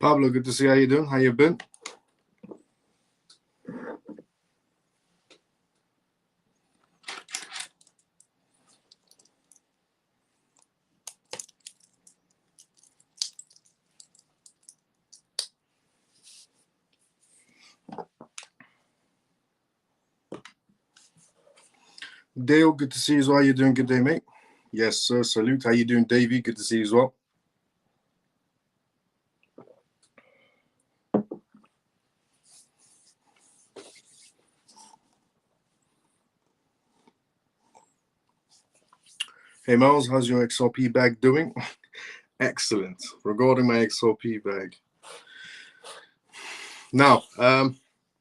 Pablo, good to see you. How you doing? How you been? Dale, good to see you as well. How you doing? Good day, mate. Yes, sir. Salute. How you doing, Davey? Good to see you as well. Hey, Miles, how's your XRP bag doing? Excellent. Regarding my XRP bag. Now,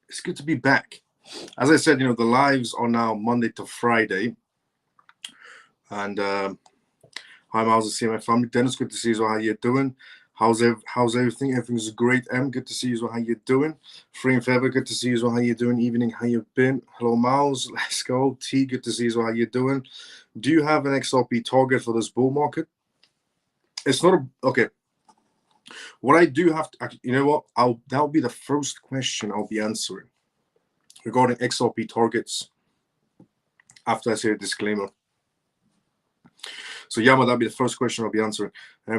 it's good to be back. As I said, the lives are now Monday to Friday. And hi, Miles, the CMF family. Dennis, good to see you as well. How you doing? How's everything? Everything's great. Good to see you as well. How you doing? Free and Feather, good to see you as well. How you doing? Evening, how you been? Hello, Miles. Let's go. T, good to see you as well. How you doing? Do you have an XRP target for this bull market? It's not okay. What I do have to, you know what? That'll be the first question I'll be answering regarding XRP targets after I say a disclaimer. So Yama, that'll be the first question I'll be answering.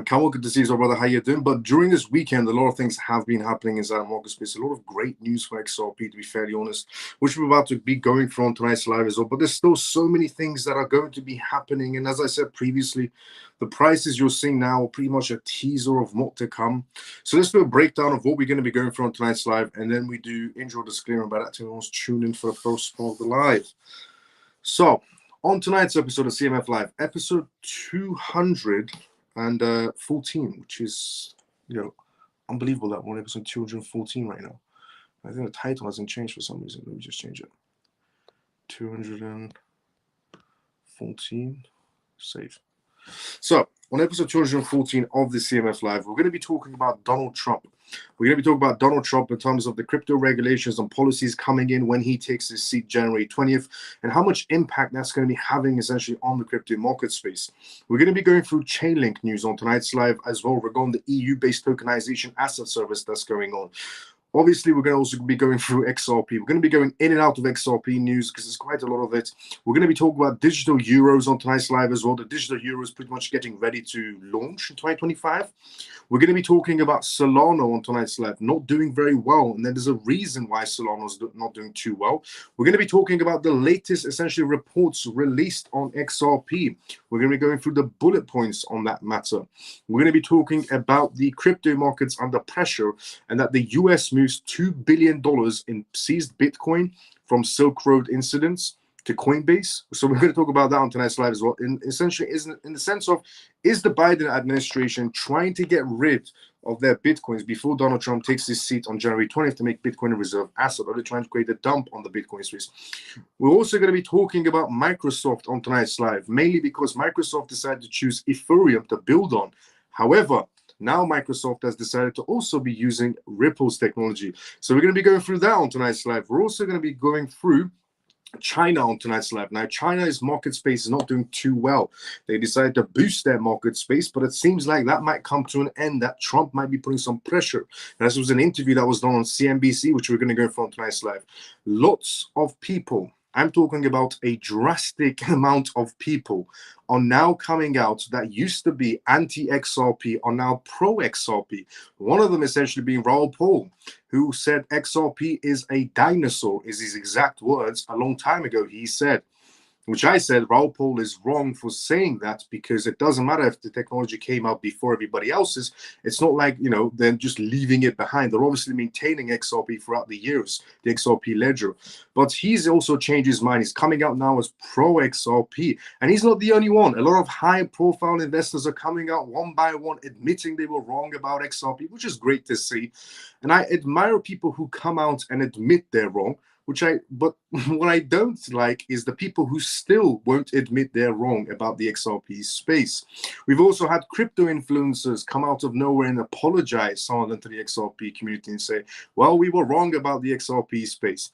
Kamal, good to see you, brother. How you doing? But during this weekend, a lot of things have been happening inside the market space. A lot of great news for XRP, to be fairly honest, which we're about to be going through on tonight's live as well. But there's still so many things that are going to be happening. And as I said previously, the prices you're seeing now are pretty much a teaser of what to come. So let's do a breakdown of what we're going to be going through on tonight's live. And then we do intro disclaimer about that to everyone's tuned in for the first part of the live. So on tonight's episode of CMF Live, episode 214, which is, unbelievable that we're on episode 214 right now. I think the title hasn't changed for some reason. Let me just change it. 214, save. So on episode 214 of the CMF Live, we're going to be talking about Donald Trump. We're going to be talking about Donald Trump in terms of the crypto regulations and policies coming in when he takes his seat January 20th, and how much impact that's going to be having essentially on the crypto market space. We're going to be going through Chainlink news on tonight's live as well regarding the EU-based tokenization asset service that's going on. Obviously, we're going to also be going through XRP. We're going to be going in and out of XRP news because there's quite a lot of it. We're going to be talking about digital euros on tonight's live as well. The digital euro is pretty much getting ready to launch in 2025. We're going to be talking about Solana on tonight's live, not doing very well. And then there's a reason why Solana's not doing too well. We're going to be talking about the latest, essentially, reports released on XRP. We're going to be going through the bullet points on that matter. We're going to be talking about the crypto markets under pressure and that the US moves $2 billion in seized Bitcoin from Silk Road incidents to Coinbase. So we're going to talk about that on tonight's live as well. Essentially, in the sense of, is the Biden administration trying to get rid of their Bitcoins before Donald Trump takes his seat on January 20th to make Bitcoin a reserve asset? Or they're trying to create a dump on the Bitcoin space? We're also going to be talking about Microsoft on tonight's live, mainly because Microsoft decided to choose Ethereum to build on. However, now Microsoft has decided to also be using Ripple's technology. So we're going to be going through that on tonight's live. We're also going to be going through China on tonight's live. Now, China's market space is not doing too well. They decided to boost their market space, but it seems like that might come to an end, that Trump might be putting some pressure. And this was an interview that was done on CNBC, which we're going to go through on tonight's live. Lots of people, I'm talking about a drastic amount of people, are now coming out that used to be anti-XRP are now pro-XRP. One of them essentially being Raoul Paul, who said XRP is a dinosaur, is his exact words. A long time ago, he said, which I said Raoul Paul is wrong for saying that, because it doesn't matter if the technology came out before everybody else's. It's not like, they're just leaving it behind. They're obviously maintaining XRP throughout the years, the XRP ledger. But he's also changed his mind. He's coming out now as pro-XRP. And he's not the only one. A lot of high-profile investors are coming out one by one, admitting they were wrong about XRP, which is great to see. And I admire people who come out and admit they're wrong. But what I don't like is the people who still won't admit they're wrong about the XRP space. We've also had crypto influencers come out of nowhere and apologize, some of them, to the XRP community and say, well, we were wrong about the XRP space.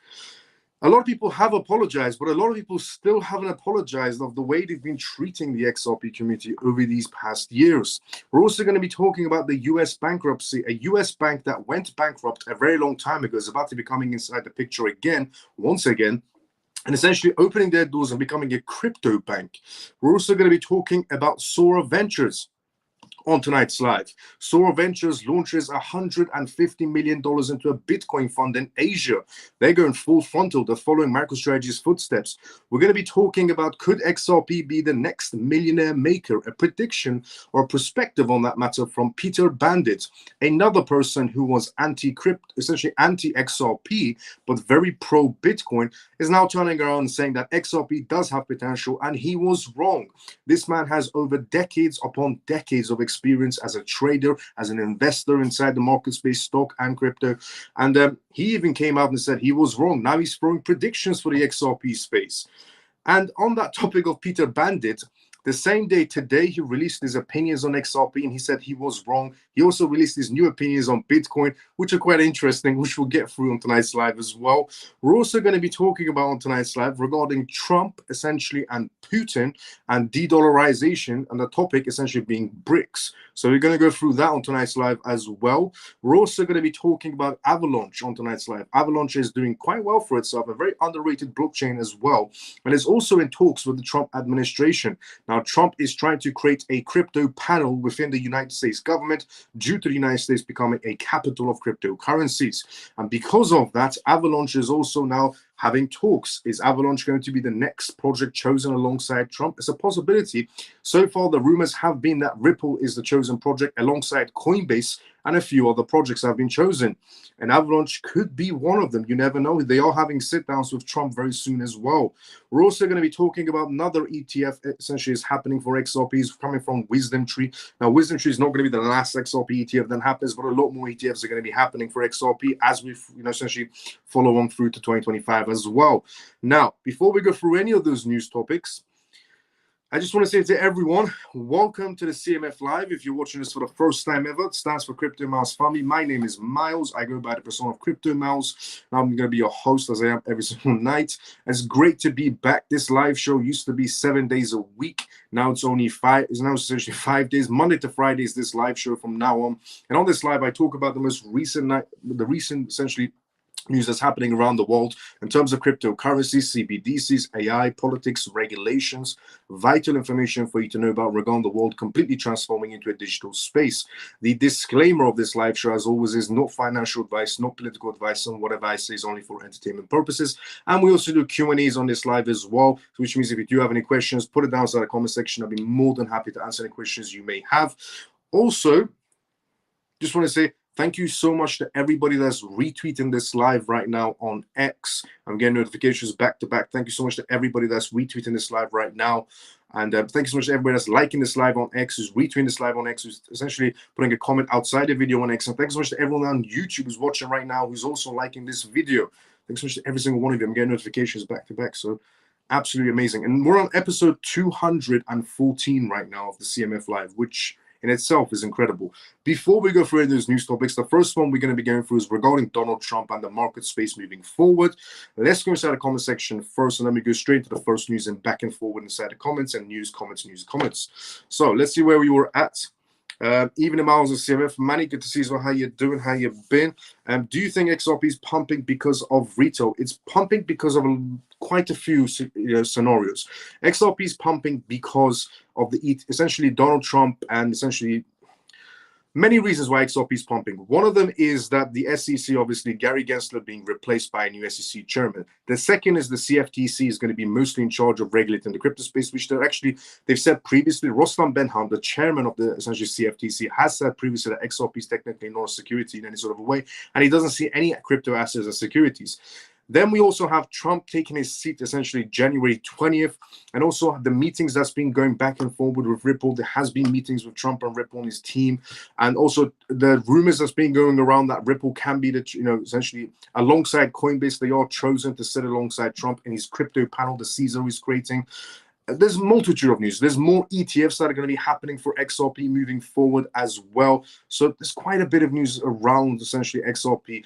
A lot of people have apologized, but a lot of people still haven't apologized of the way they've been treating the XRP community over these past years. We're also going to be talking about the US bankruptcy. A US bank that went bankrupt a very long time ago is about to be coming inside the picture again, once again, and essentially opening their doors and becoming a crypto bank. We're also going to be talking about Sora Ventures on tonight's live. Sora Ventures launches $150 million into a Bitcoin fund in Asia. They're going full frontal. They're following MicroStrategy's footsteps. We're going to be talking about, could XRP be the next millionaire maker? A prediction or a perspective on that matter from Peter Bandit, another person who was anti-crypto, essentially anti-XRP, but very pro-Bitcoin, is now turning around and saying that XRP does have potential, and he was wrong. This man has over decades upon decades of experience as a trader, as an investor inside the market space, stock and crypto. And he even came out and said he was wrong. Now he's throwing predictions for the XRP space. And on that topic of Peter Bandit, the same day today, he released his opinions on XRP and he said he was wrong. He also released his new opinions on Bitcoin, which are quite interesting, which we'll get through on tonight's live as well. We're also going to be talking about on tonight's live regarding Trump, essentially, and Putin and de-dollarization, and the topic essentially being BRICS. So we're going to go through that on tonight's live as well. We're also going to be talking about Avalanche on tonight's live. Avalanche is doing quite well for itself, a very underrated blockchain as well, and is also in talks with the Trump administration. Now, Trump is trying to create a crypto panel within the United States government due to the United States becoming a capital of cryptocurrencies. And because of that, Avalanche is also now having talks. Is Avalanche going to be the next project chosen alongside Trump? It's a possibility. So far, the rumors have been that Ripple is the chosen project alongside Coinbase, and a few other projects have been chosen. And Avalanche could be one of them. You never know. They are having sit-downs with Trump very soon as well. We're also going to be talking about another ETF, essentially is happening for XRPs, coming from Wisdom Tree. Now, Wisdom Tree is not going to be the last XRP ETF that happens, but a lot more ETFs are going to be happening for XRP as we, essentially follow on through to 2025 as well. Now, before we go through any of those news topics, I just want to say to everyone, welcome to the CMF Live. If you're watching this for the first time ever, it stands for Crypto Mouse Family. My name is Miles. I go by the persona of Crypto Mouse. Now I'm going to be your host as I am every single night. It's great to be back. This live show used to be 7 days a week. Now it's only 5. It's now essentially 5 days. Monday to Friday is this live show from now on. And on this live, I talk about the recent essentially news that's happening around the world in terms of cryptocurrencies, CBDCs, AI, politics, regulations, vital information for you to know about regarding the world completely transforming into a digital space. The disclaimer of this live show, as always, is not financial advice, not political advice, and whatever I say is only for entertainment purposes. And we also do Q&As on this live as well, which means if you do have any questions, put it down in the comment section. I'll be more than happy to answer any questions you may have. Also, just want to say thank you so much to everybody that's retweeting this live right now on X. I'm getting notifications back to back. Thank you so much to everybody that's retweeting this live right now. And thank you so much to everybody that's liking this live on X, who's retweeting this live on X, who's essentially putting a comment outside the video on X. And thanks so much to everyone on YouTube who's watching right now, who's also liking this video. Thanks so much to every single one of you. I'm getting notifications back to back. So absolutely amazing. And we're on episode 214 right now of the CMF Live, which in itself is incredible. Before we go through any of those news topics, the first one we're going to be going through is regarding Donald Trump and the market space moving forward. Let's go inside the comment section first, and then we go straight to the first news and back and forward inside the comments and news, comments. So let's see where we were at. Even Miles of CMF, Manny, good to see you. How you doing? How you been? Do you think XRP is pumping because of retail? It's pumping because of quite a few scenarios. XRP is pumping because of essentially Donald Trump and essentially many reasons why XRP is pumping. One of them is that the SEC, obviously, Gary Gensler being replaced by a new SEC chairman. The second is the CFTC is going to be mostly in charge of regulating the crypto space, which they've said previously. Rostam Benham, the chairman of the essentially CFTC, has said previously that XRP is technically not a security in any sort of a way, and he doesn't see any crypto assets as securities. Then we also have Trump taking his seat essentially January 20th, and also the meetings that's been going back and forward with Ripple. There has been meetings with Trump and Ripple and his team, and also the rumors that's been going around that Ripple can be essentially alongside Coinbase, they are chosen to sit alongside Trump in his crypto panel, the Caesar is creating. There's a multitude of news. There's more ETFs that are going to be happening for XRP moving forward as well. So there's quite a bit of news around essentially XRP,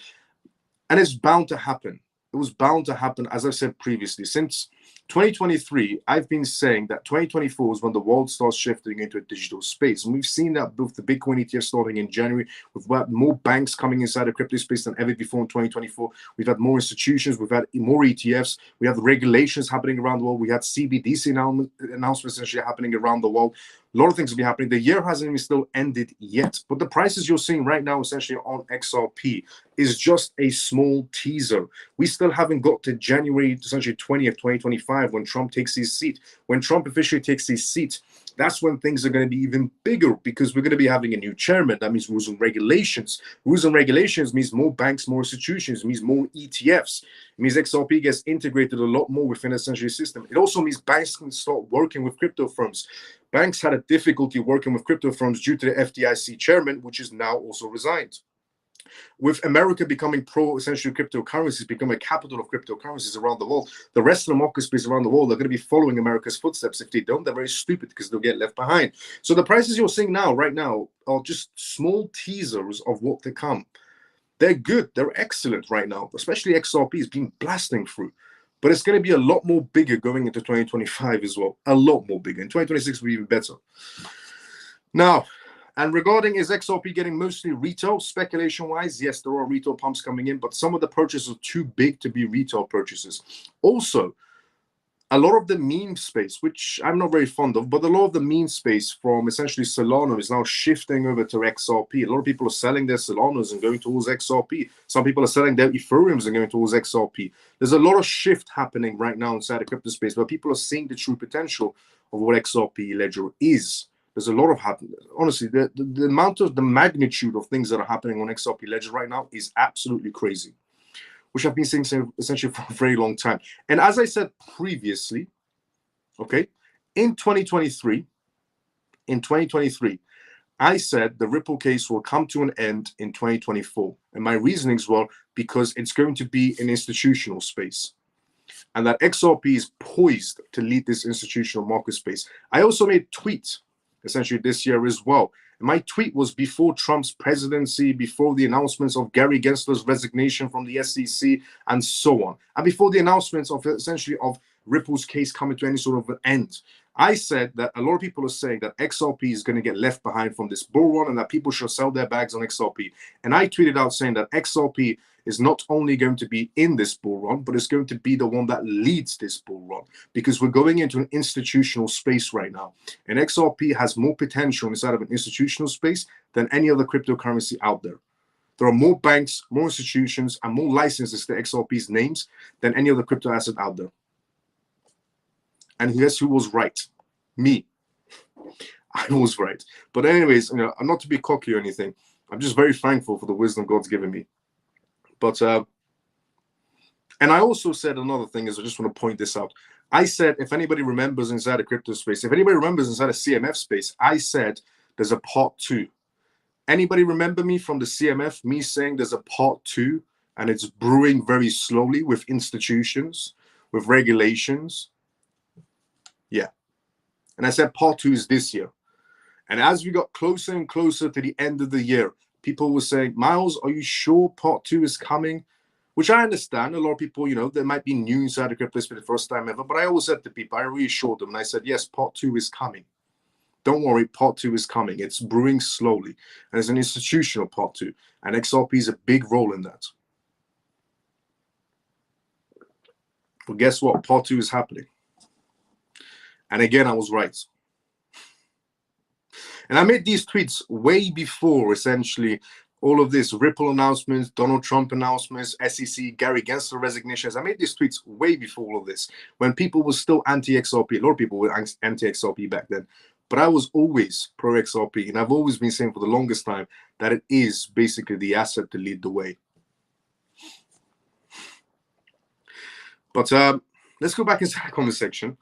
and it's bound to happen. it was bound to happen, as I've said previously. Since 2023, I've been saying that 2024 is when the world starts shifting into a digital space. And we've seen that with the Bitcoin ETF starting in January. We've had more banks coming inside the crypto space than ever before in 2024. We've had more institutions. We've had more ETFs. We have regulations happening around the world. We had CBDC announcements essentially happening around the world. A lot of things will be happening. The year hasn't even still ended yet. But the prices you're seeing right now essentially on XRP is just a small teaser. We still haven't got to January, essentially 20th, 2025, when Trump takes his seat. When Trump officially takes his seat, that's when things are going to be even bigger, because we're going to be having a new chairman. That means rules and regulations. Rules and regulations means more banks, more institutions, means more ETFs. It means XRP gets integrated a lot more within essentially a system. It also means banks can start working with crypto firms. Banks had a difficulty working with crypto firms due to the FDIC chairman, which is now also resigned. With America becoming essentially cryptocurrencies, becoming a capital of cryptocurrencies around the world, the rest of the market space around the world are going to be following America's footsteps. If they don't, they're very stupid, because they'll get left behind. So the prices you're seeing now, right now, are just small teasers of what to come. They're good. They're excellent right now, especially XRP is being blasting through. But it's going to be a lot more bigger going into 2025 as well. A lot more bigger. In 2026 will be even better. Now, and regarding, is XRP getting mostly retail? Speculation-wise, yes, there are retail pumps coming in, but some of the purchases are too big to be retail purchases. Also, a lot of the meme space, which I'm not very fond of, but a lot of the meme space from essentially Solana is now shifting over to XRP. A lot of people are selling their Solanas and going towards XRP. Some people are selling their Ethereums and going towards XRP. There's a lot of shift happening right now inside the crypto space where people are seeing the true potential of what XRP Ledger is. There's a lot of happening. Honestly, the amount of the magnitude of things that are happening on XRP Ledger right now is absolutely crazy, which I've been saying essentially for a very long time. And as I said previously, okay, in 2023, I said the Ripple case will come to an end in 2024. And my reasonings were because it's going to be an institutional space, and that XRP is poised to lead this institutional market space. I also made tweets essentially this year as well. And my tweet was before Trump's presidency, before the announcements of Gary Gensler's resignation from the SEC, and so on, and before the announcements of essentially of Ripple's case coming to any sort of an end. I said that a lot of people are saying that XRP is going to get left behind from this bull run, and that people should sell their bags on XRP. And I tweeted out saying that XRP is not only going to be in this bull run, but it's going to be the one that leads this bull run, because we're going into an institutional space right now. And XRP has more potential inside of an institutional space than any other cryptocurrency out there. There are more banks, more institutions, and more licenses to XRP's names than any other crypto asset out there. And guess who was right? Me. I was right. But anyways, I'm not to be cocky or anything. I'm just very thankful for the wisdom God's given me. But and I also said another thing is, I just want to point this out. I said, if anybody remembers inside the crypto space, if anybody remembers inside the CMF space, I said there's a part 2. Anybody remember me from the CMF, me saying there's a part 2, and it's brewing very slowly with institutions, with regulations? Yeah. And I said part 2 is this year. And as we got closer and closer to the end of the year, people were saying, Miles, are you sure part 2 is coming? Which I understand. A lot of people, they might be new inside the crypto space for the first time ever. But I always said to people, I reassured them, and I said, yes, part 2 is coming. Don't worry, part 2 is coming. It's brewing slowly. And it's an institutional part 2. And XRP is a big role in that. But guess what? Part 2 is happening. And again, I was right. And I made these tweets way before, essentially, all of this Ripple announcements, Donald Trump announcements, SEC, Gary Gensler resignations. I made these tweets way before all of this, when people were still anti-XRP. A lot of people were anti-XRP back then. But I was always pro-XRP. And I've always been saying for the longest time that it is basically the asset to lead the way. But let's go back inside the comment section.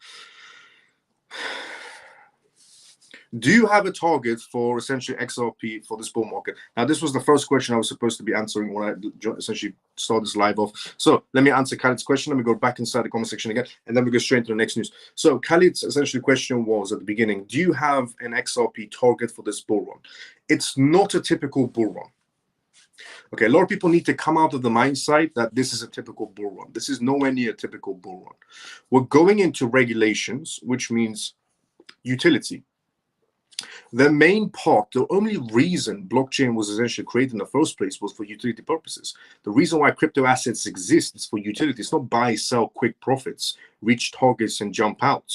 Do you have a target for essentially XRP for this bull market? Now, this was the first question I was supposed to be answering when I essentially started this live off. So let me answer Khalid's question. Let me go back inside the comment section again, and then we go straight into the next news. So Khalid's essentially question was at the beginning, do you have an XRP target for this bull run? It's not a typical bull run. Okay, a lot of people need to come out of the mindset that this is a typical bull run. This is nowhere near a typical bull run. We're going into regulations, which means utility. The main part, the only reason blockchain was essentially created in the first place was for utility purposes. The reason why crypto assets exist is for utility. It's not buy, sell, quick profits, reach targets and jump out.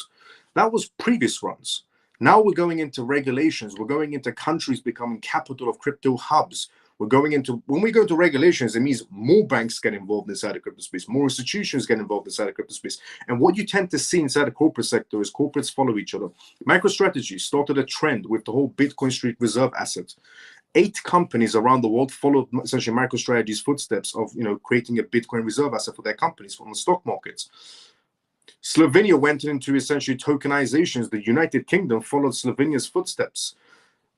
That was previous runs. Now we're going into regulations. We're going into countries becoming capital of crypto hubs. We're going into, when we go to regulations, it means more banks get involved inside the crypto space, more institutions get involved inside the crypto space. And what you tend to see inside the corporate sector is corporates follow each other. MicroStrategy started a trend with the whole Bitcoin Street Reserve asset. 8 companies around the world followed essentially MicroStrategy's footsteps of creating a Bitcoin reserve asset for their companies from the stock markets. Slovenia went into essentially tokenizations. The United Kingdom followed Slovenia's footsteps.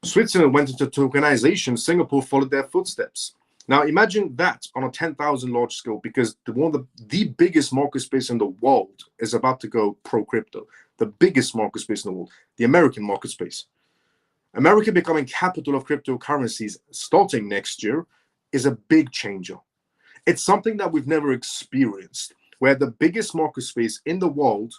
Switzerland went into tokenization. Singapore followed their footsteps. Now imagine that on a 10,000 large scale, because one of the biggest market space in the world is about to go pro-crypto. The biggest market space in the world, the American market space. America becoming capital of cryptocurrencies starting next year is a big changer. It's something that we've never experienced, where the biggest market space in the world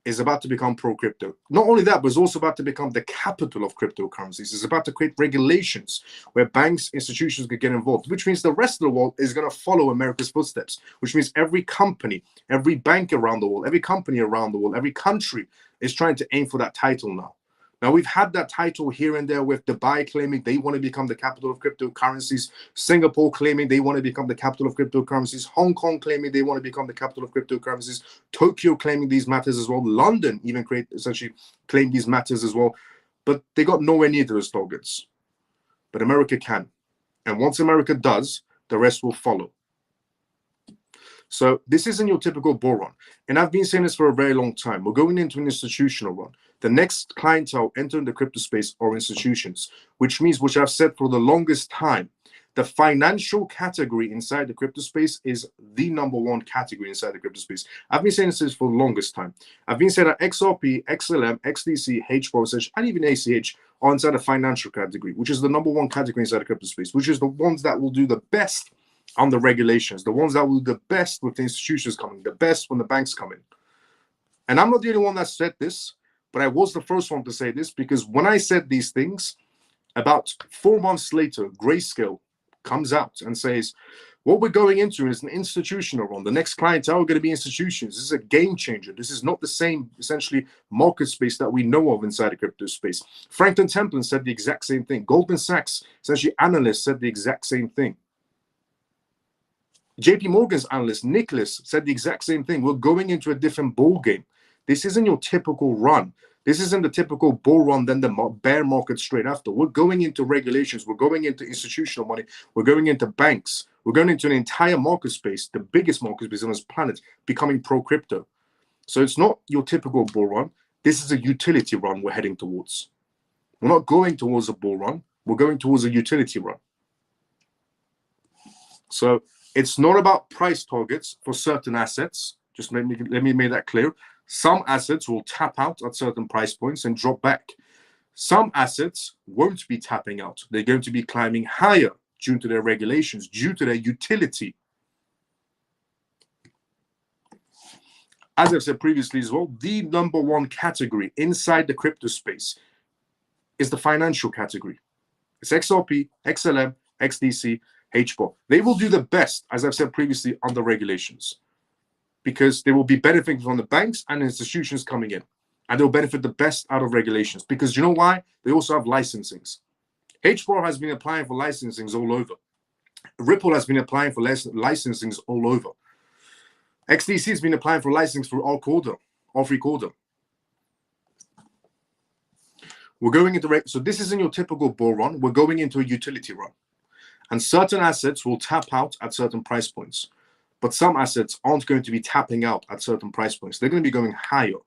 is about to become pro-crypto. Not only that, but it's also about to become the capital of cryptocurrencies. It's about to create regulations where banks, institutions could get involved, which means the rest of the world is going to follow America's footsteps, which means every company, every bank around the world, every company around the world, every country is trying to aim for that title now. Now, we've had that title here and there with Dubai claiming they want to become the capital of cryptocurrencies, Singapore claiming they want to become the capital of cryptocurrencies, Hong Kong claiming they want to become the capital of cryptocurrencies, Tokyo claiming these matters as well, London even essentially claimed these matters as well, but they got nowhere near those targets. But America can. And once America does, the rest will follow. So this isn't your typical bull run. And I've been saying this for a very long time. We're going into an institutional run. The next clientele entering the crypto space are institutions, which means, which I've said for the longest time, the financial category inside the crypto space is the #1 category inside the crypto space. I've been saying this for the longest time. I've been saying that XRP, XLM, XDC, HBOR, and even ACH are inside the financial category, which is the #1 category inside the crypto space, which is the ones that will do the best on the regulations, the ones that will do the best with the institutions coming, the best when the banks come in. And I'm not the only one that said this, but I was the first one to say this, because when I said these things, about 4 months later, Grayscale comes out and says, what we're going into is an institutional run. The next clientele are going to be institutions. This is a game changer. This is not the same, essentially, market space that we know of inside the crypto space. Franklin Templeton said the exact same thing. Goldman Sachs, essentially analysts, said the exact same thing. JP Morgan's analyst, Nicholas, said the exact same thing. We're going into a different ball game. This isn't your typical run. This isn't the typical bull run, then the bear market straight after. We're going into regulations. We're going into institutional money. We're going into banks. We're going into an entire market space, the biggest market space on this planet, becoming pro-crypto. So it's not your typical bull run. This is a utility run we're heading towards. We're not going towards a bull run. We're going towards a utility run. So it's not about price targets for certain assets. Just let me make that clear. Some assets will tap out at certain price points and drop back. Some assets won't be tapping out. They're going to be climbing higher due to their regulations, due to their utility. As I've said previously as well, the #1 category inside the crypto space is the financial category. It's XRP, XLM, XDC, HBOR. They will do the best, as I've said previously, under regulations, because they will be benefiting from the banks and institutions coming in, and they'll benefit the best out of regulations, because you know why? They also have licensings. HBOR has been applying for licensings all over. Ripple has been applying for licensings all over. XDC has been applying for licensing through R3 We're going into so this isn't your typical bull run. We're going into a utility run, and certain assets will tap out at certain price points. But some assets aren't going to be tapping out at certain price points. They're going to be going higher.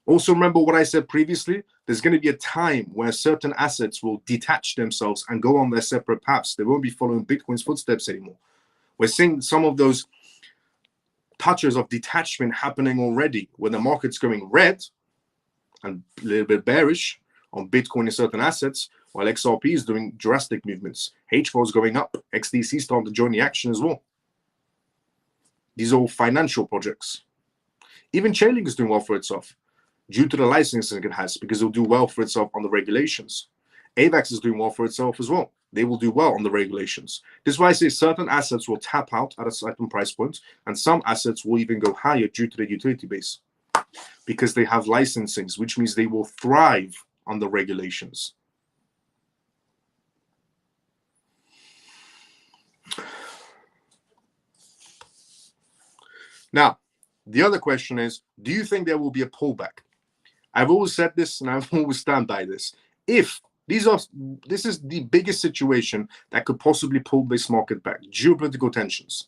Also, remember what I said previously? There's going to be a time where certain assets will detach themselves and go on their separate paths. They won't be following Bitcoin's footsteps anymore. We're seeing some of those touches of detachment happening already, when the market's going red and a little bit bearish on Bitcoin and certain assets. while XRP is doing drastic movements. H4 is going up. XDC is starting to join the action as well. These are all financial projects. Even Chainlink is doing well for itself due to the licensing it has, because it will do well for itself on the regulations. AVAX is doing well for itself as well. They will do well on the regulations. This is why I say certain assets will tap out at a certain price point, and some assets will even go higher due to the utility base, because they have licensings, which means they will thrive on the regulations. Now, the other question is, do you think there will be a pullback? I've always said this, and I've always stand by this. If this is the biggest situation that could possibly pull this market back, geopolitical tensions.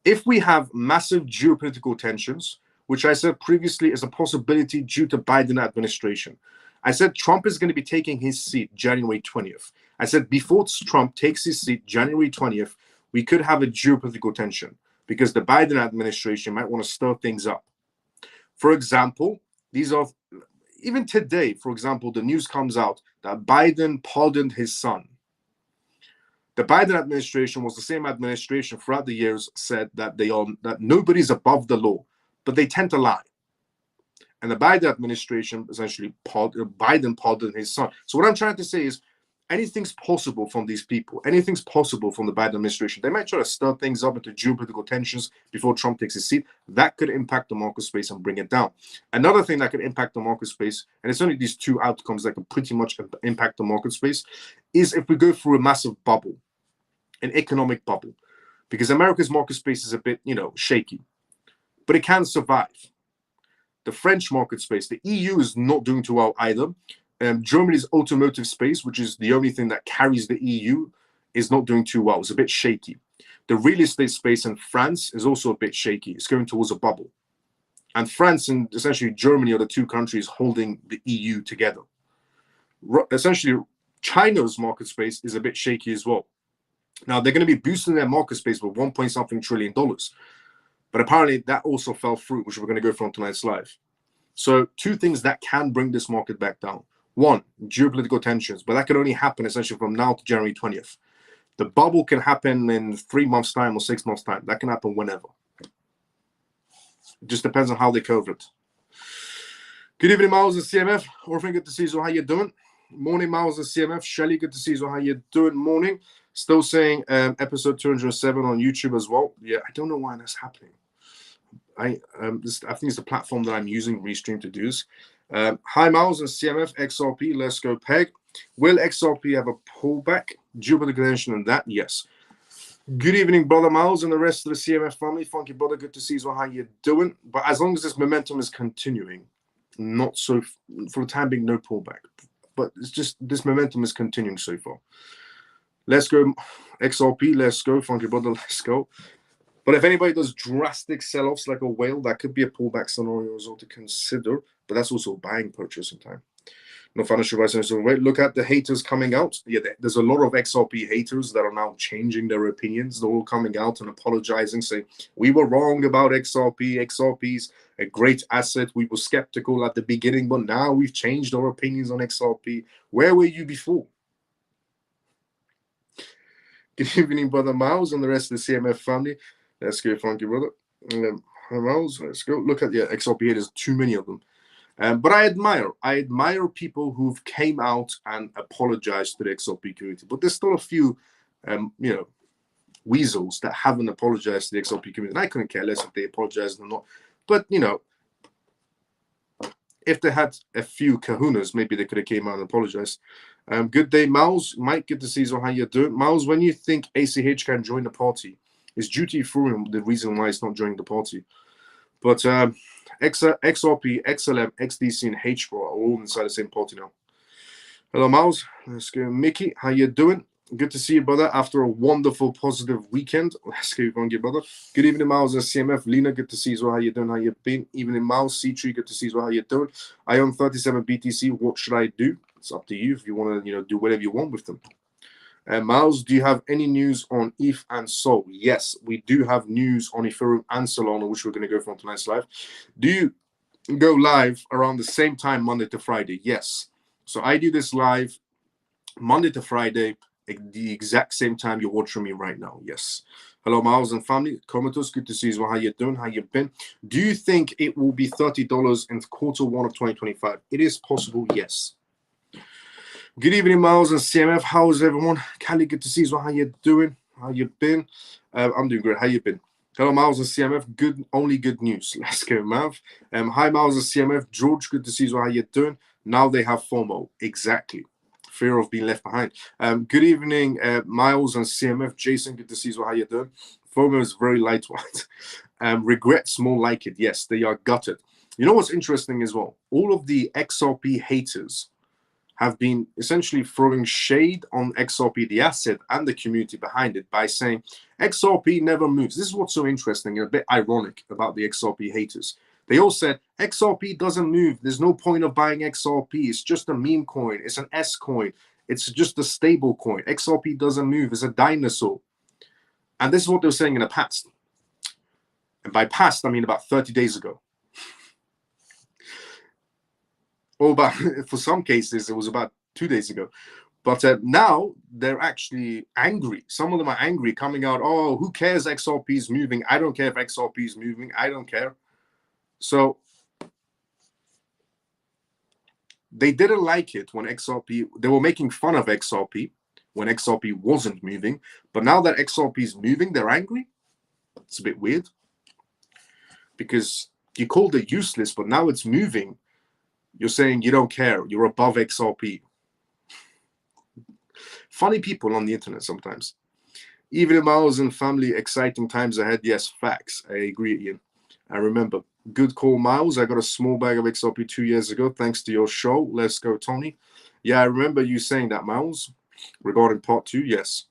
If we have massive geopolitical tensions, which I said previously is a possibility due to Biden administration. I said Trump is going to be taking his seat January 20th. I said before Trump takes his seat January 20th, we could have a geopolitical tension because the Biden administration might want to stir things up. For example, these are, even today, for example, the news comes out that Biden pardoned his son. The Biden administration was the same administration throughout the years said that that nobody's above the law, but they tend to lie. And the Biden administration essentially Biden pardoned his son. So what I'm trying to say is anything's possible from these people. Anything's possible from the Biden administration. They might try to stir things up into geopolitical tensions before Trump takes his seat. That could impact the market space and bring it down. Another thing that could impact the market space, and it's only these two outcomes that can pretty much impact the market space, is if we go through a massive bubble, an economic bubble, because America's market space is a bit, shaky, but it can survive. The French market space, the EU is not doing too well either. Germany's automotive space, which is the only thing that carries the EU, is not doing too well. It's a bit shaky. The real estate space in France is also a bit shaky. It's going towards a bubble. And France and essentially Germany are the two countries holding the EU together. Essentially, China's market space is a bit shaky as well. Now, they're going to be boosting their market space with $1.something trillion. But apparently, that also fell through, which we're going to go through on tonight's live. So, two things that can bring this market back down. One, geopolitical tensions, but that can only happen essentially from now to January 20th. The bubble can happen in 3 months' time or 6 months' time. That can happen whenever. It just depends on how they cover it. Good evening, Miles and CMF. Orphan, good to see you. How you doing? Morning, Miles and CMF. Shelly, good to see you. How you doing? Morning. Still saying episode 207 on YouTube as well. Yeah, I don't know why that's happening. I think it's the platform that I'm using Restream to do this. Hi, Miles and CMF, XRP, let's go peg. Will XRP have a pullback? Geopolitical tension and that? Yes. Good evening, brother Miles and the rest of the CMF family. Funky brother, good to see you. How you doing? But as long as this momentum is continuing, not so, for the time being, no pullback. But it's just, this momentum is continuing so far. Let's go, XRP, let's go. Funky brother, let's go. But if anybody does drastic sell-offs like a whale, that could be a pullback scenario as well to consider. But that's also a buying purchasing time. No financial advice. Look at the haters coming out. Yeah, there's a lot of XRP haters that are now changing their opinions. They're all coming out and apologizing, saying, we were wrong about XRP. XRP's a great asset. We were skeptical at the beginning, but now we've changed our opinions on XRP. Where were you before? Good evening, brother Miles and the rest of the CMF family. Let's go, funky brother. Miles, let's go. Look at XRP. There's too many of them. But I admire people who've came out and apologized to the XRP community. But there's still a few, weasels that haven't apologized to the XRP community. And I couldn't care less if they apologized or not. But, if they had a few kahunas, maybe they could have came out and apologized. Good day, Miles. Mike, good to see you. How you doing? Miles, when you think ACH can join the party, is duty Ethereum the reason why it's not joining the party? But XRP, XLM, XDC, and H4 are all inside the same party now. Hello, Miles. Let's go. Mickey, how you doing? Good to see you, brother, after a wonderful, positive weekend. Let's go, brother. Good evening, Miles and CMF. Lena, good to see you. How you doing? How you been? Evening, Miles. C3, good to see you. How you doing? I own 37 BTC. What should I do? It's up to you if you want to, do whatever you want with them. Miles, do you have any news on ETH and Sol? Yes, we do have news on Ethereum and Solana, which we're going to go from tonight's live. Do you go live around the same time Monday to Friday? Yes. So I do this live Monday to Friday, at the exact same time you're watching me right now. Yes. Hello, Miles and family. Comatose, good to see you. How you doing? How you been? Do you think it will be $30 in Q1 of 2025? It is possible, yes. Good evening, Miles and CMF. How's everyone? Cali, good to see you. How you doing? How you been? I'm doing great. How you been? Hello, Miles and CMF. Good, only good news. Let's go, Mav. Hi, Miles and CMF. George, good to see you. How you doing? Now they have FOMO. Exactly. Fear of being left behind. Good evening, Miles and CMF. Jason, good to see you. How you doing? FOMO is very lightweight. Regrets more like it. Yes, they are gutted. You know what's interesting as well? All of the XRP haters have been essentially throwing shade on XRP, the asset, and the community behind it by saying XRP never moves. This is what's so interesting and a bit ironic about the XRP haters. They all said XRP doesn't move. There's no point of buying XRP. It's just a meme coin. It's an S coin. It's just a stable coin. XRP doesn't move. It's a dinosaur. And this is what they were saying in the past. And by past, I mean about 30 days ago. Or about, for some cases, it was about 2 days ago. But now they're actually angry. Some of them are angry, coming out, oh, who cares XRP is moving? I don't care if XRP is moving. I don't care. So they didn't like it when XRP, they were making fun of XRP when XRP wasn't moving. But now that XRP is moving, they're angry. It's a bit weird. Because you called it useless, but now it's moving. You're saying you don't care. You're above XRP. Funny people on the internet sometimes. Even Miles and family, exciting times ahead. Yes, facts. I agree, Ian. I remember. Good call, Miles. I got a small bag of XRP 2 years ago, thanks to your show. Let's go, Tony. Yeah, I remember you saying that, Miles, regarding part 2. Yes.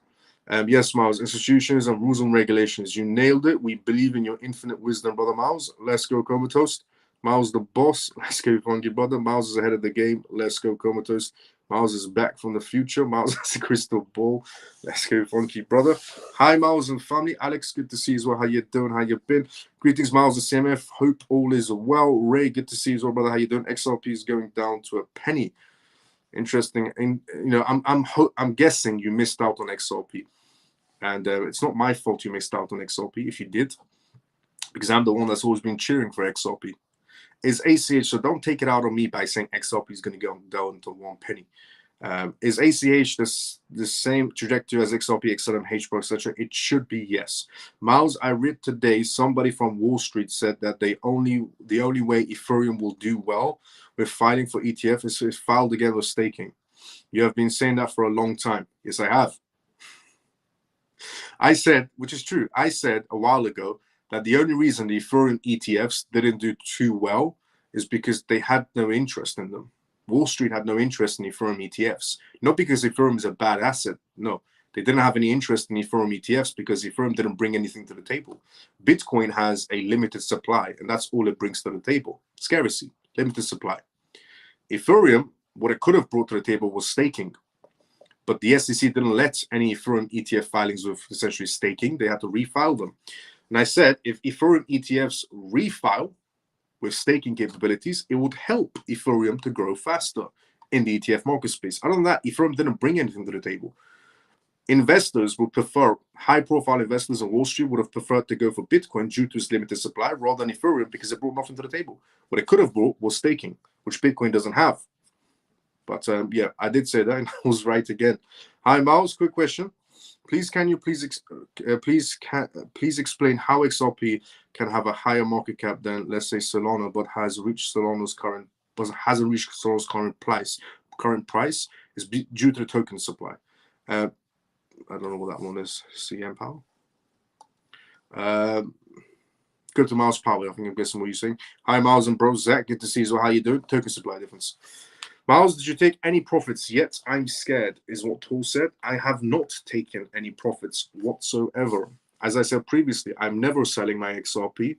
Yes, Miles. Institutions and rules and regulations. You nailed it. We believe in your infinite wisdom, brother Miles. Let's go, Comatose. Miles the boss. Let's go, funky brother. Miles is ahead of the game. Let's go, Comatose. Miles is back from the future. Miles has a crystal ball. Let's go, funky brother. Hi, Miles and family. Alex, good to see you as well. How you doing? How you been? Greetings, Miles and CMF. Hope all is well. Ray, good to see you as well, brother. How you doing? XRP is going down to a penny. Interesting. And I'm guessing you missed out on XRP, and it's not my fault you missed out on XRP if you did, because I'm the one that's always been cheering for XRP. Is ACH, so don't take it out on me by saying XRP is going to go down to 1 penny. Is ACH the same trajectory as XRP, XLM, HBAR, etc.? It should be, yes. Miles, I read today somebody from Wall Street said that the only way Ethereum will do well with filing for ETF is if filed again with staking. You have been saying that for a long time. Yes, I have. I said, which is true, I said a while ago that the only reason the Ethereum ETFs didn't do too well is because they had no interest in them. Wall Street had no interest in Ethereum ETFs. Not because Ethereum is a bad asset. No, they didn't have any interest in Ethereum ETFs because Ethereum didn't bring anything to the table. Bitcoin has a limited supply, and that's all it brings to the table. Scarcity, limited supply. Ethereum, what it could have brought to the table was staking. But the SEC didn't let any Ethereum ETF filings with essentially staking. They had to refile them. And I said, if Ethereum ETFs refile with staking capabilities, it would help Ethereum to grow faster in the ETF market space. Other than that, Ethereum didn't bring anything to the table. Investors would prefer, high-profile investors on Wall Street would have preferred to go for Bitcoin due to its limited supply rather than Ethereum because it brought nothing to the table. What it could have brought was staking, which Bitcoin doesn't have. But yeah, I did say that, and I was right again. Hi, Miles. Quick question. Please explain how XRP can have a higher market cap than, let's say, Solana, but hasn't reached Solana's current price is due to the token supply. I don't know what that one is. CM Power. Go to Miles Power. I think I'm guessing what you're saying. Hi, Miles and bro. Zach, good to see you. So how you doing? Token supply difference. Miles, did you take any profits yet? I'm scared, is what Tool said. I have not taken any profits whatsoever. As I said previously, I'm never selling my XRP,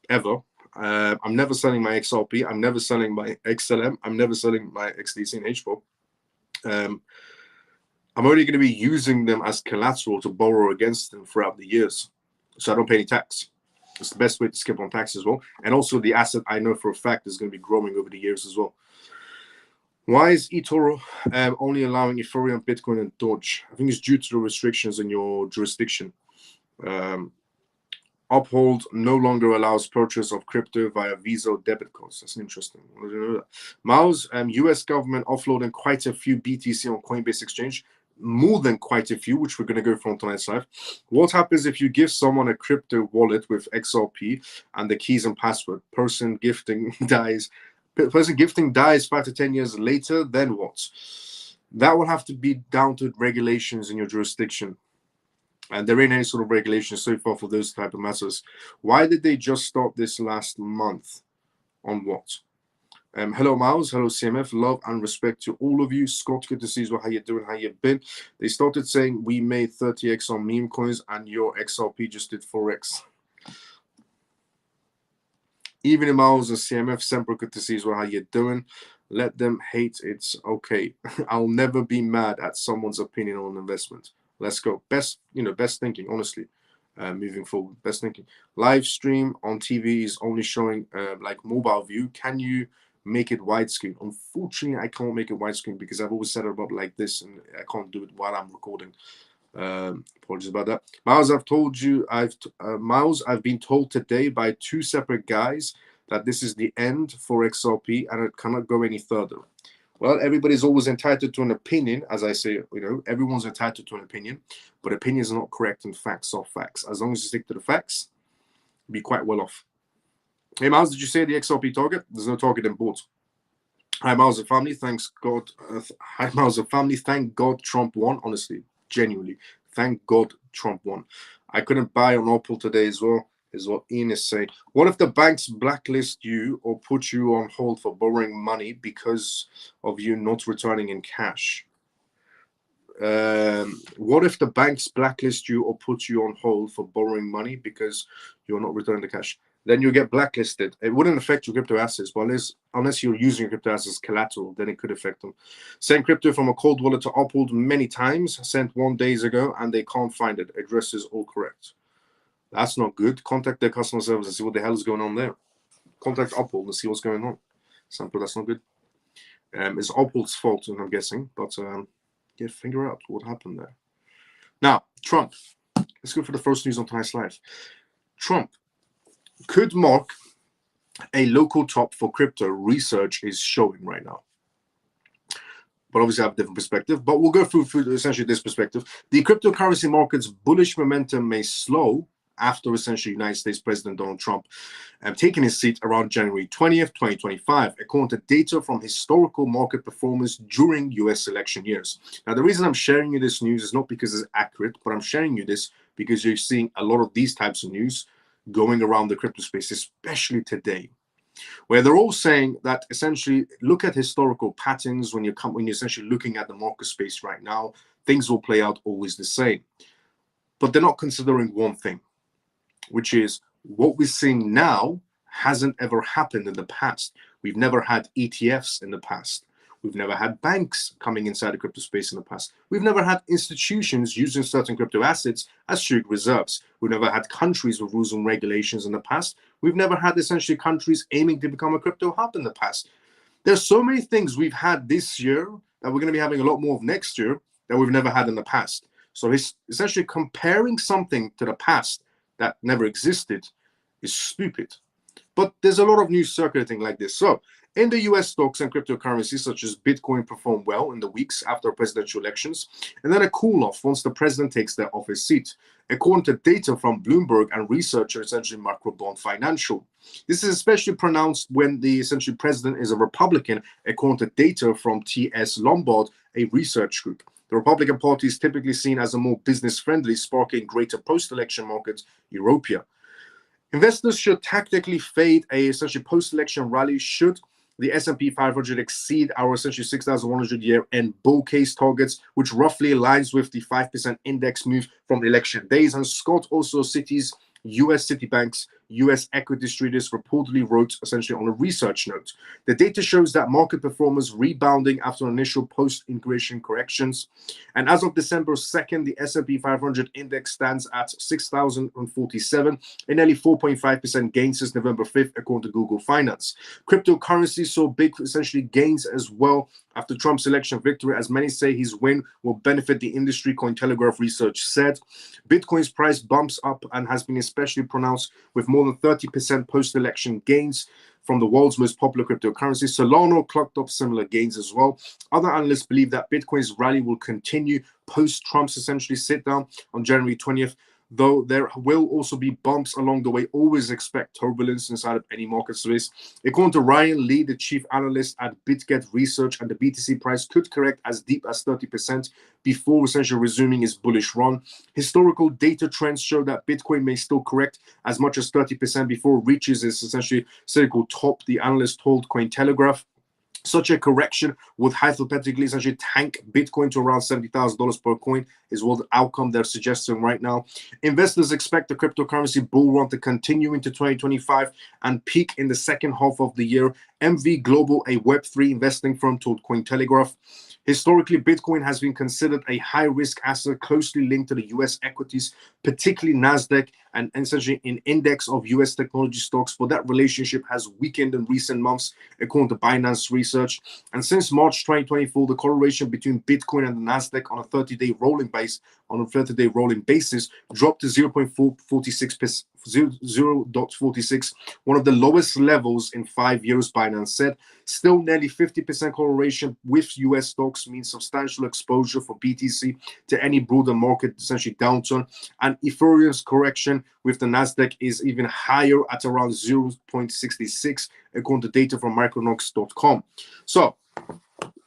ever. I'm never selling my XRP. I'm never selling my XLM. I'm never selling my XDC and HBAR. I'm only going to be using them as collateral to borrow against them throughout the years. So I don't pay any tax. It's the best way to skip on tax as well. And also the asset I know for a fact is going to be growing over the years as well. Why is eToro only allowing Ethereum, Bitcoin, and Doge? I think it's due to the restrictions in your jurisdiction. Uphold no longer allows purchase of crypto via Visa or debit cards. That's interesting. Mao's US government offloading quite a few BTC on Coinbase Exchange, more than quite a few, which we're going to go through on tonight's live. What happens if you give someone a crypto wallet with XRP and the keys and password? Person gifting dies 5 to 10 years later, then what? That will have to be down to regulations in your jurisdiction. And there ain't any sort of regulation so far for those type of matters. Why did they just start this last month? On what? Hello, Miles. Hello, CMF. Love and respect to all of you. Scott, good to see you. How you doing? How you been? They started saying we made 30x on meme coins and your XRP just did 4x. Even in Miles and CMF, Semper, good to see you. How you doing? Let them hate. It's okay. I'll never be mad at someone's opinion on investment. Let's go. Best thinking, honestly. Moving forward, best thinking. Live stream on TV is only showing like mobile view. Can you make it widescreen? Unfortunately, I can't make it widescreen because I've always set it up like this and I can't do it while I'm recording. Apologies about that. Miles, I've been told today by 2 separate guys that this is the end for XRP and it cannot go any further. Well, everybody's always entitled to an opinion, as I say, everyone's entitled to an opinion, but opinions are not correct and facts are facts. As long as you stick to the facts, you'll be quite well off. Hey, Miles, did you say the XRP target? There's no target in board. Hi, Miles and family. Thanks God. Hi, Miles and family. Thank God Trump won. Honestly, genuinely, thank God Trump won. I couldn't buy on Opal today as well. Is what Ian is saying. What if the banks blacklist you or put you on hold for borrowing money because of you not returning in cash? What if the banks blacklist you or put you on hold for borrowing money because you're not returning the cash? Then you get blacklisted. It wouldn't affect your crypto assets, but unless you're using your crypto assets as collateral, then it could affect them. Send crypto from a cold wallet to Uphold many times, sent 1 day ago, and they can't find it. Address is all correct. That's not good. Contact their customer service and see what the hell is going on there. Contact Uphold and see what's going on. Sample, that's not good. It's Uphold's fault, I'm guessing, but yeah, figure out what happened there. Now, Trump. Let's go for the first news on tonight's live. Trump could mark a local top for crypto, research is showing right now. But obviously I have a different perspective, but we'll go through essentially this perspective. The cryptocurrency market's bullish momentum may slow after essentially United States President Donald Trump taking his seat around January 20th, 2025, according to data from historical market performance during US election years. Now, the reason I'm sharing you this news is not because it's accurate, but I'm sharing you this because you're seeing a lot of these types of news going around the crypto space, especially today, where they're all saying that essentially look at historical patterns when you're essentially looking at the market space right now, things will play out always the same. But they're not considering one thing, which is what we're seeing now hasn't ever happened in the past. We've never had ETFs in the past. We've never had banks coming inside the crypto space in the past. We've never had institutions using certain crypto assets as sugar reserves. We've never had countries with rules and regulations in the past. We've never had essentially countries aiming to become a crypto hub in the past. There's so many things we've had this year that we're going to be having a lot more of next year that we've never had in the past. So essentially comparing something to the past that never existed is stupid. But there's a lot of news circulating like this. So in the US, stocks and cryptocurrencies such as Bitcoin perform well in the weeks after presidential elections, and then a cool off once the president takes their office seat, according to data from Bloomberg and researcher essentially Macrobond Financial. This is especially pronounced when the essentially president is a Republican, according to data from TS Lombard, a research group. The Republican Party is typically seen as a more business-friendly, sparking greater post-election markets, Europia. Investors should tactically fade a essentially post-election rally should the S&P 500 exceed our essentially 6,100 year-end bull case targets, which roughly aligns with the 5% index move from the election days. And Scott also cites U.S. city banks, US equities traders reportedly wrote essentially on a research note. The data shows that market performance rebounding after initial post-integration corrections. And as of December 2nd, the S&P 500 index stands at 6,047, a nearly 4.5% gain since November 5th, according to Google Finance. Cryptocurrencies saw big essentially gains as well after Trump's election victory, as many say his win will benefit the industry, Cointelegraph research said. Bitcoin's price bumps up and has been especially pronounced with more than 30% post-election gains from the world's most popular cryptocurrency. Solana clocked up similar gains as well. Other analysts believe that Bitcoin's rally will continue post-Trump's essentially sit-down on January 20th, though there will also be bumps along the way. Always expect turbulence inside of any market space. According to Ryan Lee, the chief analyst at BitGet Research, and the BTC price could correct as deep as 30% before essentially resuming its bullish run. Historical data trends show that Bitcoin may still correct as much as 30% before it reaches its essentially cyclical top, the analyst told Cointelegraph. Such a correction would hypothetically essentially tank Bitcoin to around $70,000 per coin is what the outcome they're suggesting right now. Investors expect the cryptocurrency bull run to continue into 2025 and peak in the second half of the year. MV Global, a Web3 investing firm, told Cointelegraph. Historically, Bitcoin has been considered a high-risk asset closely linked to the U.S. equities, particularly NASDAQ, and essentially an index of U.S. technology stocks, but that relationship has weakened in recent months, according to Binance Research. And since March 2024, the correlation between Bitcoin and the NASDAQ on a 30-day rolling basis dropped to 0.46, one of the lowest levels in 5 years, Binance said. Still, nearly 50% correlation with US stocks means substantial exposure for BTC to any broader market essentially downturn. And Ethereum's correction with the NASDAQ is even higher at around 0.66, according to data from Micronox.com. So,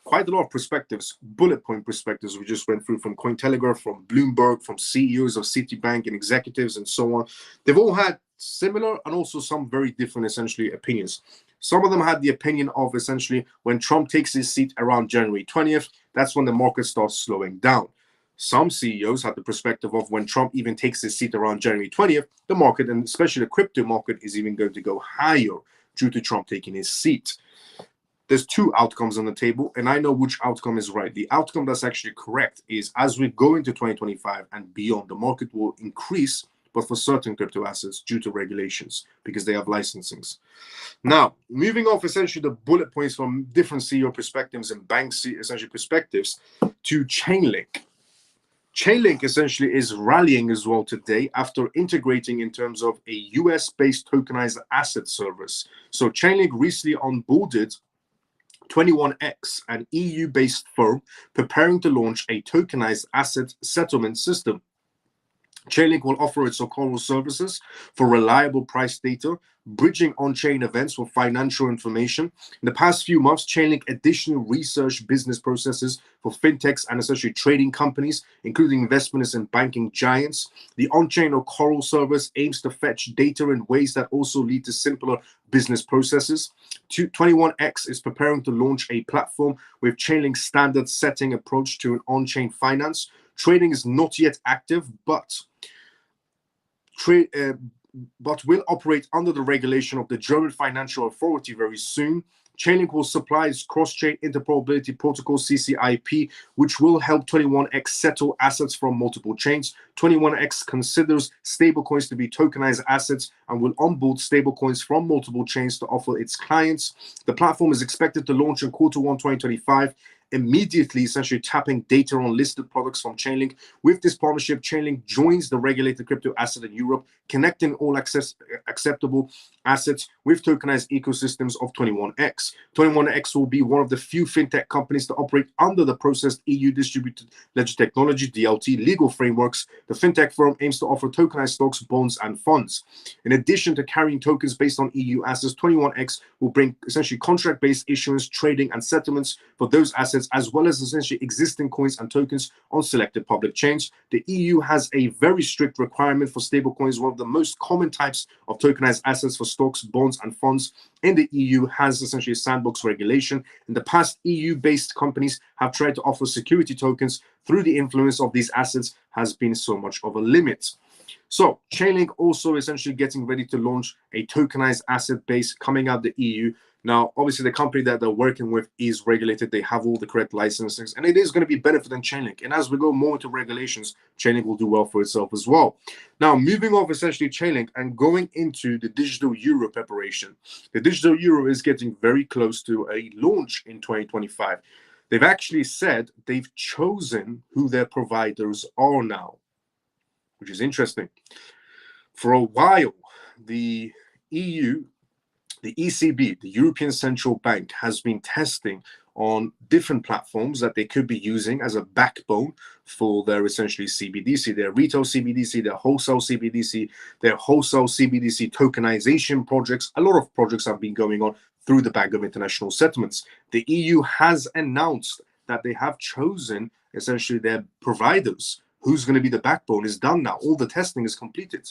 quite a lot of perspectives, bullet point perspectives we just went through from Cointelegraph, from Bloomberg, from CEOs of Citibank and executives and so on. They've all had similar and also some very different essentially opinions. Some of them had the opinion of essentially when Trump takes his seat around January 20th, that's when the market starts slowing down. Some CEOs had the perspective of when Trump even takes his seat around January 20th, the market, and especially the crypto market, is even going to go higher due to Trump taking his seat. There's two outcomes on the table, and I know which outcome is right. The outcome that's actually correct is as we go into 2025 and beyond, the market will increase, but for certain crypto assets due to regulations because they have licensings. Now, moving off essentially the bullet points from different CEO perspectives and bank essentially perspectives to Chainlink. Chainlink essentially is rallying as well today after integrating in terms of a US-based tokenized asset service. So Chainlink recently onboarded 21X, an EU-based firm preparing to launch a tokenized asset settlement system. Chainlink will offer its Okoro services for reliable price data, bridging on-chain events for financial information. In the past few months, Chainlink additionally researched business processes for fintechs and essentially trading companies, including investments in banking giants. The on-chain Okoro service aims to fetch data in ways that also lead to simpler business processes. 21X is preparing to launch a platform with Chainlink's standard setting approach to an on-chain finance. Trading is not yet active, but will operate under the regulation of the German Financial Authority very soon. Chainlink will supply its cross-chain interoperability protocol, CCIP, which will help 21X settle assets from multiple chains. 21X considers stablecoins to be tokenized assets and will onboard stablecoins from multiple chains to offer its clients. The platform is expected to launch in Q1 2025. Immediately essentially tapping data on listed products from Chainlink. With this partnership, Chainlink joins the regulated crypto asset in Europe, connecting all acceptable assets with tokenized ecosystems of 21X. 21X will be one of the few fintech companies to operate under the processed EU distributed ledger technology, DLT, legal frameworks. The fintech firm aims to offer tokenized stocks, bonds, and funds. In addition to carrying tokens based on EU assets, 21X will bring essentially contract-based issuance, trading, and settlements for those assets, as well as essentially existing coins and tokens on selected public chains. The EU has a very strict requirement for stablecoins, one of the most common types of tokenized assets for stocks, bonds, and funds. In the EU has essentially a sandbox regulation. In the past, EU-based companies have tried to offer security tokens through the influence of these assets has been so much of a limit. So Chainlink also essentially getting ready to launch a tokenized asset base coming out the EU. Now, obviously, the company that they're working with is regulated. They have all the correct licenses, and it is going to be benefiting Chainlink. And as we go more into regulations, Chainlink will do well for itself as well. Now, moving off essentially Chainlink and going into the digital euro preparation. The digital euro is getting very close to a launch in 2025. They've actually said they've chosen who their providers are now, which is interesting. For a while, the EU, the ECB, the European Central Bank, has been testing on different platforms that they could be using as a backbone for their essentially CBDC, their retail CBDC, their wholesale CBDC, their wholesale CBDC tokenization projects. A lot of projects have been going on through the Bank of International Settlements. The EU has announced that they have chosen essentially their providers. Who's going to be the backbone is done now. All the testing is completed.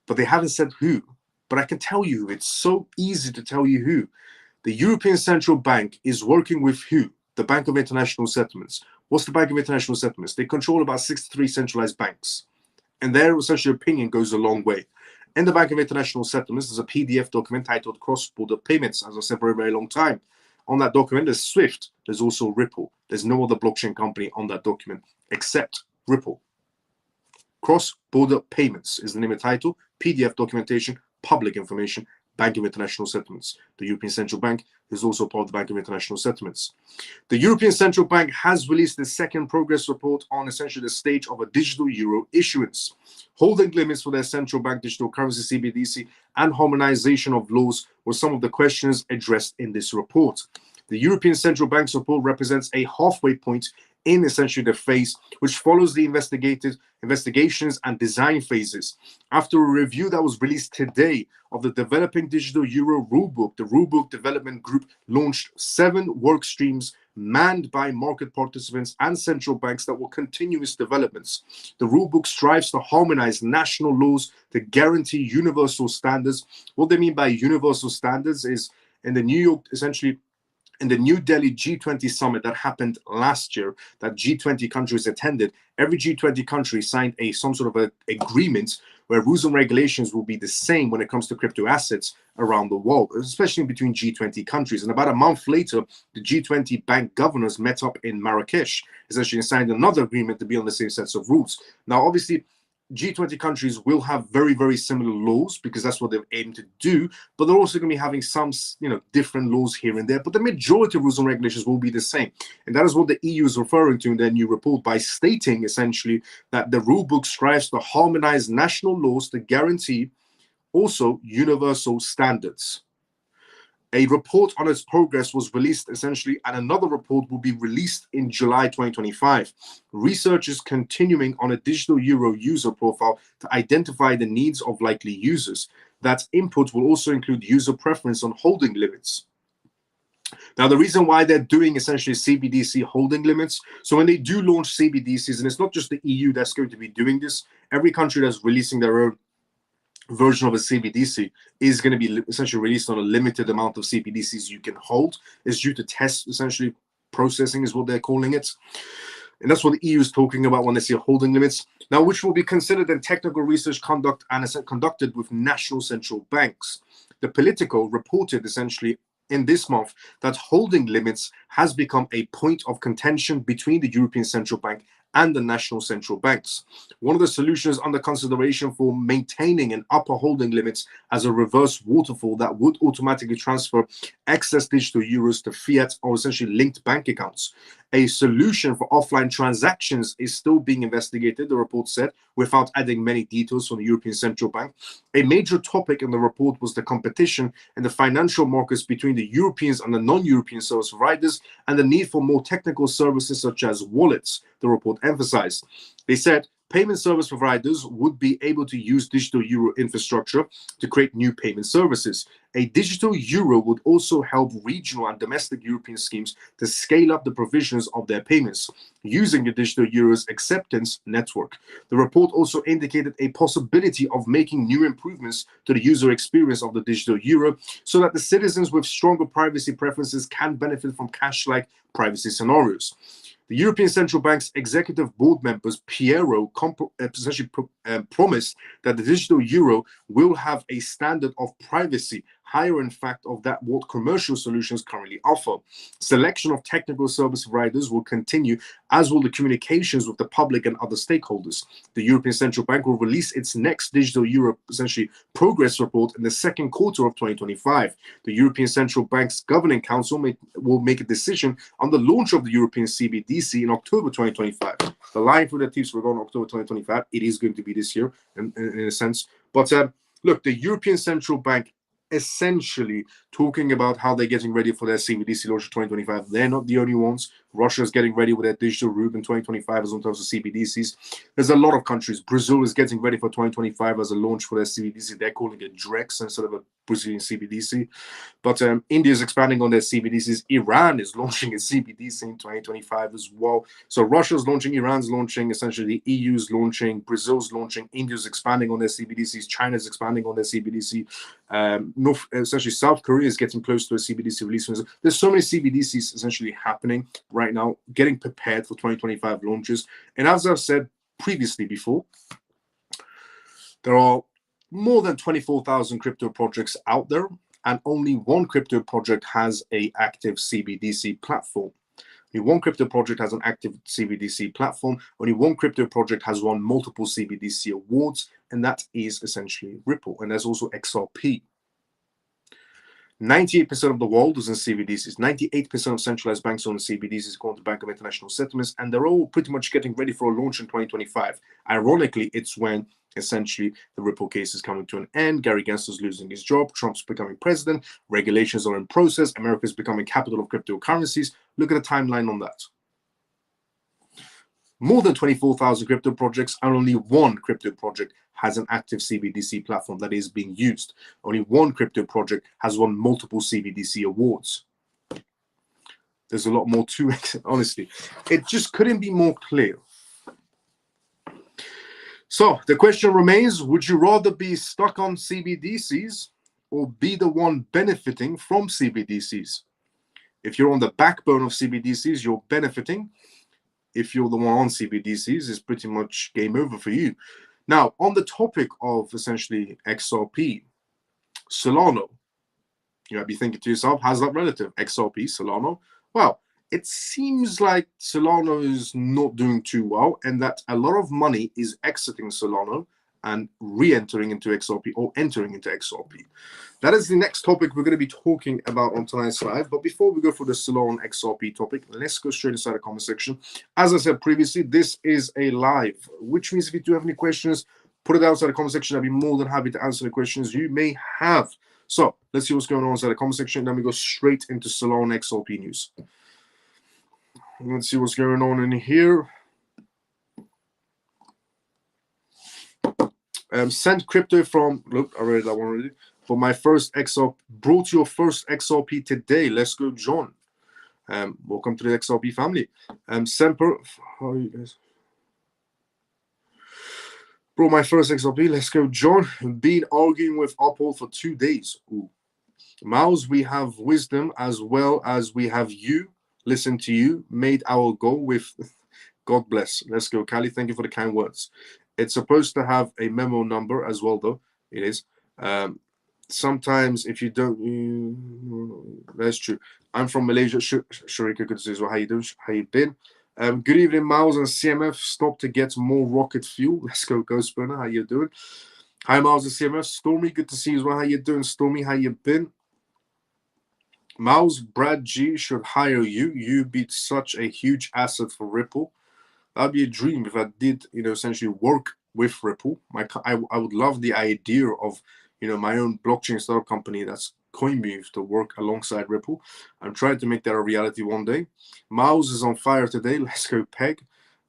But they haven't said who. But I can tell you, it's so easy to tell you who. The European Central Bank is working with who? The Bank of International Settlements. What's the Bank of International Settlements? They control about 63 centralized banks. And their essential opinion goes a long way. In the Bank of International Settlements, there's a PDF document titled Cross-Border Payments, as I said, for a very long time. On that document, there's Swift. There's also Ripple. There's no other blockchain company on that document except Ripple. Cross-Border Payments is the name of the title, PDF documentation, public information, Bank of International Settlements. The European Central Bank is also part of the Bank of International Settlements. The European Central Bank has released the second progress report on essentially the stage of a digital euro issuance. Holding limits for their central bank digital currency CBDC and harmonization of laws were some of the questions addressed in this report. The European Central Bank's report represents a halfway point in essentially the phase which follows the investigations and design phases. After a review that was released today of the Developing Digital Euro Rulebook, the Rulebook Development Group launched 7 work streams manned by market participants and central banks that will continue its developments. The rulebook strives to harmonize national laws to guarantee universal standards. What they mean by universal standards is in the New Delhi G20 summit that happened last year, that G20 countries attended, every G20 country signed some sort of agreement where rules and regulations will be the same when it comes to crypto assets around the world, especially between G20 countries. And about a month later, the G20 bank governors met up in Marrakesh, essentially signed another agreement to be on the same sets of rules. Now, obviously, G20 countries will have very, very similar laws because that's what they've aimed to do, but they're also going to be having some, different laws here and there, but the majority of rules and regulations will be the same. And that is what the EU is referring to in their new report by stating essentially that the rulebook strives to harmonize national laws to guarantee also universal standards. A report on its progress was released essentially, and another report will be released in July 2025. Research is continuing on a digital euro user profile to identify the needs of likely users. That input will also include user preference on holding limits. Now, the reason why they're doing essentially CBDC holding limits, so when they do launch CBDCs, and it's not just the EU that's going to be doing this, every country that's releasing their own version of a CBDC is going to be essentially released on a limited amount of CBDCs you can hold. It's due to test, essentially, processing is what they're calling it. And that's what the EU is talking about when they say holding limits. Now, which will be considered in technical research conducted with national central banks. The Politico reported essentially in this month that holding limits has become a point of contention between the European Central Bank and the national central banks. One of the solutions under consideration for maintaining an upper holding limits as a reverse waterfall that would automatically transfer excess digital euros to fiat or essentially linked bank accounts. A solution for offline transactions is still being investigated, the report said, without adding many details from the European Central Bank. A major topic in the report was the competition in the financial markets between the Europeans and the non-European service providers and the need for more technical services such as wallets, the report emphasized. They said payment service providers would be able to use digital euro infrastructure to create new payment services. A digital euro would also help regional and domestic European schemes to scale up the provisions of their payments using the digital euro's acceptance network. The report also indicated a possibility of making new improvements to the user experience of the digital euro so that the citizens with stronger privacy preferences can benefit from cash-like privacy scenarios. The European Central Bank's executive board members, Piero, essentially promised that the digital euro will have a standard of privacy higher, in fact, of that what commercial solutions currently offer. Selection of technical service providers will continue, as will the communications with the public and other stakeholders. The European Central Bank will release its next digital euro, essentially, progress report in the second quarter of 2025. The European Central Bank's Governing Council will make a decision on the launch of the European CBDC in October 2025. The line for the tips we're going October 2025. It is going to be this year, in a sense. But look, the European Central Bank essentially talking about how they're getting ready for their CBDC launch in 2025. They're not the only ones. Russia is getting ready with their digital ruble in 2025 as in terms of CBDCs. There's a lot of countries. Brazil is getting ready for 2025 as a launch for their CBDC. They're calling it DREX instead of a Brazilian CBDC. But India is expanding on their CBDCs. Iran is launching a CBDC in 2025 as well. So Russia's launching, Iran's launching, essentially the EU's launching, Brazil's launching, India's expanding on their CBDCs, China's expanding on their CBDC. Essentially South Korea is getting close to a CBDC release. There's so many CBDCs essentially happening right now, getting prepared for 2025 launches. And as I've said previously before, there are more than 24,000 crypto projects out there, and only one crypto project has an active CBDC platform. Only one crypto project has an active CBDC platform. Only one crypto project has won multiple CBDC awards, and that is essentially Ripple. And there's also XRP. 98% of the world is in CBDCs. 98% of centralized banks own CBDCs, according to Bank of International Settlements, and they're all pretty much getting ready for a launch in 2025. Ironically, it's when essentially the Ripple case is coming to an end. Gary Gensler's losing his job. Trump's becoming president. Regulations are in process. America is becoming capital of cryptocurrencies. Look at the timeline on that. More than 24,000 crypto projects, and only one crypto project has an active CBDC platform that is being used. Only one crypto project has won multiple CBDC awards. There's a lot more to it, honestly. It just couldn't be more clear. So the question remains, would you rather be stuck on CBDCs or be the one benefiting from CBDCs? If you're on the backbone of CBDCs, you're benefiting. If you're the one on CBDCs, it's pretty much game over for you. Now, on the topic of essentially XRP, Solana, you might be thinking to yourself, how's that relative? XRP, Solana? Well, it seems like Solana is not doing too well, and that a lot of money is exiting Solana and re-entering into XRP or entering into XRP. That is the next topic we're going to be talking about on tonight's live. But before we go for the Solana XRP topic, let's go straight inside the comment section. As I said previously, this is a live, which means if you do have any questions, put it outside the comment section. I'd be more than happy to answer the questions you may have. So let's see what's going on inside the comment section. Then we go straight into Solana XRP news. Let's see what's going on in here. Sent crypto from, look, I read that one already. For my first XRP, brought your first XRP today. Let's go, John. Welcome to the XRP family. Semper, how are you guys? Brought my first XRP. Let's go, John. Been arguing with Uphold for 2 days. Ooh. Mouse, we have wisdom as well as we have you. Listen to you. Made our goal with God bless. Let's go, Callie. Thank you for the kind words. It's supposed to have a memo number as well, though. It is. Sometimes if you don't, that's true. I'm from Malaysia. Sharika, good to see you as well. How you doing? How you been? Good evening, Miles and CMF. Stop to get more rocket fuel. Let's go, Ghost Burner. How you doing? Hi, Miles and CMF. Stormy, good to see you as well. How you doing, Stormy? How you been? Miles, Brad G should hire you. You'd be such a huge asset for Ripple. That'd be a dream if I did, essentially work with Ripple. I would love the idea of, my own blockchain startup company that's CoinBeef to work alongside Ripple. I'm trying to make that a reality one day. Mouse is on fire today. Let's go, Peg.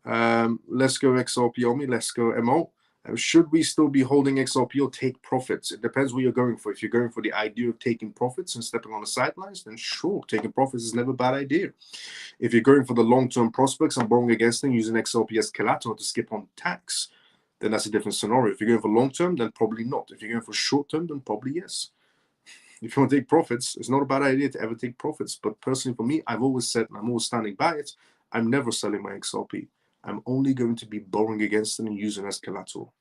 Let's go, XRP Omi. Let's go, MO. Should we still be holding XRP or take profits? It depends what you're going for. If you're going for the idea of taking profits and stepping on the sidelines, then sure, taking profits is never a bad idea. If you're going for the long-term prospects and borrowing against them using XRP as collateral to skip on tax, then that's a different scenario. If you're going for long-term, then probably not. If you're going for short-term, then probably yes. If you want to take profits, it's not a bad idea to ever take profits. But personally, for me, I've always said, and I'm always standing by it, I'm never selling my XRP. I'm only going to be borrowing against it and using as collateral.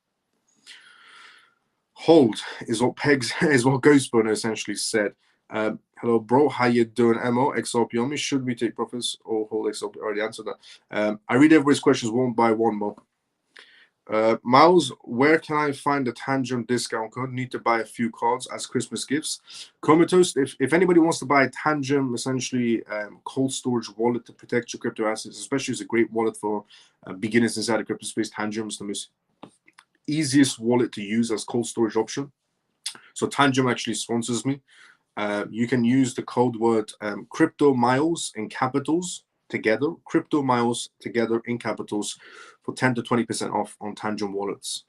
Hold is what Pegs is what Ghostburner essentially said. Hello, bro. How you doing, Mo? XRP on me. Should we take profits or hold XRP? Already answered that. I read everybody's questions one by one, Mo. Miles, where can I find the Tangent discount code? Need to buy a few cards as Christmas gifts. Comatose, if anybody wants to buy a Tangent, essentially cold storage wallet to protect your crypto assets, especially it's a great wallet for beginners inside the crypto space. Tangent is the most easiest wallet to use as cold storage option. So Tangent actually sponsors me. You can use the code word crypto miles in capitals together, crypto miles together in capitals for 10 to 20% off on Tangent wallets.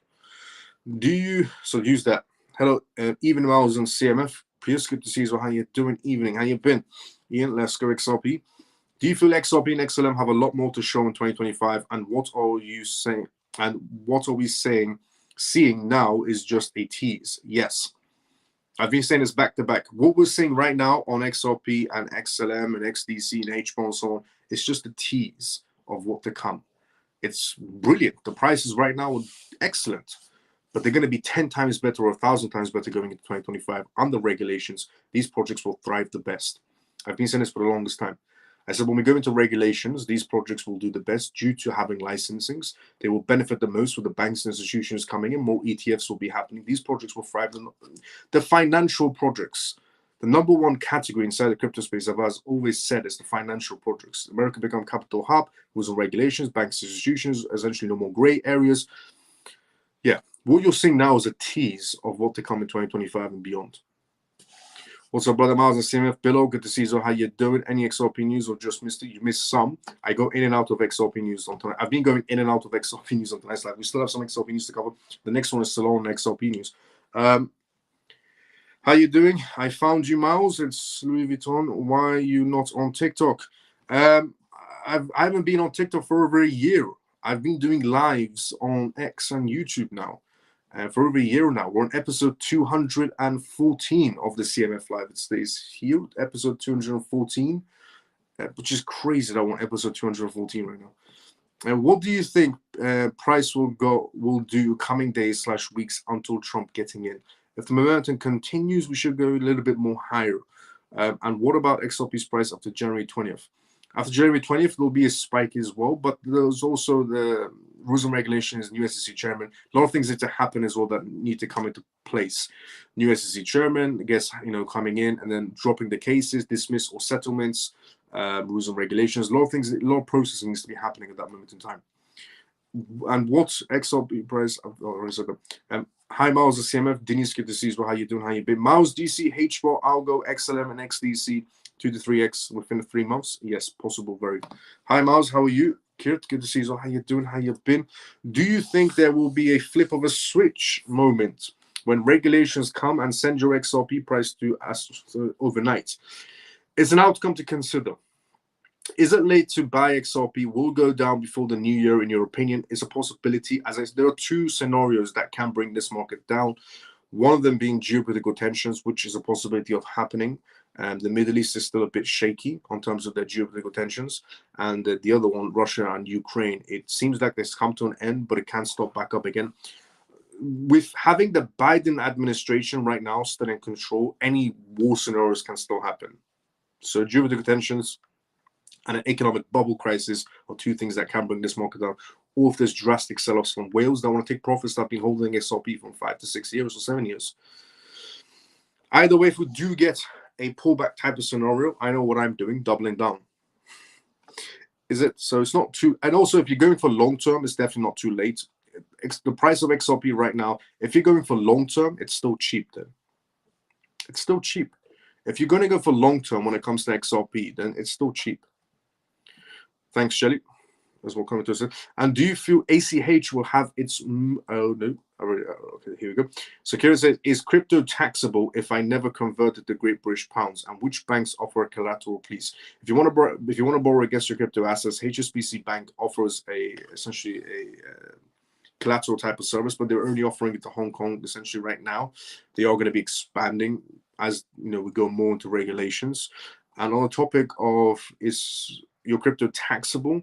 So use that. Hello, Even Miles and CMF. Please good to see you. How you doing? Evening. How you been? Ian, let's go XRP. Do you feel XRP and XLM have a lot more to show in 2025? And what are you saying? And what are we seeing now is just a tease? Yes. I've been saying this back to back. What we're seeing right now on XRP and XLM and XDC and HBON and so on, it's just a tease of what to come. It's brilliant. The prices right now are excellent, but they're going to be 10 times better or 1,000 times better going into 2025. Under regulations, these projects will thrive the best. I've been saying this for the longest time. I said when we go into regulations, these projects will do the best due to having licensings. They will benefit the most with the banks and institutions coming in. More ETFs will be happening. These projects will thrive. The financial projects, the number one category inside the crypto space, I've always said, is the financial projects. America become capital hub, rules and regulations, banks, institutions, essentially no more gray areas. Yeah, what you're seeing now is a tease of what to come in 2025 and beyond. What's up, brother Miles and CMF below? Good to see you. How you doing? Any XRP news or just missed it? You missed some. I go in and out of XRP news on tonight. I've been going in and out of XRP news on tonight's live. We still have some XRP news to cover. The next one is Solana XRP news. How you doing? I found you, Miles. It's Louis Vuitton. Why are you not on TikTok? I haven't been on TikTok for over a year. I've been doing lives on X and YouTube now. For over a year now. We're on episode 214 of the CMF Live. It stays here, episode 214, which is crazy that I want episode 214 right now. And what do you think price will do coming days / weeks until Trump getting in? If the momentum continues, we should go a little bit more higher. And what about XRP's price after January 20th? After January 20th, there'll be a spike as well, but there's also the rules and regulations, new SEC chairman. A lot of things need to happen as well that need to come into place. New SEC chairman, I guess, coming in and then dropping the cases, dismiss or settlements, rules and regulations. A lot of processing needs to be happening at that moment in time. And what's XRP price? Hi, Miles of CMF. Denise, good to see you. How you doing? How you been? Miles, DC, HBOT, Algo, XLM, and XDC. 2 to 3x within 3 months. Yes, possible. Very. Hi, Miles. How are you? Kirt, good to see you. How you doing? How you been? Do you think there will be a flip of a switch moment when regulations come and send your XRP price to us overnight? It's an outcome to consider. Is it late to buy XRP? Will go down before the new year, in your opinion? Is a possibility. There are 2 scenarios that can bring this market down. One of them being geopolitical tensions, which is a possibility of happening. The Middle East is still a bit shaky in terms of their geopolitical tensions. And the other one, Russia and Ukraine, it seems like it's come to an end, but it can stop back up again. With having the Biden administration right now still in control, any war scenarios can still happen. So geopolitical tensions and an economic bubble crisis are 2 things that can bring this market down. Or if there's drastic sell-offs from whales that want to take profits that have been holding XRP from 5 to 6 years or 7 years. Either way, if we do get a pullback type of scenario, I know what I'm doing, doubling down. Is it? So it's not too, and also if you're going for long term, it's definitely not too late. The price of XRP right now, if you're going for long term, it's still cheap then. It's still cheap. If you're going to go for long term when it comes to XRP, then it's still cheap. Thanks, Shelly. As well, comment to us. And do you feel ACH will have its? Oh no, okay, here we go. So Kieran says, is crypto taxable if I never converted the Great British Pounds? And which banks offer a collateral, please? If you want to borrow against your crypto assets, HSBC Bank offers essentially a collateral type of service, but they're only offering it to Hong Kong essentially right now. They are going to be expanding as we go more into regulations. And on the topic of your crypto taxable?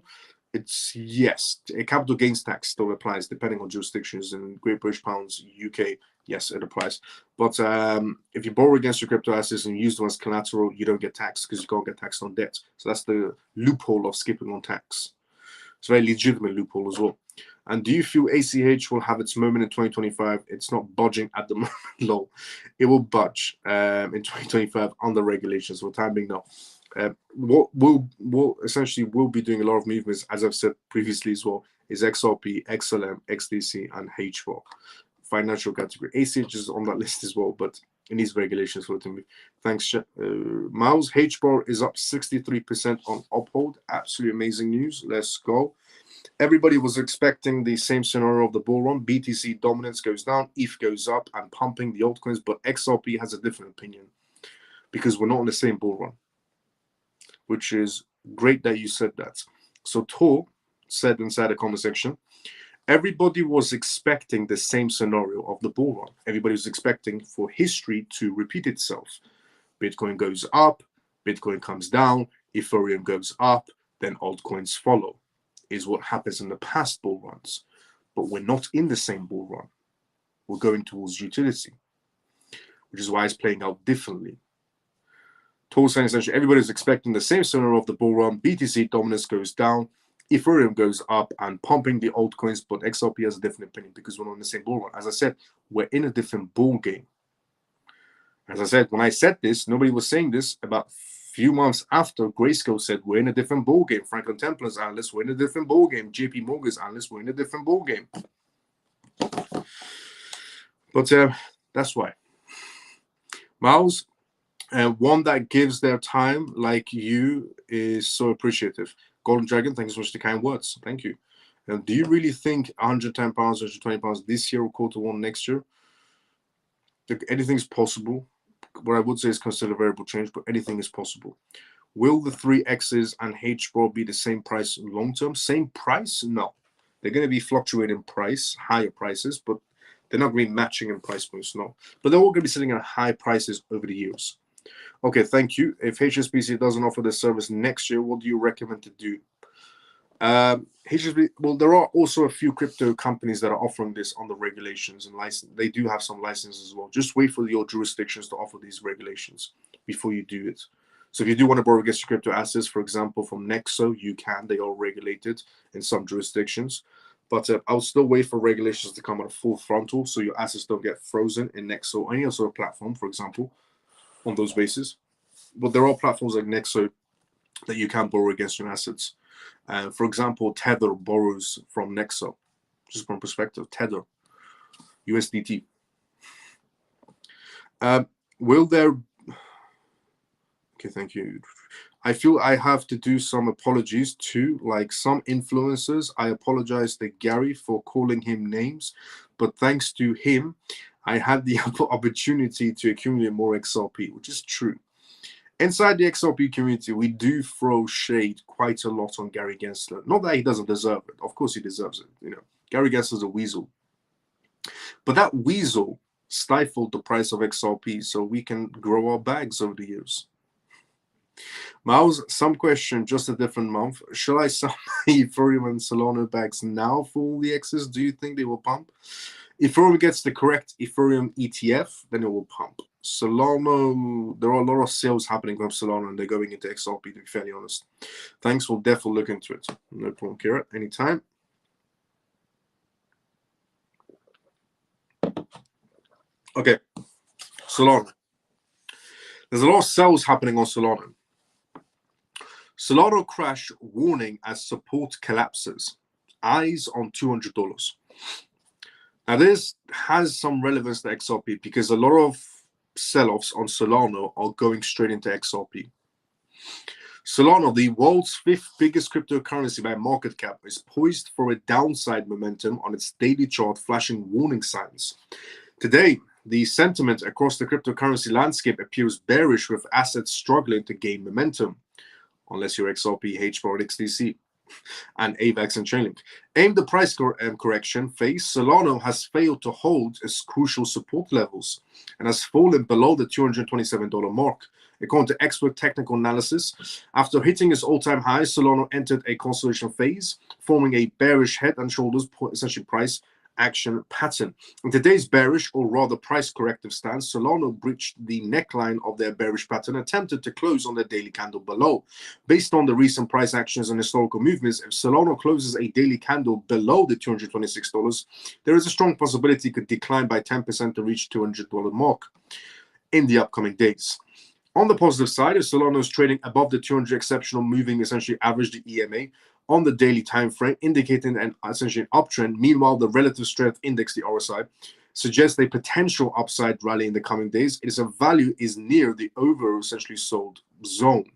It's yes. A capital gains tax still applies depending on jurisdictions. In Great British Pounds, UK, yes, it applies. But if you borrow against your crypto assets and use them as collateral, you don't get taxed because you can't get taxed on debt. So that's the loophole of skipping on tax. It's a very legitimate loophole as well. And do you feel ACH will have its moment in 2025? It's not budging at the moment, lol. It will budge in 2025 under regulations. For the time being, no. What we'll essentially will be doing a lot of movements, as I've said previously as well, is XRP, XLM, XDC, and HBAR. Financial category. ACH is on that list as well, but it needs regulations for it to move. Thanks, Miles. HBAR is up 63% on Uphold. Absolutely amazing news. Let's go. Everybody was expecting the same scenario of the bull run. BTC dominance goes down, ETH goes up, and pumping the altcoins. But XRP has a different opinion because we're not on the same bull run, which is great that you said that. So Tor said inside the comment section, everybody was expecting the same scenario of the bull run. Everybody was expecting for history to repeat itself. Bitcoin goes up, Bitcoin comes down, Ethereum goes up, then altcoins follow, is what happens in the past bull runs. But we're not in the same bull run. We're going towards utility, which is why it's playing out differently. Tor saying essentially everybody's expecting the same scenario of the bull run. BTC dominance goes down, Ethereum goes up and pumping the altcoins, but XRP has a different opinion because we're not in the same bull run. As I said, we're in a different ball game. As I said, when I said this, nobody was saying this. About a few months after, Grayscale said we're in a different ball game. Franklin Templar's analysts, we're in a different ball game. JP Morgan's analysts, we're in a different ball game. But that's why. Miles, one that gives their time like you is so appreciative. Golden Dragon, thank you so much for the kind words. Thank you. And do you really think £110, £120 this year or Q1 next year? Look, anything's possible. What I would say is consider variable change, but anything is possible. Will the 3Xs and HBAR be the same price long term? Same price? No. They're going to be fluctuating price, higher prices, but they're not going to be matching in price points, no. But they're all going to be sitting at high prices over the years. Okay, thank you. If HSBC doesn't offer this service next year, what do you recommend to do? HSBC, well, there are also a few crypto companies that are offering this on the regulations and license. They do have some licenses as well. Just wait for your jurisdictions to offer these regulations before you do it. So if you do want to borrow against your crypto assets, for example, from Nexo, you can. They are regulated in some jurisdictions. But I'll still wait for regulations to come at a full frontal so your assets don't get frozen in Nexo or any other sort of platform, for example, on those bases. But there are platforms like Nexo that you can borrow against your assets. For example, Tether borrows from Nexo. Just from perspective, Tether, USDT. Will there... Okay, thank you. I feel I have to do some apologies to, like some influencers. I apologize to Gary for calling him names, but thanks to him, I had the opportunity to accumulate more XRP, which is true. Inside the XRP community, we do throw shade quite a lot on Gary Gensler. Not that he doesn't deserve it. Of course he deserves it. You know, Gary Gensler's a weasel. But that weasel stifled the price of XRP so we can grow our bags over the years. Miles, some question, just a different month. Shall I sell my Ethereum and Solana bags now for all the X's? Do you think they will pump? If Ethereum gets the correct Ethereum ETF, then it will pump. Solana, there are a lot of sales happening with Solana and they're going into XRP, to be fairly honest. Thanks, we'll definitely look into it. No problem, Kira, anytime. Okay, Solana. There's a lot of sales happening on Solana. Solana crash warning as support collapses. Eyes on $200. Now, this has some relevance to XRP because a lot of sell-offs on Solana are going straight into XRP. Solana, the world's 5th biggest cryptocurrency by market cap, is poised for a downside momentum on its daily chart, flashing warning signs. Today, the sentiment across the cryptocurrency landscape appears bearish, with assets struggling to gain momentum, unless you're XRP, HBAR, and XDC. and AVAX and Chainlink. Aimed the price correction phase, Solana has failed to hold its crucial support levels and has fallen below the $227 mark. According to expert technical analysis, after hitting its all-time high, Solana entered a consolidation phase, forming a bearish head and shoulders, essentially price action pattern. In today's bearish, or rather price corrective stance, Solana breached the neckline of their bearish pattern and attempted to close on the daily candle below. Based on the recent price actions and historical movements, if Solana closes a daily candle below the $226, there is a strong possibility it could decline by 10% to reach $200 mark in the upcoming days. On the positive side, if Solana is trading above the 200 exceptional moving essentially average, the EMA, on the daily time frame, indicating an essentially an uptrend. Meanwhile, the relative strength index, the RSI, suggests a potential upside rally in the coming days. Its value is near the over essentially sold zone.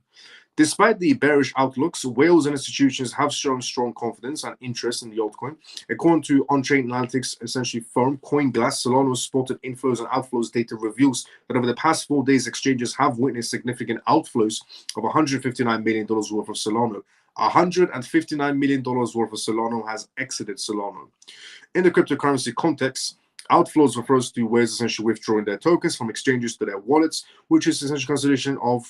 Despite the bearish outlooks, whales and institutions have shown strong confidence and interest in the altcoin. According to on-chain analytics essentially firm CoinGlass, Solana's spotted inflows and outflows data reveals that over the past 4 days, exchanges have witnessed significant outflows of $159 million worth of Solana. $159 million worth of Solana has exited Solana. In the cryptocurrency context, outflows refers to whales essentially withdrawing their tokens from exchanges to their wallets, which is essentially consideration of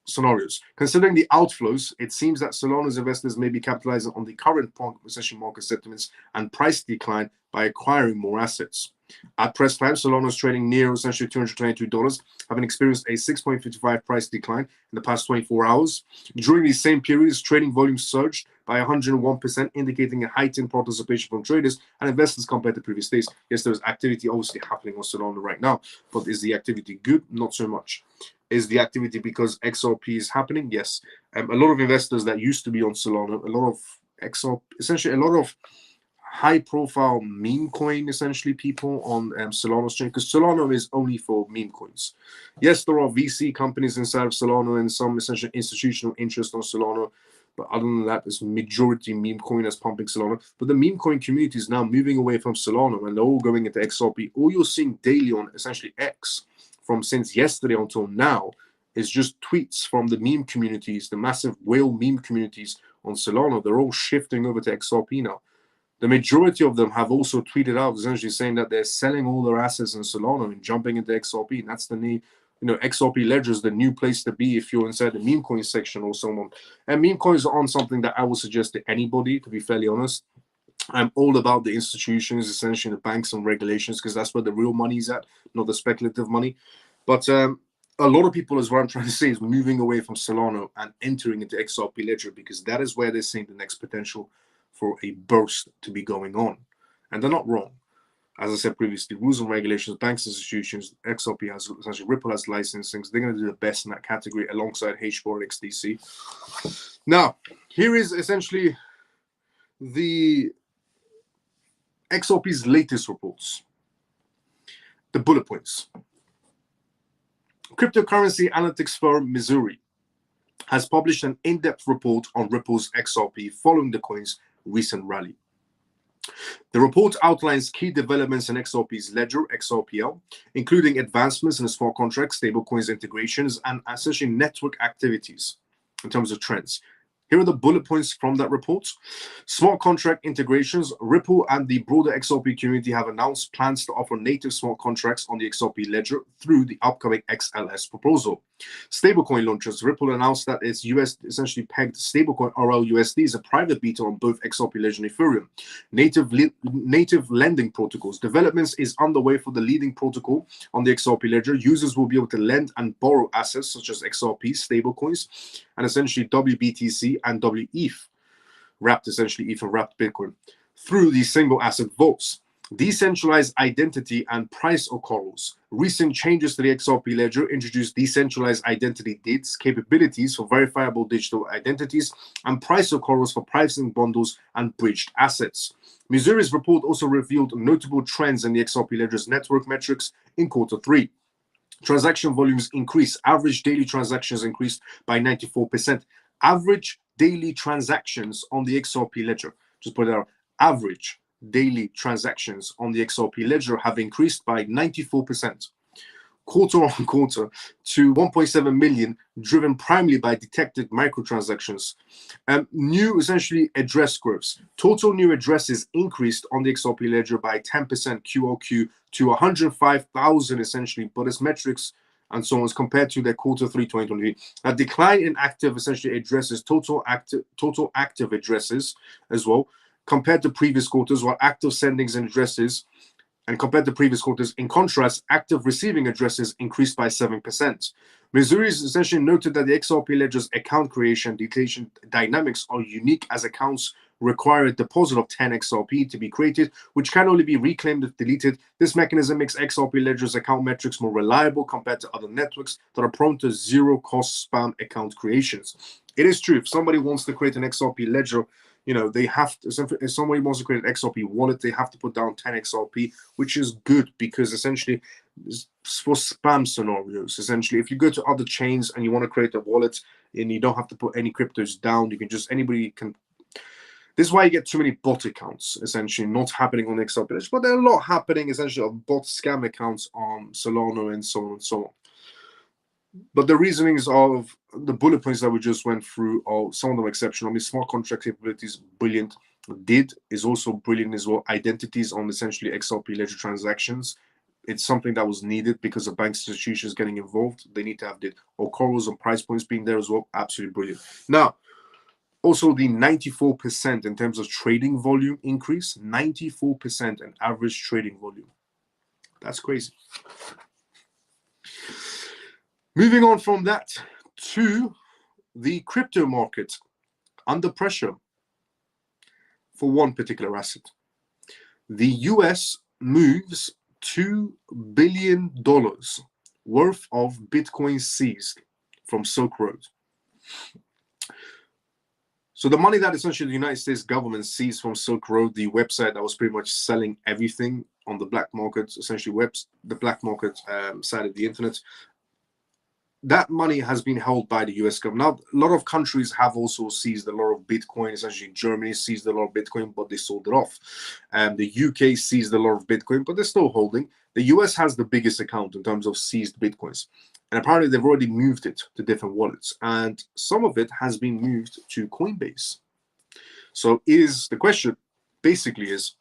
scenarios. Considering the outflows, it seems that Solana's investors may be capitalizing on the current essentially market sentiments and price decline by acquiring more assets. At press time, Solana is trading near essentially $222, having experienced a 6.55 price decline in the past 24 hours. During these same periods, trading volumes surged by 101%, indicating a heightened participation from traders and investors compared to previous days. Yes, there's activity obviously happening on Solana right now, but is the activity good? Not so much. Is the activity because XRP is happening? Yes. A lot of investors that used to be on Solana, a lot of XRP, essentially a lot of high-profile meme coin, essentially people on Solana's chain, because Solana is only for meme coins. Yes, there are VC companies inside of Solana and some essentially institutional interest on Solana, but other than that, there's majority meme coin that's pumping Solana. But the meme coin community is now moving away from Solana and they're all going into XRP. All you're seeing daily on essentially X from since yesterday until now is just tweets from the meme communities, the massive whale meme communities on Solana. They're all shifting over to XRP now. The majority of them have also tweeted out essentially saying that they're selling all their assets in Solana and jumping into XRP. And that's the new, XRP Ledger is the new place to be if you're inside the meme coin section or someone. And meme coins are on something that I would suggest to anybody, to be fairly honest. I'm all about the institutions, essentially the banks and regulations, because that's where the real money is at, not the speculative money. But a lot of people, is what I'm trying to say, is moving away from Solana and entering into XRP Ledger because that is where they're seeing the next potential for a burst to be going on. And they're not wrong. As I said previously, rules and regulations, banks, institutions, XRP has, essentially Ripple has licensing, so they're going to do the best in that category alongside HBAR and XDC. Now, here is essentially the XRP's latest reports. The bullet points. Cryptocurrency analytics firm Missouri has published an in-depth report on Ripple's XRP following the coin's recent rally. The report outlines key developments in XRP's ledger, XRPL, including advancements in smart contracts, stablecoins integrations, and essentially network activities in terms of trends. Here are the bullet points from that report. Smart contract integrations. Ripple and the broader XRP community have announced plans to offer native smart contracts on the XRP ledger through the upcoming XLS proposal. Stablecoin launches. Ripple announced that its US essentially pegged stablecoin RLUSD is a private beta on both XRP Ledger and Ethereum. Native lending protocols. Developments is underway for the leading protocol on the XRP Ledger. Users will be able to lend and borrow assets such as XRP, stablecoins, and essentially WBTC and WETH, wrapped essentially ETH and wrapped Bitcoin, through these single asset vaults. Decentralized identity and price corals. Recent changes to the XRP Ledger introduced decentralized identity dates, capabilities for verifiable digital identities, and price corals for pricing bundles and bridged assets. Missouri's report also revealed notable trends in the XRP Ledger's network metrics in Q3. Transaction volumes increased. Average daily transactions increased by 94%. Average daily transactions on the XRP Ledger, just put it out, average daily transactions on the XRP Ledger have increased by 94%. quarter on quarter to 1.7 million, driven primarily by detected microtransactions. New essentially address growths. Total new addresses increased on the XRP ledger by 10% QOQ to 105,000 essentially, but its metrics and so on as compared to their quarter 3 2023. A decline in active essentially addresses, total active addresses as well, compared to previous quarters, while active sendings and addresses and compared to previous quarters. In contrast, active receiving addresses increased by 7%. Missouri's essentially noted that the XRP ledger's account creation deletion dynamics are unique, as accounts require a deposit of 10 XRP to be created, which can only be reclaimed if deleted. This mechanism makes XRP ledger's account metrics more reliable compared to other networks that are prone to zero-cost spam account creations. It is true, if somebody wants to create an XRP ledger, you know, they have to, if somebody wants to create an XRP wallet, they have to put down 10 XRP, which is good because essentially for spam scenarios, essentially, if you go to other chains and you want to create a wallet and you don't have to put any cryptos down, you can just, anybody can. This is why you get too many bot accounts, essentially, not happening on XRP ledger, but there are a lot happening, essentially, of bot scam accounts on Solana and so on and so on. But the reasonings of the bullet points that we just went through are some of them exceptional. I mean, smart contract capabilities, brilliant. DID is also brilliant as well. Identities on essentially XRP ledger transactions. It's something that was needed because of bank institutions getting involved. They need to have DID. Or corals and price points being there as well. Absolutely brilliant. Now, also the 94% in terms of trading volume increase. 94% in average trading volume. That's crazy. Moving on from that to the crypto market under pressure for one particular asset. The US moves $2 billion worth of Bitcoin seized from Silk Road. So the money that essentially the United States government seized from Silk Road, the website that was pretty much selling everything on the black market, essentially the black market side of the internet, that money has been held by the US government. Now, a lot of countries have also seized a lot of Bitcoin. Essentially, Germany seized a lot of Bitcoin, but they sold it off. The UK seized a lot of Bitcoin, but they're still holding. The US has the biggest account in terms of seized Bitcoins. And apparently, they've already moved it to different wallets. And some of it has been moved to Coinbase. So the question basically is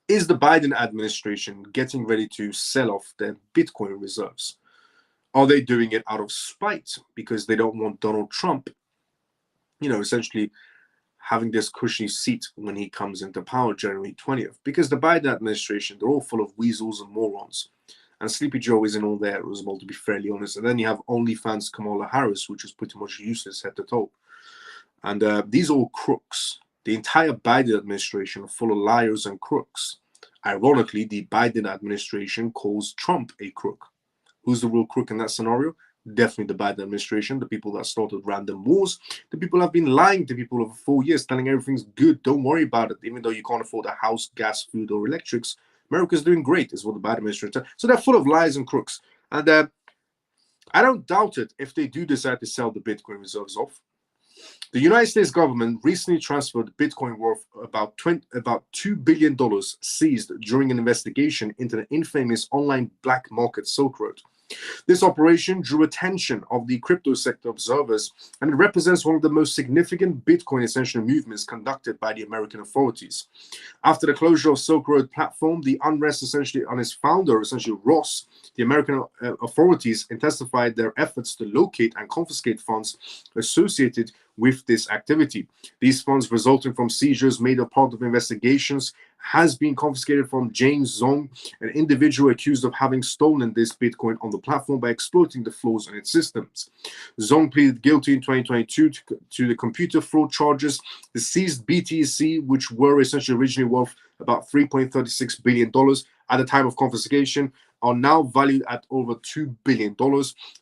the Biden administration getting ready to sell off their Bitcoin reserves? Are they doing it out of spite because they don't want Donald Trump, you know, essentially having this cushy seat when he comes into power January 20th? Because the Biden administration, they're all full of weasels and morons. And Sleepy Joe isn't all there as well, to be fairly honest. And then you have OnlyFans Kamala Harris, which is pretty much useless head to toe. And these are all crooks. The entire Biden administration are full of liars and crooks. Ironically, the Biden administration calls Trump a crook. Who's the real crook in that scenario? Definitely the Biden administration, the people that started random wars, the people that have been lying to people over 4 years, telling everything's good, don't worry about it, even though you can't afford a house, gas, food, or electrics. America's doing great, is what the Biden administration said. So they're full of lies and crooks. And I don't doubt it if they do decide to sell the Bitcoin reserves off. The United States government recently transferred Bitcoin worth about $2 billion seized during an investigation into the infamous online black market Silk Road. This operation drew attention of the crypto sector observers, and it represents one of the most significant Bitcoin essential movements conducted by the American authorities. After the closure of Silk Road platform, the unrest essentially on its founder, essentially Ross, the American authorities intensified their efforts to locate and confiscate funds associated with this activity. These funds resulting from seizures made a part of investigations has been confiscated from James Zong, an individual accused of having stolen this Bitcoin on the platform by exploiting the flaws in its systems. Zong pleaded guilty in 2022 to the computer fraud charges. The seized BTC, which were essentially originally worth about $3.36 billion at the time of confiscation, are now valued at over $2 billion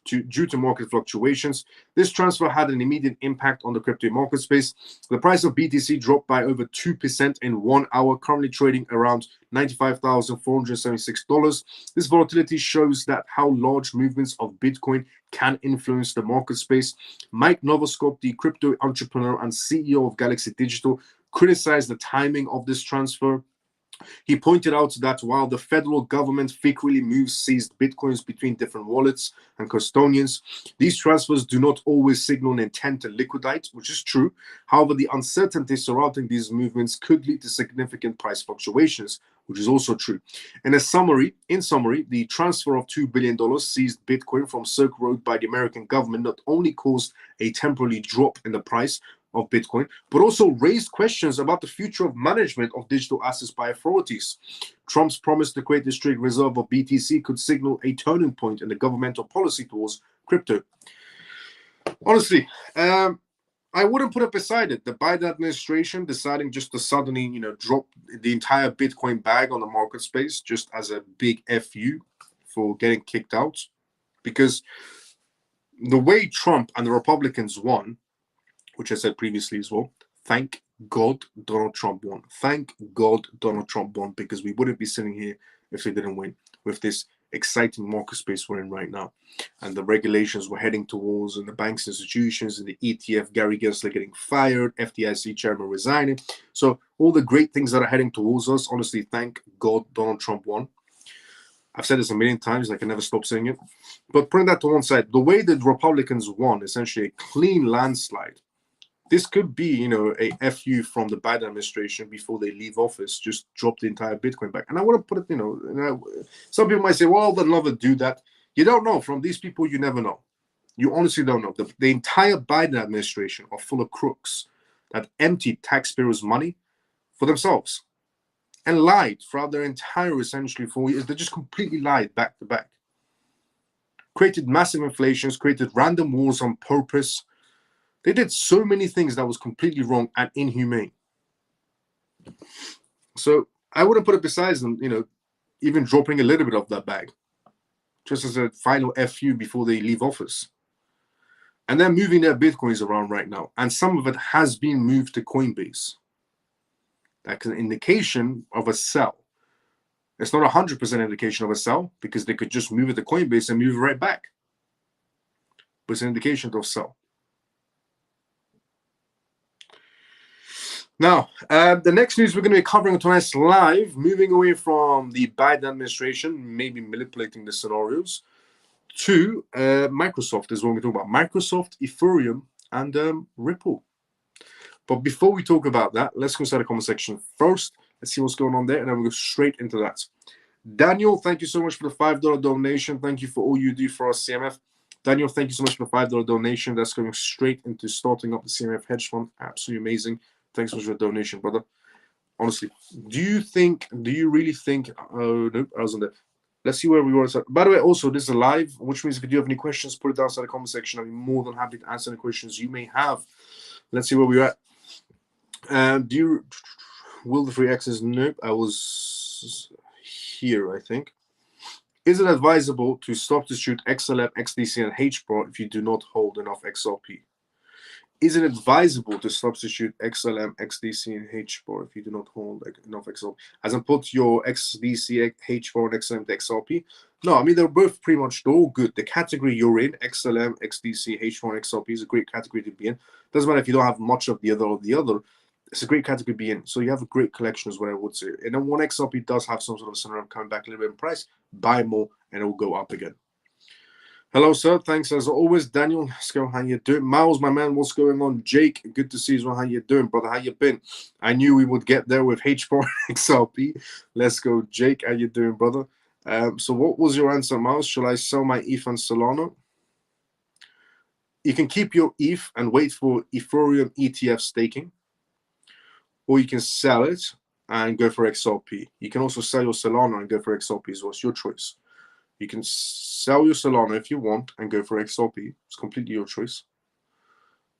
due to market fluctuations. This transfer had an immediate impact on the crypto market space. The price of BTC dropped by over 2% in 1 hour, currently trading around $95,476. This volatility shows that how large movements of Bitcoin can influence the market space. Mike Novoskop, the crypto entrepreneur and CEO of Galaxy Digital, criticized the timing of this transfer. He pointed out that while the federal government frequently moves seized bitcoins between different wallets and custodians, these transfers do not always signal an intent to liquidate, which is true. However, the uncertainty surrounding these movements could lead to significant price fluctuations, which is also true. In summary, the transfer of $2 billion seized Bitcoin from Silk Road by the American government not only caused a temporary drop in the price of Bitcoin, but also raised questions about the future of management of digital assets by authorities. Trump's promise to create a strict reserve of BTC could signal a turning point in the governmental policy towards crypto. Honestly, I wouldn't put it beside it. The Biden administration deciding just to suddenly, drop the entire Bitcoin bag on the market space just as a big FU for getting kicked out. Because the way Trump and the Republicans won, which I said previously as well, thank God Donald Trump won. Thank God Donald Trump won, because we wouldn't be sitting here if he didn't win with this exciting market space we're in right now. And the regulations we're heading towards, and the banks, institutions, and the ETF, Gary Gensler getting fired, FDIC chairman resigning. So all the great things that are heading towards us, honestly, thank God Donald Trump won. I've said this a million times, and I can never stop saying it. But putting that to one side, the way the Republicans won, essentially a clean landslide, this could be, a FU from the Biden administration before they leave office, just drop the entire Bitcoin back. And I want to put it, some people might say, well, they'll never do that. You don't know. From these people, you never know. You honestly don't know. The entire Biden administration are full of crooks that emptied taxpayers' money for themselves and lied throughout their entire, essentially, 4 years. They just completely lied back to back. Created massive inflations, created random wars on purpose. They did so many things that was completely wrong and inhumane. So I wouldn't put it besides them, even dropping a little bit of that bag, just as a final FU before they leave office. And they're moving their Bitcoins around right now. And some of it has been moved to Coinbase. That's an indication of a sell. It's not 100% indication of a sell, because they could just move it to Coinbase and move it right back. But it's an indication of sell. Now, the next news we're going to be covering tonight's live, moving away from the Biden administration, maybe manipulating the scenarios, to Microsoft is what we're talking about. Microsoft, Ethereum, and Ripple. But before we talk about that, let's go inside the comment section first. Let's see what's going on there, and then we'll go straight into that. Daniel, thank you so much for the $5 donation. Thank you for all you do for us, CMF. Daniel, thank you so much for the $5 donation. That's going straight into starting up the CMF hedge fund. Absolutely amazing. Thanks so much for the donation, brother. Honestly, do you really think, oh, nope, I wasn't there. Let's see where we were. By the way, also, this is live, which means if you do have any questions, put it down in the comment section. I'll be more than happy to answer any questions you may have. Let's see where we're at. Will the free access? Nope, I was here, I think. Is it advisable to substitute XLM, XDC, and HBAR if you do not hold enough XRP? Is it advisable to substitute XLM, XDC, and HBAR if you do not hold enough XRP? As in put your XDC, HBAR, and XLM to XRP? No, I mean, they're both pretty much, they're all good. The category you're in, XLM, XDC, HBAR, and XRP, is a great category to be in. Doesn't matter if you don't have much of the other. It's a great category to be in. So you have a great collection is what I would say. And then one XRP does have some sort of scenario coming back a little bit in price. Buy more, and it will go up again. Hello, sir. Thanks as always, Daniel. Let's go. How you doing? Miles, my man, what's going on? Jake, good to see you. How you doing, brother? How you been? I knew we would get there with H4 XRP. Let's go, Jake. How you doing, brother? So what was your answer, Miles? Shall I sell my ETH and Solana? You can keep your ETH and wait for Ethereum ETF staking, or you can sell it and go for XRP. You can also sell your Solana and go for XRP as well. It's your choice. You can sell your Solana if you want and go for XRP. It's completely your choice.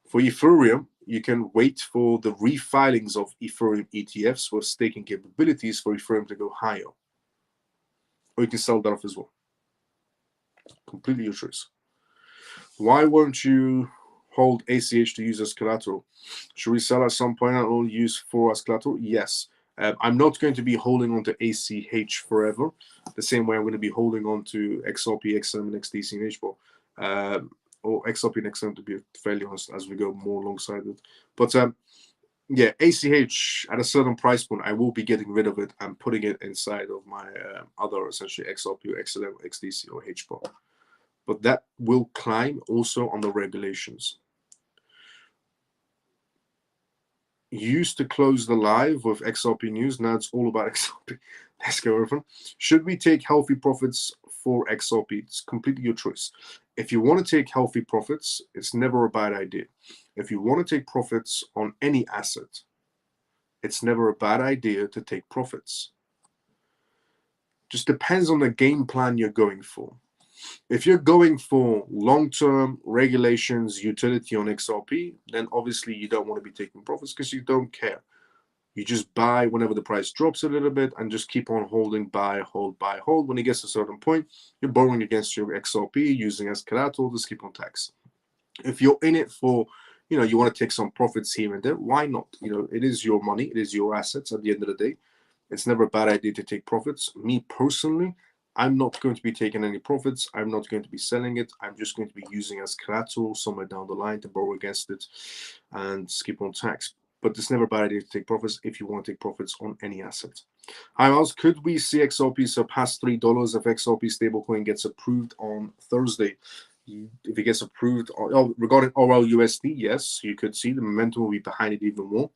For Ethereum, you can wait for the refilings of Ethereum ETFs with staking capabilities for Ethereum to go higher. Or you can sell that off as well. Completely your choice. Why won't you hold ACH to use as collateral? Should we sell at some point and only use for as collateral? Yes. I'm not going to be holding on to ACH forever, the same way I'm going to be holding on to XRP, XM, and XDC and HBAR, or XRP and XM, to be fairly honest, as we go more alongside it. But Yeah, ACH at a certain price point, I will be getting rid of it and putting it inside of my other essentially XRP or XLM, XDC or HBAR. But that will climb also on the regulations. Used to close the live with XRP news. Now it's all about XRP. Let's go over. Should we take healthy profits for XRP? It's completely your choice. If you want to take healthy profits, it's never a bad idea. If you want to take profits on any asset, it's never a bad idea to take profits. Just depends on the game plan you're going for. If you're going for long-term regulations, utility on XRP, then obviously you don't want to be taking profits because you don't care. You just buy whenever the price drops a little bit and just keep on holding, buy, hold, buy, hold. When it gets to a certain point, you're borrowing against your XRP, using as collateral to keep on tax. If you're in it for, you want to take some profits here and there, why not? It is your money, it is your assets at the end of the day. It's never a bad idea to take profits. Me personally, I'm not going to be taking any profits. I'm not going to be selling it. I'm just going to be using as collateral somewhere down the line to borrow against it and skip on tax. But it's never a bad idea to take profits if you want to take profits on any asset. Hi, Miles. Could we see XRP surpass $3 if XRP stablecoin gets approved on Thursday? If it gets approved, regarding ORL-USD, yes, you could see the momentum will be behind it even more.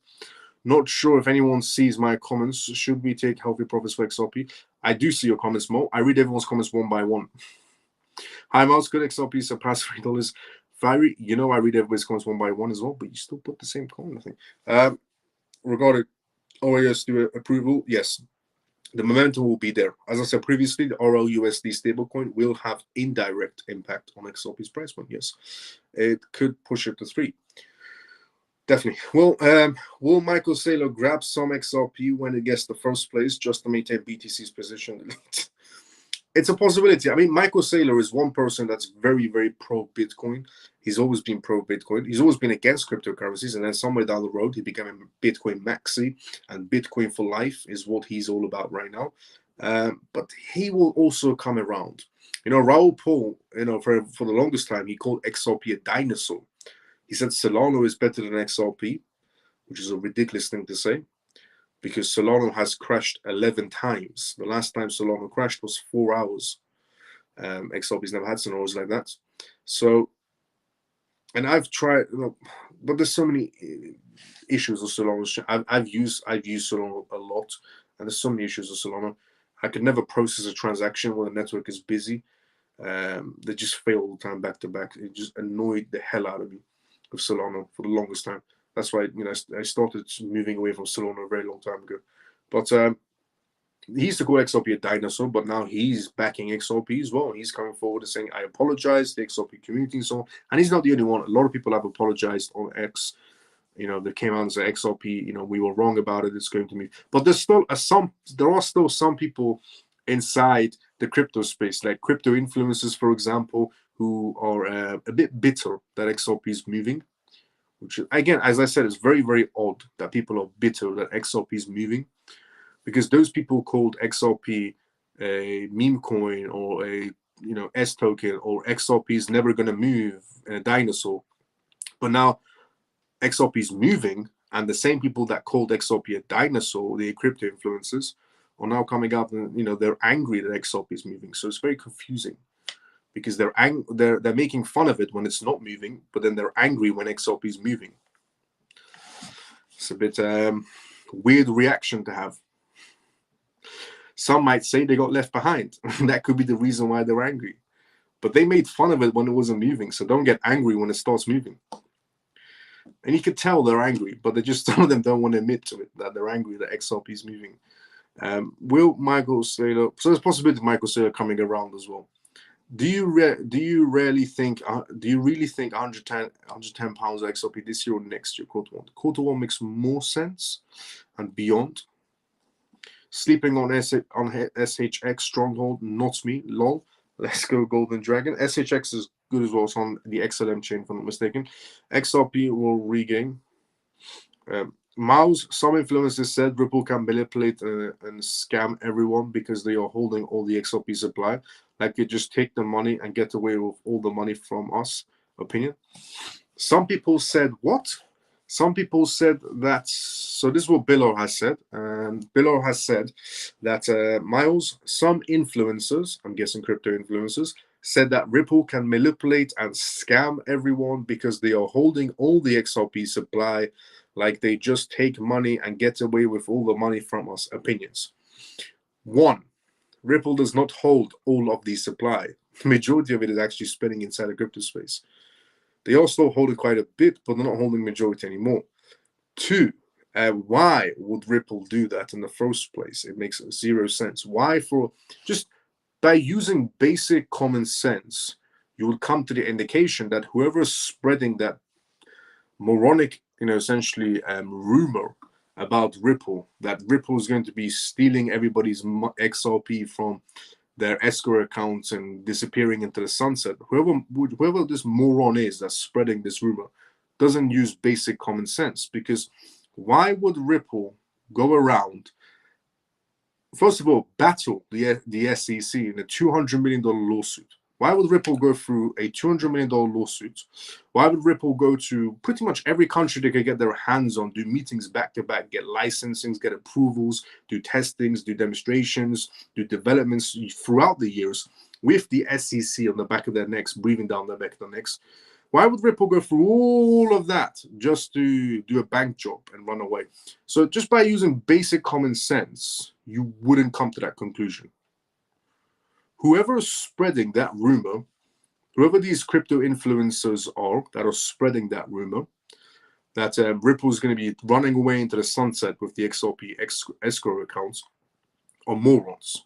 Not sure if anyone sees my comments. Should we take healthy profits for XRP? I do see your comments, Mo. I read everyone's comments one by one. Hi, Miles. Could XRP surpass $3? I read everybody's comments one by one as well, but you still put the same comment, I think. Regarding ORL-USD approval, yes, the momentum will be there. As I said previously, the ORL-USD stablecoin will have indirect impact on XRP's price point. Yes, it could push it to 3. Definitely. Will Michael Saylor grab some XRP when it gets the first place just to maintain BTC's position? It's a possibility. I mean, Michael Saylor is one person that's very, very pro-Bitcoin. He's always been pro-Bitcoin. He's always been against cryptocurrencies. And then somewhere down the road, he became a Bitcoin maxi. And Bitcoin for life is what he's all about right now. But he will also come around. Raoul Paul, for the longest time, he called XRP a dinosaur. He said Solana is better than XRP, which is a ridiculous thing to say, because Solana has crashed 11 times. The last time Solana crashed was 4 hours. XRP's never had scenarios like that. So, and I've tried, but there's so many issues with Solana. I've used Solana a lot, and there's so many issues with Solana. I could never process a transaction when the network is busy. They just fail all the time back to back. It just annoyed the hell out of me with Solana for the longest time. That's why I started moving away from Solana a very long time ago. But he used to call XRP a dinosaur, but now he's backing XRP as well. He's coming forward and saying, I apologize to the XRP community and so on. And he's not the only one. A lot of people have apologized on X. They came out and said XRP, we were wrong about it. It's going to move. But there are still some people inside the crypto space, like crypto influencers, for example, who are a bit bitter that XRP is moving. Which, again, as I said, is very, very odd that people are bitter that XRP is moving, because those people called XRP a meme coin or a S token, or XRP is never going to move, a dinosaur. But now XRP is moving, and the same people that called XRP a dinosaur, the crypto influencers, are now coming up and they're angry that XRP is moving. So it's very confusing, because they're making fun of it when it's not moving, but then they're angry when XRP is moving. It's a bit weird reaction to have. Some might say they got left behind. That could be the reason why they're angry. But they made fun of it when it wasn't moving, so don't get angry when it starts moving. And you could tell they're angry, but some of them don't want to admit to it that they're angry that XRP is moving. Will Michael Saylor? So there's a possibility of Michael Saylor coming around as well. Do you really think 110 pounds of XRP this year or next year? Quarter one makes more sense and beyond. Sleeping on SHX Stronghold, not me. Lol. Let's go Golden Dragon. SHX is good as well. It's on the XLM chain, if I'm not mistaken. XRP will regain. Mouse, some influencers said Ripple can manipulate and scam everyone because they are holding all the XRP supply. Like you just take the money and get away with all the money from us. Opinion. Some people said what? Some people said that, so this is what Billo has said. Billo has said that, Miles, some influencers, I'm guessing crypto influencers, said that Ripple can manipulate and scam everyone because they are holding all the XRP supply, like they just take money and get away with all the money from us. Opinions. 1. Ripple does not hold all of the supply. The majority of it is actually spinning inside the crypto space. They are still holding quite a bit, but they're not holding majority anymore. 2, why would Ripple do that in the first place? It makes zero sense. Why? For just by using basic common sense, you would come to the indication that whoever is spreading that moronic, essentially rumor about Ripple, that Ripple is going to be stealing everybody's XRP from their escrow accounts and disappearing into the sunset. Whoever this moron is that's spreading this rumor doesn't use basic common sense, because why would Ripple go around, first of all, battle the SEC in a $200 million lawsuit? Why would Ripple go through a $200 million lawsuit? Why would Ripple go to pretty much every country they could get their hands on, do meetings back to back, get licensings, get approvals, do testings, do demonstrations, do developments throughout the years with the SEC on the back of their necks, breathing down the back of their necks? Why would Ripple go through all of that just to do a bank job and run away? So just by using basic common sense, you wouldn't come to that conclusion. Whoever is spreading that rumor, whoever these crypto influencers are that are spreading that rumor, that Ripple is going to be running away into the sunset with the XRP escrow accounts, are morons.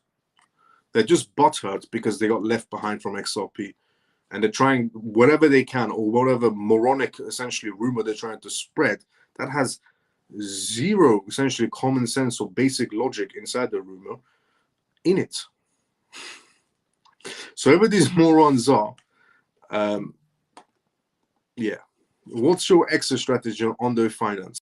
They're just butthurt because they got left behind from XRP. And they're trying whatever they can, or whatever moronic, essentially, rumor they're trying to spread that has zero, essentially, common sense or basic logic inside the rumor in it. So whoever these morons are, yeah. What's your exit strategy on Ondo Finance?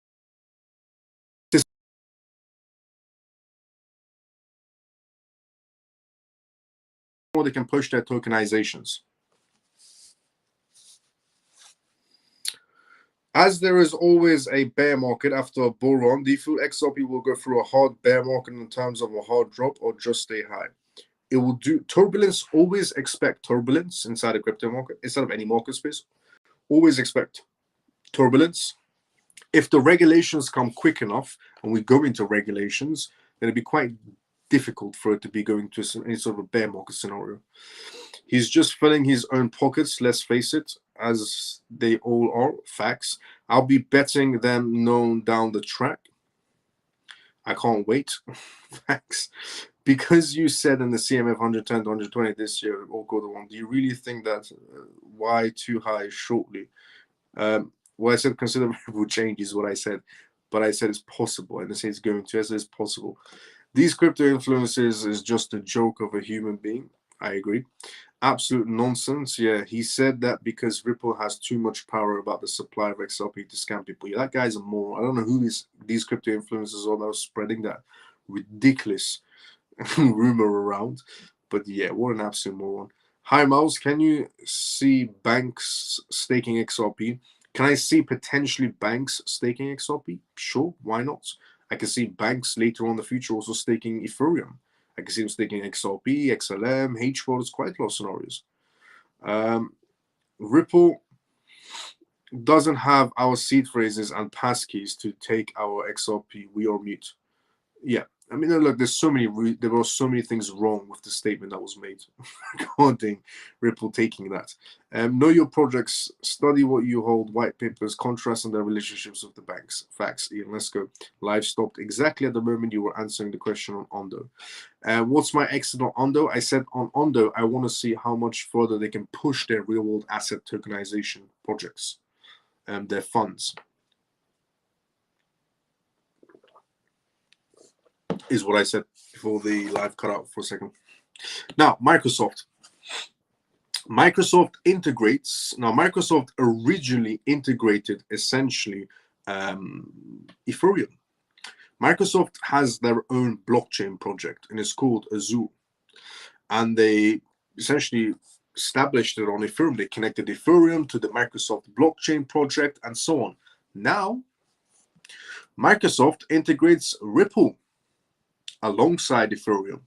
Or they can push their tokenizations. As there is always a bear market after a bull run, do you feel XRP will go through a hard bear market in terms of a hard drop, or just stay high? It will do turbulence. Always expect turbulence inside a crypto market, inside of any market space. Always expect turbulence. If the regulations come quick enough and we go into regulations, then it'd be quite difficult for it to be going to any sort of a bear market scenario. He's just filling his own pockets, let's face it, as they all are. Facts. I'll be betting them known down the track. I can't wait. Facts. Because you said in the CMF 110 to 120 this year, all go the one, do you really think that why too high shortly? Well, I said considerable change is what I said, but I said it's possible. I didn't say it's going to. I said it's possible. These crypto influencers is just a joke of a human being. I agree. Absolute nonsense. Yeah, he said that because Ripple has too much power about the supply of XRP to scam people. Yeah, that guy's a moron. I don't know who these crypto influencers are that are spreading that ridiculous rumor around. But yeah, what an absolute moron. Hi, Miles. Can you see banks staking XRP? Can I see potentially banks staking XRP? Sure, why not? I can see banks later on in the future also staking Ethereum. I can see them staking XRP, XLM, HVOD. There's quite a lot of scenarios. Ripple doesn't have our seed phrases and passkeys to take our XRP. We are mute. Yeah. I mean, look, there were so many things wrong with the statement that was made regarding Ripple taking that. Know your projects, study what you hold, white papers, contrast and their relationships with the banks. Facts, Ian, let's go. Live stopped exactly at the moment you were answering the question on Ondo. What's my exit on Ondo? I said on Ondo, I want to see how much further they can push their real-world asset tokenization projects and their funds. Is what I said before the live cut out for a second. Now, Microsoft integrates. Now, Microsoft originally integrated essentially Ethereum. Microsoft has their own blockchain project, and it's called Azure. And they essentially established it on Ethereum. They connected Ethereum to the Microsoft blockchain project and so on. Now, Microsoft integrates Ripple alongside Ethereum.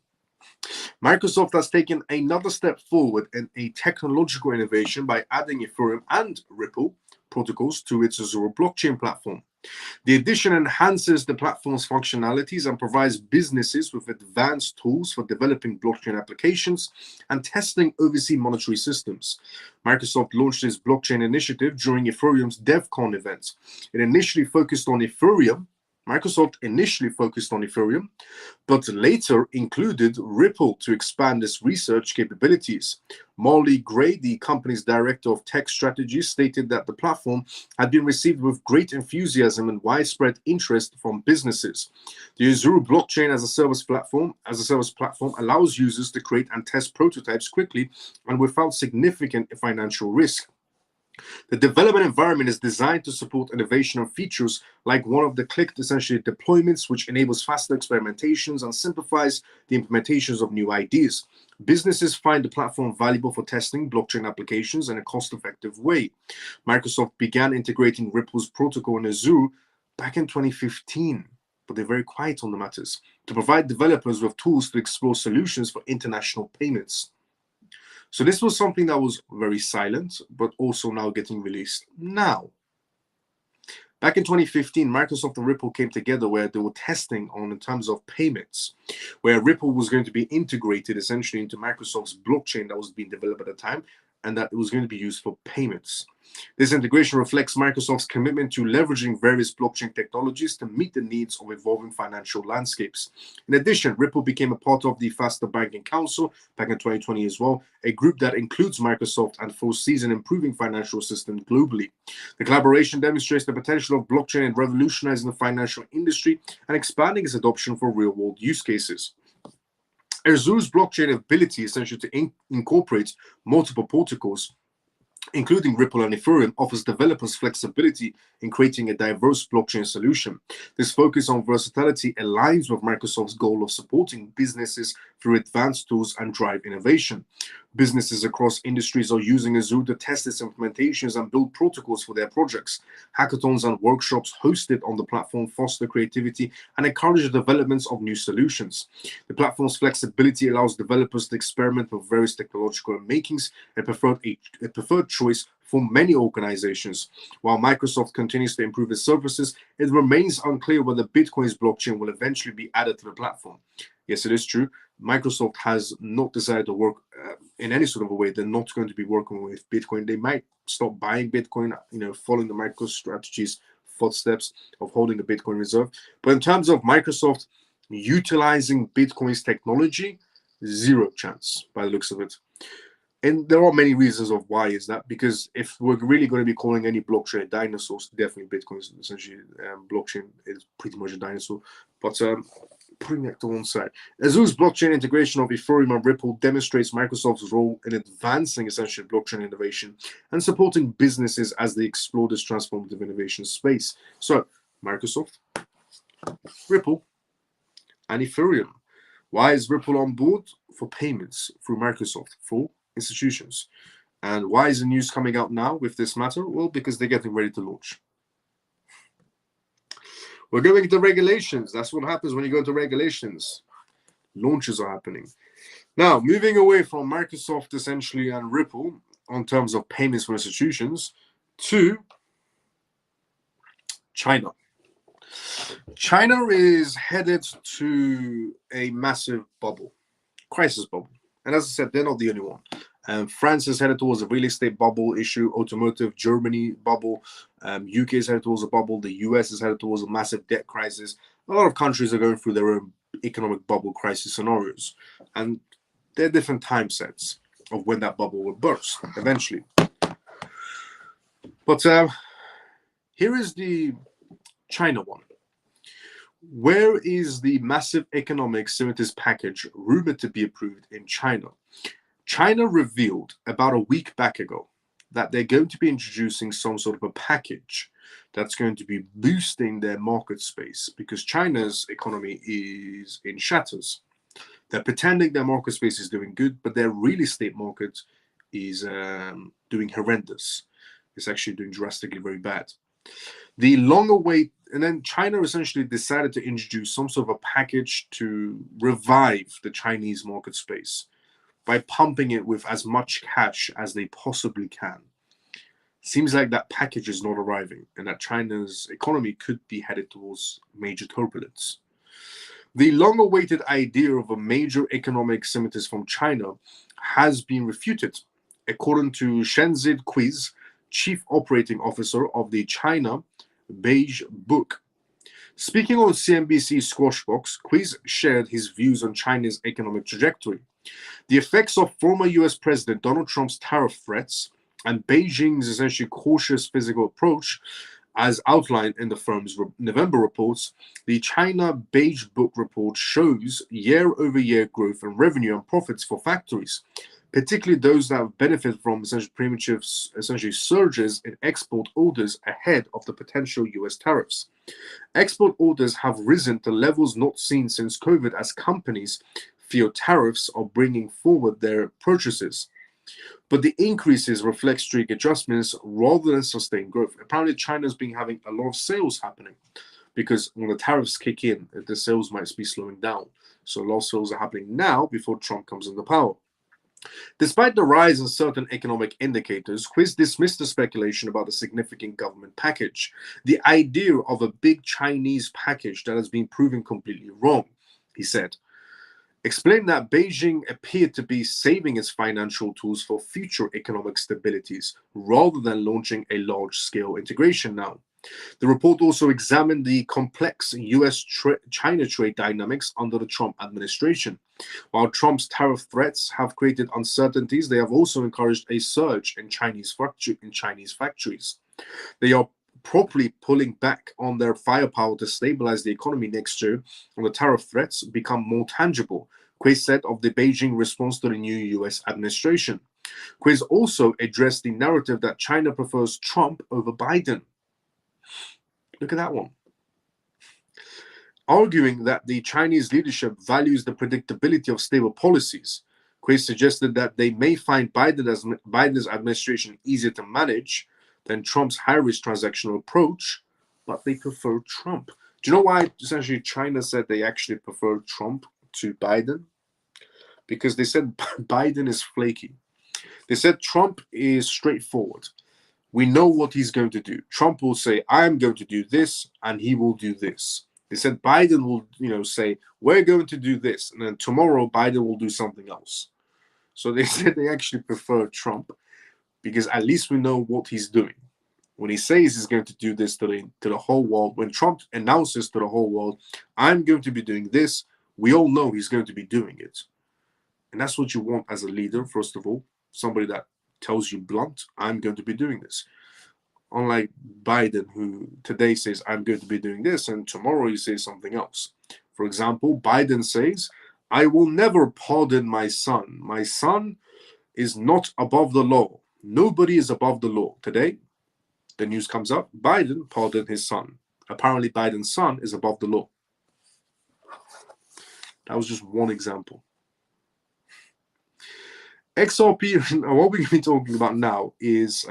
Microsoft has taken another step forward in a technological innovation by adding Ethereum and Ripple protocols to its Azure blockchain platform. The addition enhances the platform's functionalities and provides businesses with advanced tools for developing blockchain applications and testing overseas monetary systems. Microsoft launched its blockchain initiative during Ethereum's DevCon event. It initially focused on Ethereum. Microsoft initially focused on Ethereum, but later included Ripple to expand its research capabilities. Molly Gray, the company's director of tech strategy, stated that the platform had been received with great enthusiasm and widespread interest from businesses. The Azure blockchain as a service platform allows users to create and test prototypes quickly and without significant financial risk. The development environment is designed to support innovation and features like one of the clicked essentially deployments, which enables faster experimentations and simplifies the implementations of new ideas. Businesses find the platform valuable for testing blockchain applications in a cost-effective way. Microsoft began integrating Ripple's protocol in Azure back in 2015, but they're very quiet on the matters, to provide developers with tools to explore solutions for international payments. So this was something that was very silent, but also now getting released now. Back in 2015, Microsoft and Ripple came together where they were testing on in terms of payments, where Ripple was going to be integrated essentially into Microsoft's blockchain that was being developed at the time, and that it was going to be used for payments. This integration reflects Microsoft's commitment to leveraging various blockchain technologies to meet the needs of evolving financial landscapes. In addition, Ripple became a part of the Faster Banking Council back in 2020 as well, a group that includes Microsoft and foresees an improving financial system globally. The collaboration demonstrates the potential of blockchain in revolutionizing the financial industry and expanding its adoption for real-world use cases. Azure's blockchain ability essentially to incorporate multiple protocols, including Ripple and Ethereum, offers developers flexibility in creating a diverse blockchain solution. This focus on versatility aligns with Microsoft's goal of supporting businesses through advanced tools and drive innovation. Businesses across industries are using Azure to test its implementations and build protocols for their projects. Hackathons and workshops hosted on the platform foster creativity and encourage the development of new solutions. The platform's flexibility allows developers to experiment with various technological makings, a preferred choice for many organizations. While Microsoft continues to improve its services, it remains unclear whether Bitcoin's blockchain will eventually be added to the platform. Yes, it is true. Microsoft has not decided to work in any sort of a way. They're not going to be working with Bitcoin. They might stop buying Bitcoin, following the MicroStrategy's footsteps of holding a Bitcoin reserve. But in terms of Microsoft utilizing Bitcoin's technology, zero chance by the looks of it. And there are many reasons of why is that, because if we're really going to be calling any blockchain dinosaurs, definitely Bitcoin is essentially blockchain is pretty much a dinosaur. But putting that to one side, Azure's blockchain integration of Ethereum and Ripple demonstrates Microsoft's role in advancing essentially blockchain innovation and supporting businesses as they explore this transformative innovation space. So Microsoft, Ripple, and Ethereum. Why is Ripple on board? For payments through Microsoft for institutions. And why is the news coming out now with this matter? Well, because they're getting ready to launch. We're going to regulations. That's what happens when you go into regulations. Launches are happening. Now, moving away from Microsoft essentially and Ripple on terms of payments for institutions to China. China is headed to a massive bubble, crisis bubble. And as I said, they're not the only one. France is headed towards a real estate bubble issue, automotive, Germany bubble, UK is headed towards a bubble, the US is headed towards a massive debt crisis. A lot of countries are going through their own economic bubble crisis scenarios. And there are different time sets of when that bubble will burst eventually. But here is the China one. Where is the massive economic stimulus package rumored to be approved in China? China revealed about a week back ago that they're going to be introducing some sort of a package that's going to be boosting their market space because China's economy is in shatters. They're pretending their market space is doing good, but their real estate market is doing horrendous. It's actually doing drastically very bad. The longer wait, and then China essentially decided to introduce some sort of a package to revive the Chinese market space by pumping it with as much cash as they possibly can. Seems like that package is not arriving and that China's economy could be headed towards major turbulence. The long-awaited idea of a major economic stimulus from China has been refuted, according to Shenzhen Qiz, Chief Operating Officer of the China Beige Book. Speaking on CNBC Squawkbox, Qiz shared his views on China's economic trajectory, the effects of former US President Donald Trump's tariff threats, and Beijing's essentially cautious fiscal approach. As outlined in the firm's November reports, the China Beige Book report shows year-over-year growth in revenue and profits for factories, particularly those that have benefited from essentially surges in export orders ahead of the potential US tariffs. Export orders have risen to levels not seen since COVID as companies fear tariffs are bringing forward their purchases. But the increases reflect streak adjustments rather than sustained growth. Apparently, China's been having a lot of sales happening because when the tariffs kick in, the sales might be slowing down. So a lot of sales are happening now before Trump comes into power. Despite the rise in certain economic indicators, Qiz dismissed the speculation about a significant government package, the idea of a big Chinese package that has been proven completely wrong. He said, explained that Beijing appeared to be saving its financial tools for future economic stabilities rather than launching a large-scale integration now. The report also examined the complex US-China trade dynamics under the Trump administration. While Trump's tariff threats have created uncertainties, they have also encouraged a surge in Chinese factories. They are properly pulling back on their firepower to stabilize the economy next year when the tariff threats become more tangible, Qiz said of the Beijing response to the new US administration. Qiz also addressed the narrative that China prefers Trump over Biden. Look at that one. Arguing that the Chinese leadership values the predictability of stable policies, Qiz suggested that they may find Biden's administration easier to manage than Trump's high-risk transactional approach, but they prefer Trump. Do you know why essentially China said they actually prefer Trump to Biden? Because they said Biden is flaky. They said Trump is straightforward. We know what he's going to do. Trump will say, I'm going to do this, and he will do this. They said Biden will, say, we're going to do this, and then tomorrow Biden will do something else. So they said they actually prefer Trump because at least we know what he's doing. When he says he's going to do this to the whole world, when Trump announces to the whole world, I'm going to be doing this, we all know he's going to be doing it. And that's what you want as a leader, first of all, somebody that tells you blunt, I'm going to be doing this. Unlike Biden, who today says, I'm going to be doing this, and tomorrow he says something else. For example, Biden says, I will never pardon my son. My son is not above the law. Nobody is above the law. Today, the news comes up, Biden pardoned his son. Apparently, Biden's son is above the law. That was just one example. XRP, what we're going to be talking about now is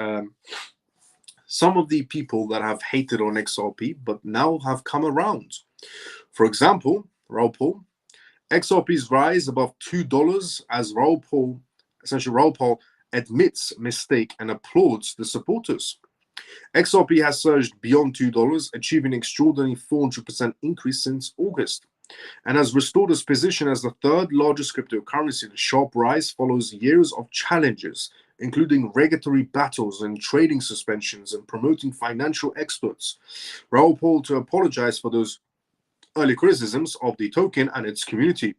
some of the people that have hated on XRP, but now have come around. For example, Raoul Pal, XRP's rise above $2 as Raoul Pal admits mistake and applauds the supporters. XRP has surged beyond $2, achieving an extraordinary 400% increase since August, and has restored its position as the third largest cryptocurrency. The sharp rise follows years of challenges, including regulatory battles and trading suspensions and promoting financial experts. Raoul Pal to apologize for those early criticisms of the token and its community.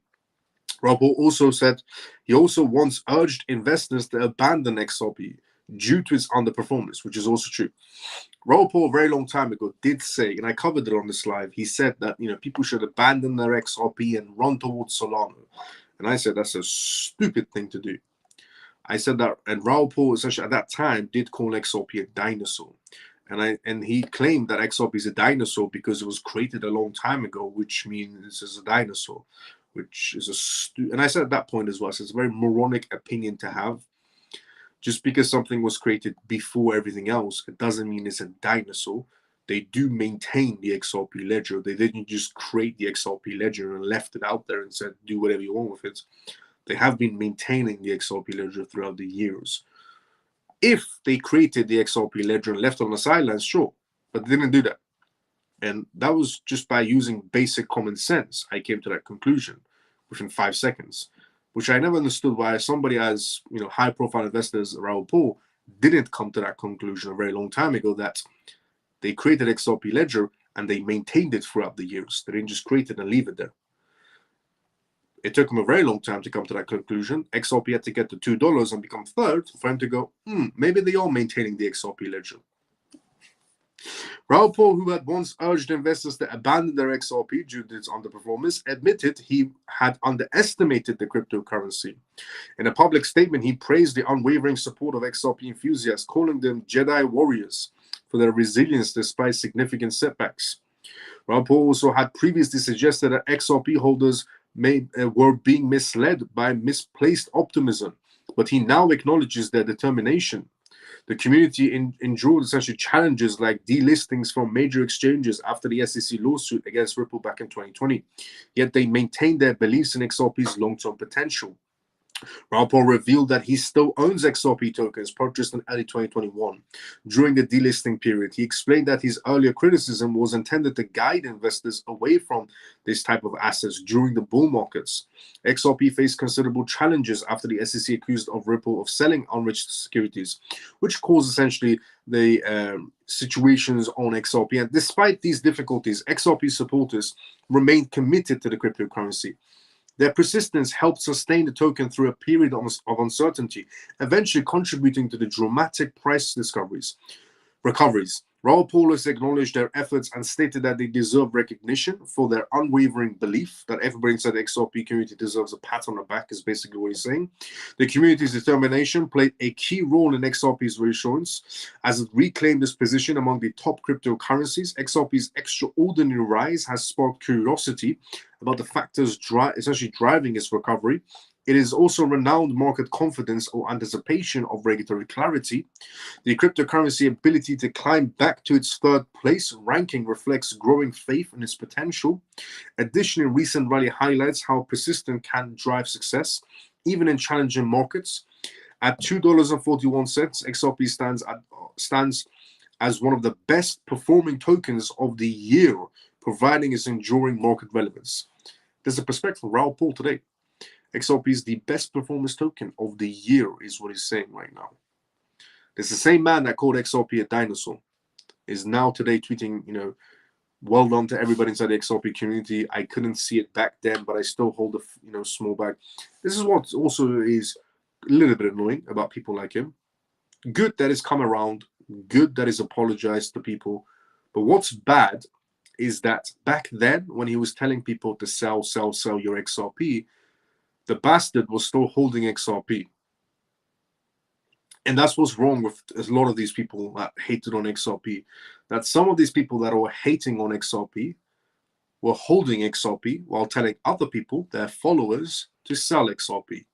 Raoul Pal also said he also once urged investors to abandon XRP due to its underperformance, which is also true. Raoul Pal, a very long time ago, did say, and I covered it on this live, he said that people should abandon their XRP and run towards Solana. And I said that's a stupid thing to do. I said that, and Raoul Pal essentially at that time did call XRP a dinosaur. And he claimed that XRP is a dinosaur because it was created a long time ago, which means it's a dinosaur, which is and I said at that point as well, so it's a very moronic opinion to have. Just because something was created before everything else, it doesn't mean it's a dinosaur. they do maintain the XRP ledger. They didn't just create the XRP ledger and left it out there and said, do whatever you want with it. They have been maintaining the XRP ledger throughout the years. If they created the XRP ledger and left it on the sidelines, sure, but they didn't do that. And that was just by using basic common sense. I came to that conclusion within 5 seconds, which I never understood why somebody as, high-profile investors, Raoul Pal, didn't come to that conclusion a very long time ago, that they created XRP ledger and they maintained it throughout the years. They didn't just create it and leave it there. It took him a very long time to come to that conclusion. XRP had to get to $2 and become third for him to go, maybe they are maintaining the XRP ledger. Raoul Pal, who had once urged investors to abandon their XRP due to its underperformance, admitted he had underestimated the cryptocurrency. In a public statement, he praised the unwavering support of XRP enthusiasts, calling them Jedi warriors for their resilience despite significant setbacks. Raoul Pal also had previously suggested that XRP holders were being misled by misplaced optimism, but he now acknowledges their determination. The community endured essentially challenges like delistings from major exchanges after the SEC lawsuit against Ripple back in 2020, yet they maintained their beliefs in XRP's long-term potential. Raoul Pal revealed that he still owns XRP tokens purchased in early 2021. During the delisting period, he explained that his earlier criticism was intended to guide investors away from this type of assets during the bull markets. XRP faced considerable challenges after the SEC accused of Ripple of selling unregistered securities, which caused essentially the situations on XRP. And despite these difficulties, XRP supporters remained committed to the cryptocurrency. Their persistence helped sustain the token through a period of uncertainty, eventually contributing to the dramatic price recoveries. Raoul Pal has acknowledged their efforts and stated that they deserve recognition for their unwavering belief, that everybody inside the XRP community deserves a pat on the back, is basically what he's saying. The community's determination played a key role in XRP's reassurance as it reclaimed its position among the top cryptocurrencies. XRP's extraordinary rise has sparked curiosity about the factors essentially driving its recovery. It is also renowned market confidence or anticipation of regulatory clarity. The cryptocurrency ability to climb back to its third place ranking reflects growing faith in its potential. Additionally, recent rally highlights how persistence can drive success, even in challenging markets. At $2.41, XRP stands as one of the best performing tokens of the year, providing its enduring market relevance. There's a perspective from Raoul Pal today. XRP is the best performance token of the year, is what he's saying right now. There's the same man that called XRP a dinosaur, is now today tweeting, well done to everybody inside the XRP community. I couldn't see it back then, but I still hold a small bag. This is what also is a little bit annoying about people like him. Good that he's come around, good that he's apologized to people, but what's bad is that back then when he was telling people to sell your XRP, the bastard was still holding XRP. And that's what's wrong with a lot of these people that hated on XRP. That some of these people that were hating on XRP were holding XRP while telling other people, their followers, to sell XRP.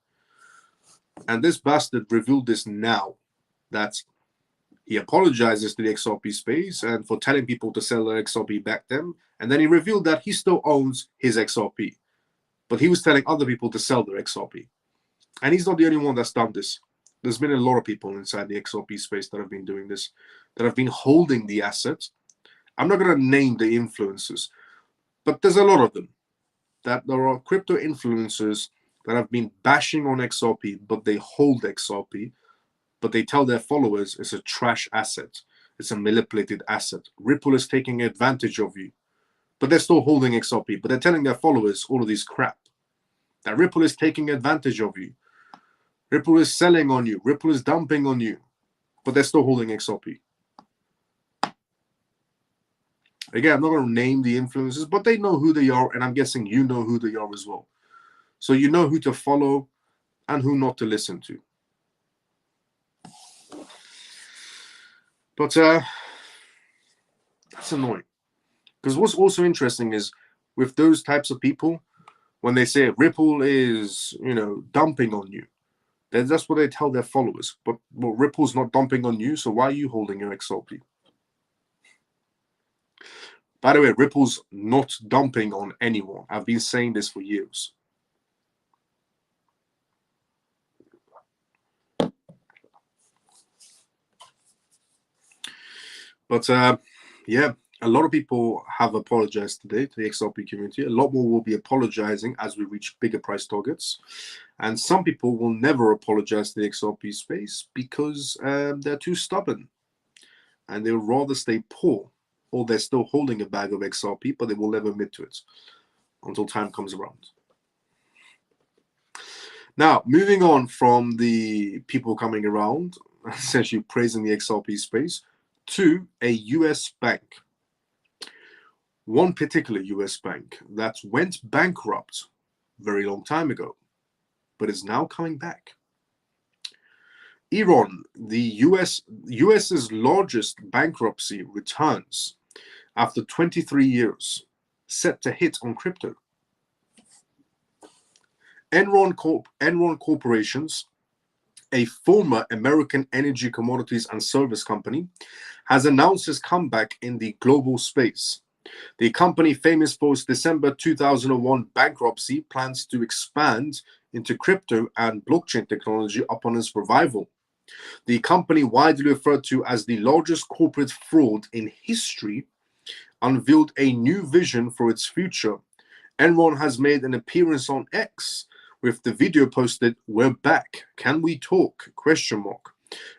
And this bastard revealed this now, that he apologizes to the XRP space and for telling people to sell their XRP back then. And then he revealed that he still owns his XRP. But he was telling other people to sell their XRP. And he's not the only one that's done this. There's been a lot of people inside the XRP space that have been doing this, that have been holding the assets. I'm not going to name the influencers, but there's a lot of them. That there are crypto influencers that have been bashing on XRP, but they hold XRP, but they tell their followers it's a trash asset. It's a manipulated asset. Ripple is taking advantage of you. But they're still holding XRP. But they're telling their followers all of this crap. That Ripple is taking advantage of you. Ripple is selling on you. Ripple is dumping on you. But they're still holding XRP. Again, I'm not going to name the influencers, but they know who they are. And I'm guessing you know who they are as well. So you know who to follow and who not to listen to. But that's annoying. Because what's also interesting is with those types of people, when they say Ripple is, dumping on you, then that's what they tell their followers. But Ripple's not dumping on you, so why are you holding your XRP? By the way, Ripple's not dumping on anyone. I've been saying this for years. But yeah, a lot of people have apologized today to the XRP community. A lot more will be apologizing as we reach bigger price targets. And some people will never apologize to the XRP space because they're too stubborn. And they'll rather stay poor, or they're still holding a bag of XRP, but they will never admit to it until time comes around. Now, moving on from the people coming around, essentially praising the XRP space, to a US bank. One particular US bank that went bankrupt very long time ago, but is now coming back. Enron, the US's largest bankruptcy, returns after 23 years, set to hit on crypto. Enron Corporations, a former American energy commodities and service company, has announced its comeback in the global space. The company, famous for its December 2001 bankruptcy, plans to expand into crypto and blockchain technology upon its revival. The company, widely referred to as the largest corporate fraud in history, unveiled a new vision for its future. Enron has made an appearance on X with the video posted, "We're back. Can we talk?" ?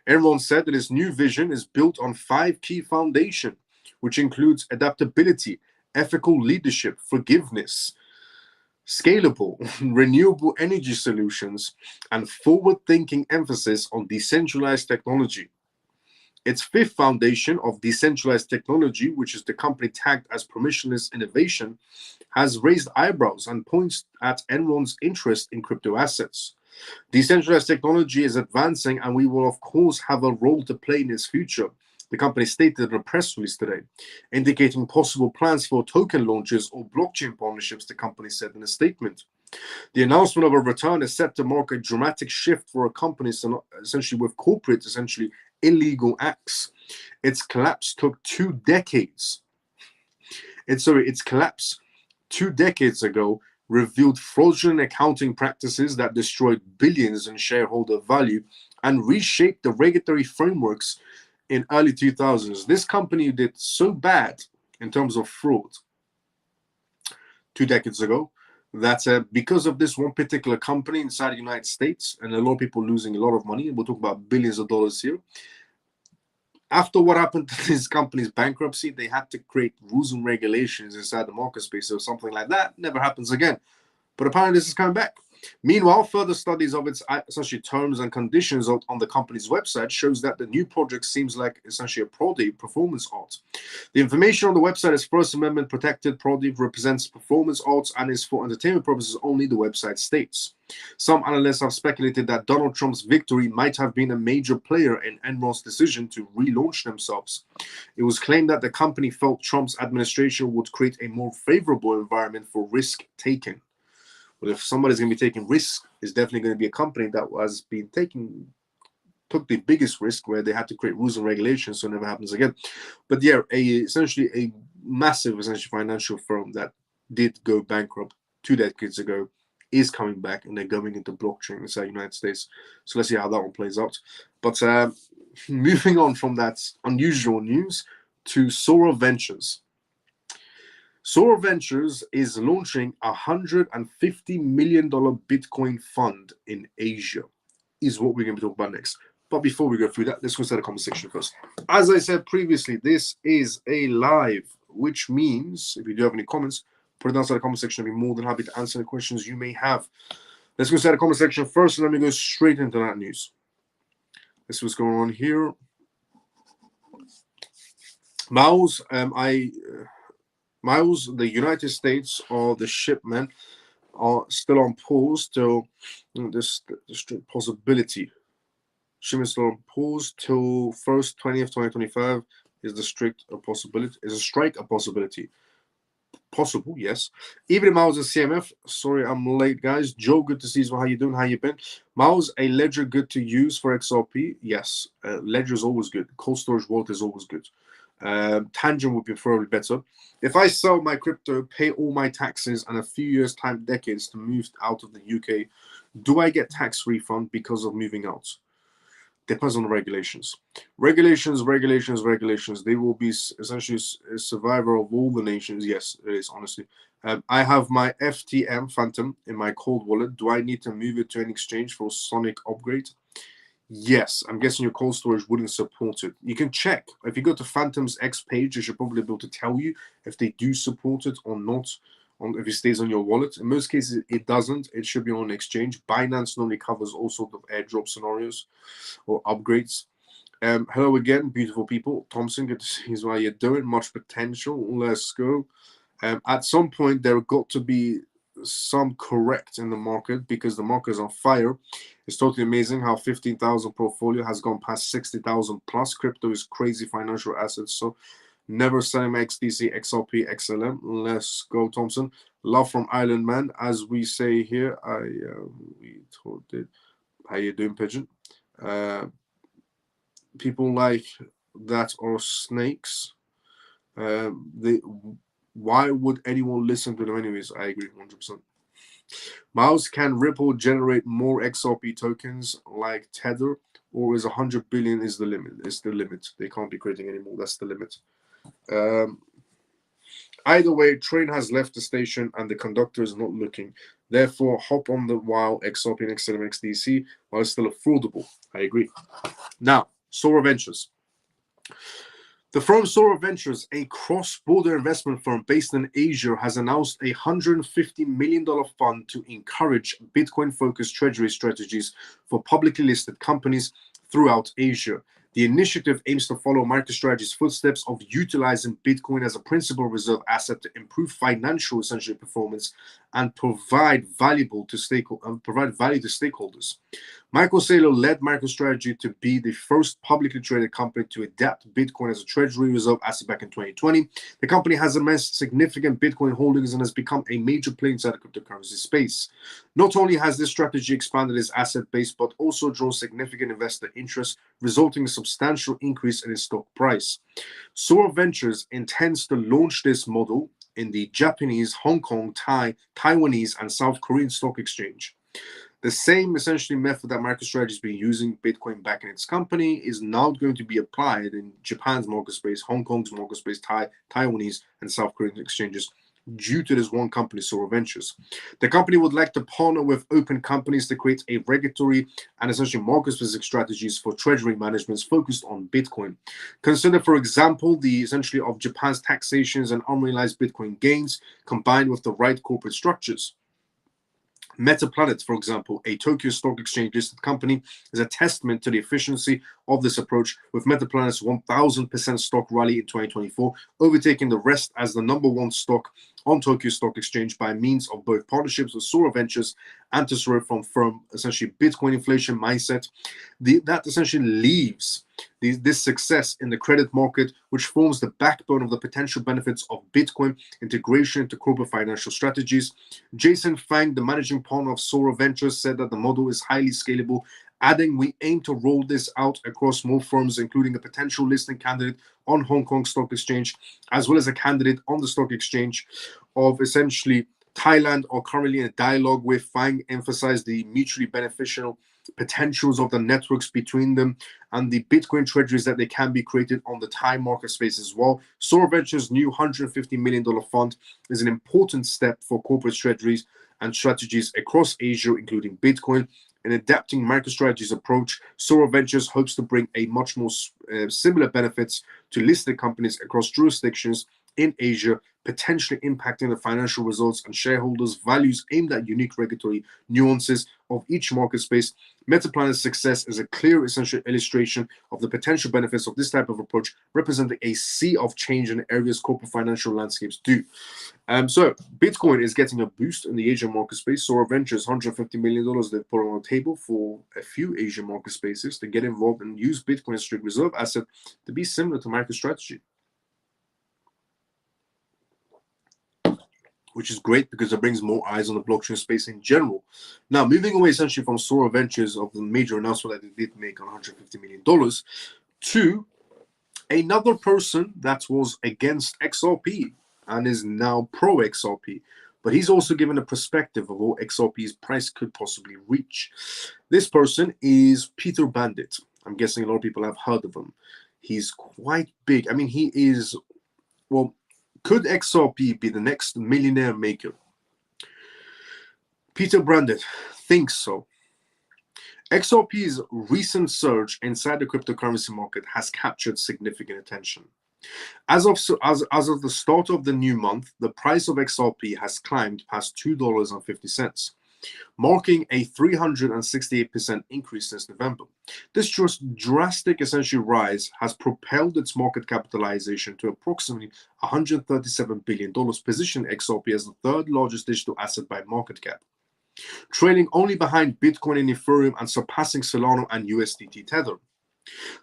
Enron said that its new vision is built on 5 key foundations, which includes adaptability, ethical leadership, forgiveness, scalable, renewable energy solutions, and forward-thinking emphasis on decentralized technology. Its 5th foundation of decentralized technology, which is the company tagged as permissionless innovation, has raised eyebrows and points at Enron's interest in crypto assets. Decentralized technology is advancing, and we will, of course, have a role to play in its future, the company stated in a press release today, indicating possible plans for token launches or blockchain partnerships, the company said in a statement. The announcement of a return is set to mark a dramatic shift for a company essentially with corporate, illegal acts. Its collapse took 2 decades. Its collapse 2 decades ago revealed fraudulent accounting practices that destroyed billions in shareholder value and reshaped the regulatory frameworks in early 2000s. This company did so bad in terms of fraud 2 decades ago that because of this one particular company inside the United States, and a lot of people losing a lot of money, we'll talk about billions of dollars here. After what happened to this company's bankruptcy, they had to create rules and regulations inside the market space, so something like that never happens again. But apparently this is coming back. Meanwhile, further studies of its essentially terms and conditions on the company's website shows that the new project seems like essentially a prodigy performance art. The information on the website is First Amendment protected. Prodigy represents performance arts and is for entertainment purposes only, the website states. Some analysts have speculated that Donald Trump's victory might have been a major player in Enron's decision to relaunch themselves. It was claimed that the company felt Trump's administration would create a more favorable environment for risk-taking. But if somebody's going to be taking risks, it's definitely going to be a company that has been took the biggest risk, where they had to create rules and regulations so it never happens again. But yeah, essentially a massive financial firm that did go bankrupt 2 decades ago is coming back, and they're going into blockchain inside the United States. So let's see how that one plays out. But moving on from that unusual news to Sora Ventures. Sora Ventures is launching a $150 million Bitcoin fund in Asia, is what we're going to be talking about next. But before we go through that, let's go to the comment section first. As I said previously, this is a live, which means if you do have any comments, put it down in the comment section. I'll be more than happy to answer the questions you may have. Let's go to the comment section first, and let me go straight into that news. This is what's going on here. Miles, the United States or the shipment are still on pause till this strict possibility. Shipments still on pause till 1st 20th 2025. Is the strict a possibility? Is a strike a possibility? Possible, yes. Even Miles and CMF. Sorry, I'm late, guys. Joe, good to see you. How you doing? How you been? Miles, a ledger good to use for XRP? Yes. Ledger is always good. Cold storage wallet is always good. Tangent would be probably better. If I sell my crypto, pay all my taxes, and a few years time, decades to move out of the UK, do I get tax refund because of moving out? Depends on the regulations. Regulations. They will be essentially a survivor of all the nations. Yes, it is, honestly. I have my FTM Phantom in my cold wallet. Do I need to move it to an exchange for Sonic upgrade? Yes, I'm guessing your cold storage wouldn't support it. You can check. If you go to Phantom's X page, they should probably be able to tell you if they do support it or not, if it stays on your wallet. In most cases, it doesn't. It should be on an exchange. Binance normally covers all sorts of airdrop scenarios or upgrades. Hello again, beautiful people. Thompson, good to see you. How you're doing. Much potential. Let's go. At some point, there got to be some correct in the market because the market is on fire. It's totally amazing how 15,000 portfolio has gone past 60,000 plus. Crypto is crazy financial assets. So never selling XDC, XRP, XLM. Let's go, Thompson. Love from Island Man, as we say here. We told it. How you doing, Pigeon? People like that are snakes. Why would anyone listen to them anyways? I agree 100%. Miles, can Ripple generate more XRP tokens like Tether, or is 100 billion is the limit? It's the limit. They can't be creating anymore. That's the limit. Either way, train has left the station and the conductor is not looking. Therefore, hop on the while XRP and XLM XDC while it's still affordable. I agree. Now, Sora Ventures. The firm Sora Ventures, a cross-border investment firm based in Asia, has announced a $150 million fund to encourage Bitcoin-focused treasury strategies for publicly listed companies throughout Asia. The initiative aims to follow MicroStrategy's footsteps of utilizing Bitcoin as a principal reserve asset to improve financial essentially performance and provide value to stakeholders. Michael Saylor led MicroStrategy to be the first publicly traded company to adapt Bitcoin as a treasury reserve asset back in 2020. The company has amassed significant Bitcoin holdings and has become a major player inside the cryptocurrency space. Not only has this strategy expanded its asset base, but also drawn significant investor interest, resulting in a substantial increase in its stock price. Sora Ventures intends to launch this model in the Japanese, Hong Kong, Taiwanese, and South Korean stock exchange. The same essentially method that MicroStrategy has been using Bitcoin back in its company is now going to be applied in Japan's market space, Hong Kong's market space, Taiwanese, and South Korean exchanges due to this one company, Sora Ventures. The company would like to partner with open companies to create a regulatory and essentially market-specific strategies for treasury management focused on Bitcoin. Consider, for example, the essentially of Japan's taxations and unrealized Bitcoin gains combined with the right corporate structures. Metaplanet, for example, a Tokyo Stock Exchange listed company, is a testament to the efficiency of this approach, with Metaplanet's 1,000% stock rally in 2024, overtaking the rest as the number one stock on Tokyo Stock Exchange by means of both partnerships with Sora Ventures and Tesoro from essentially Bitcoin inflation mindset. That essentially leaves this success in the credit market, which forms the backbone of the potential benefits of Bitcoin integration into corporate financial strategies. Jason Fang, the managing partner of Sora Ventures, said that the model is highly scalable, adding, "We aim to roll this out across more firms, including a potential listing candidate on Hong Kong Stock Exchange, as well as a candidate on the stock exchange of essentially Thailand, are currently in a dialogue with." Fang emphasized the mutually beneficial potentials of the networks between them and the Bitcoin treasuries that they can be created on the Thai market space as well. Sora Ventures' new $150 million fund is an important step for corporate treasuries and strategies across Asia, including Bitcoin. In adapting MicroStrategy's approach, Sora Ventures hopes to bring a much more similar benefits to listed companies across jurisdictions in Asia, potentially impacting the financial results and shareholders' values aimed at unique regulatory nuances of each market space. Metaplanet's success is a clear essential illustration of the potential benefits of this type of approach, representing a sea of change in areas corporate financial landscapes do. So Bitcoin is getting a boost in the Asian market space. Sora Ventures, $150 million they've put on the table for a few Asian market spaces to get involved and use Bitcoin as strict reserve asset to be similar to MicroStrategy, which is great because it brings more eyes on the blockchain space in general. Now, moving away essentially from Sora Ventures of the major announcement that they did make on $150 million to Another person that was against XRP and is now pro XRP, but he's also given a perspective of what XRP's price could possibly reach. This person is Peter Brandt. I'm guessing a lot of people have heard of him. He's quite big. I mean, he is, well, could XRP be the next millionaire maker? Peter Brandt thinks so. XRP's recent surge inside the cryptocurrency market has captured significant attention. As of the start of the new month, the price of XRP has climbed past $2.50, marking a 368% increase since November. This drastic essentially rise has propelled its market capitalization to approximately $137 billion, positioning XRP as the third largest digital asset by market cap, trailing only behind Bitcoin and Ethereum and surpassing Solana and USDT Tether.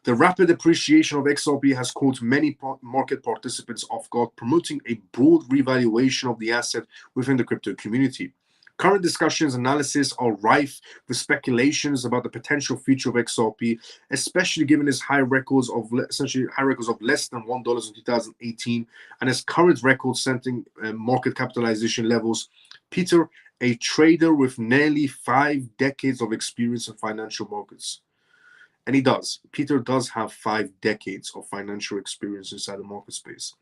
The rapid appreciation of XRP has caught many market participants off guard, promoting a broad revaluation of the asset within the crypto community. Current discussions and analysis are rife with speculations about the potential future of XRP, especially given its high records of less than $1 in 2018 and its current record-setting market capitalization levels. Peter, a trader with nearly 5 decades of experience in financial markets. And Peter does have 5 decades of financial experience inside the market space,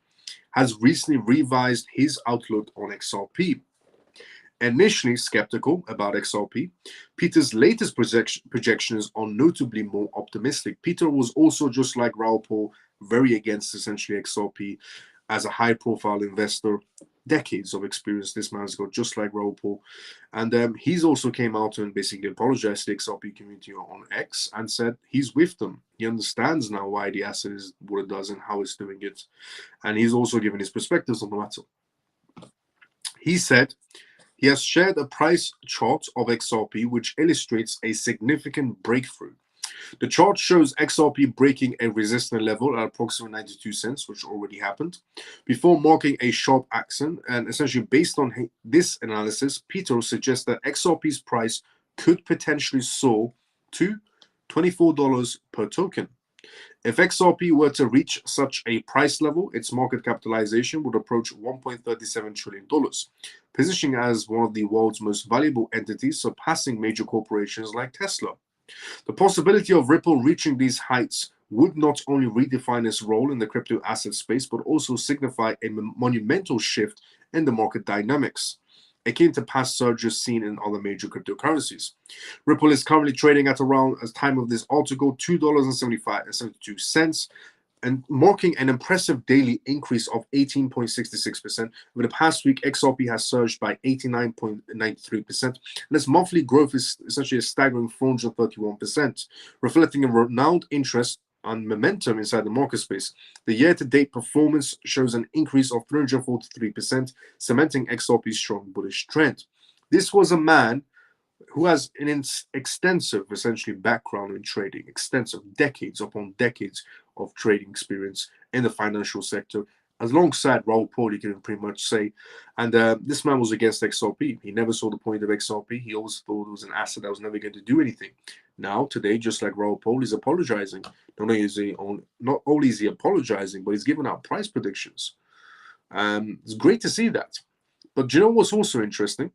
has recently revised his outlook on XRP. Initially skeptical about XRP, Peter's latest projections are notably more optimistic. Peter was also, just like Raoul Pal, very against essentially XRP as a high-profile investor. Decades of experience this man's got, just like Raoul Pal. And he's also came out and basically apologized to the XRP community on X and said he's with them. He understands now why the asset is what it does and how it's doing it. And he's also given his perspectives on the matter. He said he has shared a price chart of XRP which illustrates a significant breakthrough. The chart shows XRP breaking a resistance level at approximately 92 cents, which already happened, before marking a sharp ascent. And essentially, based on this analysis, Peter suggests that XRP's price could potentially soar to $24 per token. If XRP were to reach such a price level, its market capitalization would approach $1.37 trillion, positioning as one of the world's most valuable entities, surpassing major corporations like Tesla. The possibility of Ripple reaching these heights would not only redefine its role in the crypto asset space, but also signify a monumental shift in the market dynamics, akin to past surges seen in other major cryptocurrencies. Ripple is currently trading at around, at the time of this article, $2.72, and marking an impressive daily increase of 18.66%. Over the past week, XRP has surged by 89.93%, and its monthly growth is essentially a staggering 431%, reflecting a renowned interest and momentum inside the market space. The year-to-date performance shows an increase of 343%, cementing XRP's strong bullish trend. This was a man who has an extensive, essentially, background in trading, extensive decades upon decades of trading experience in the financial sector, alongside Raoul Pal, you can pretty much say. And this man was against XRP. He never saw the point of XRP. He always thought it was an asset that was never going to do anything. Now, today, just like Raoul Pal, he's apologizing. Not only is he apologizing, but he's giving out price predictions. It's great to see that. But do you know what's also interesting?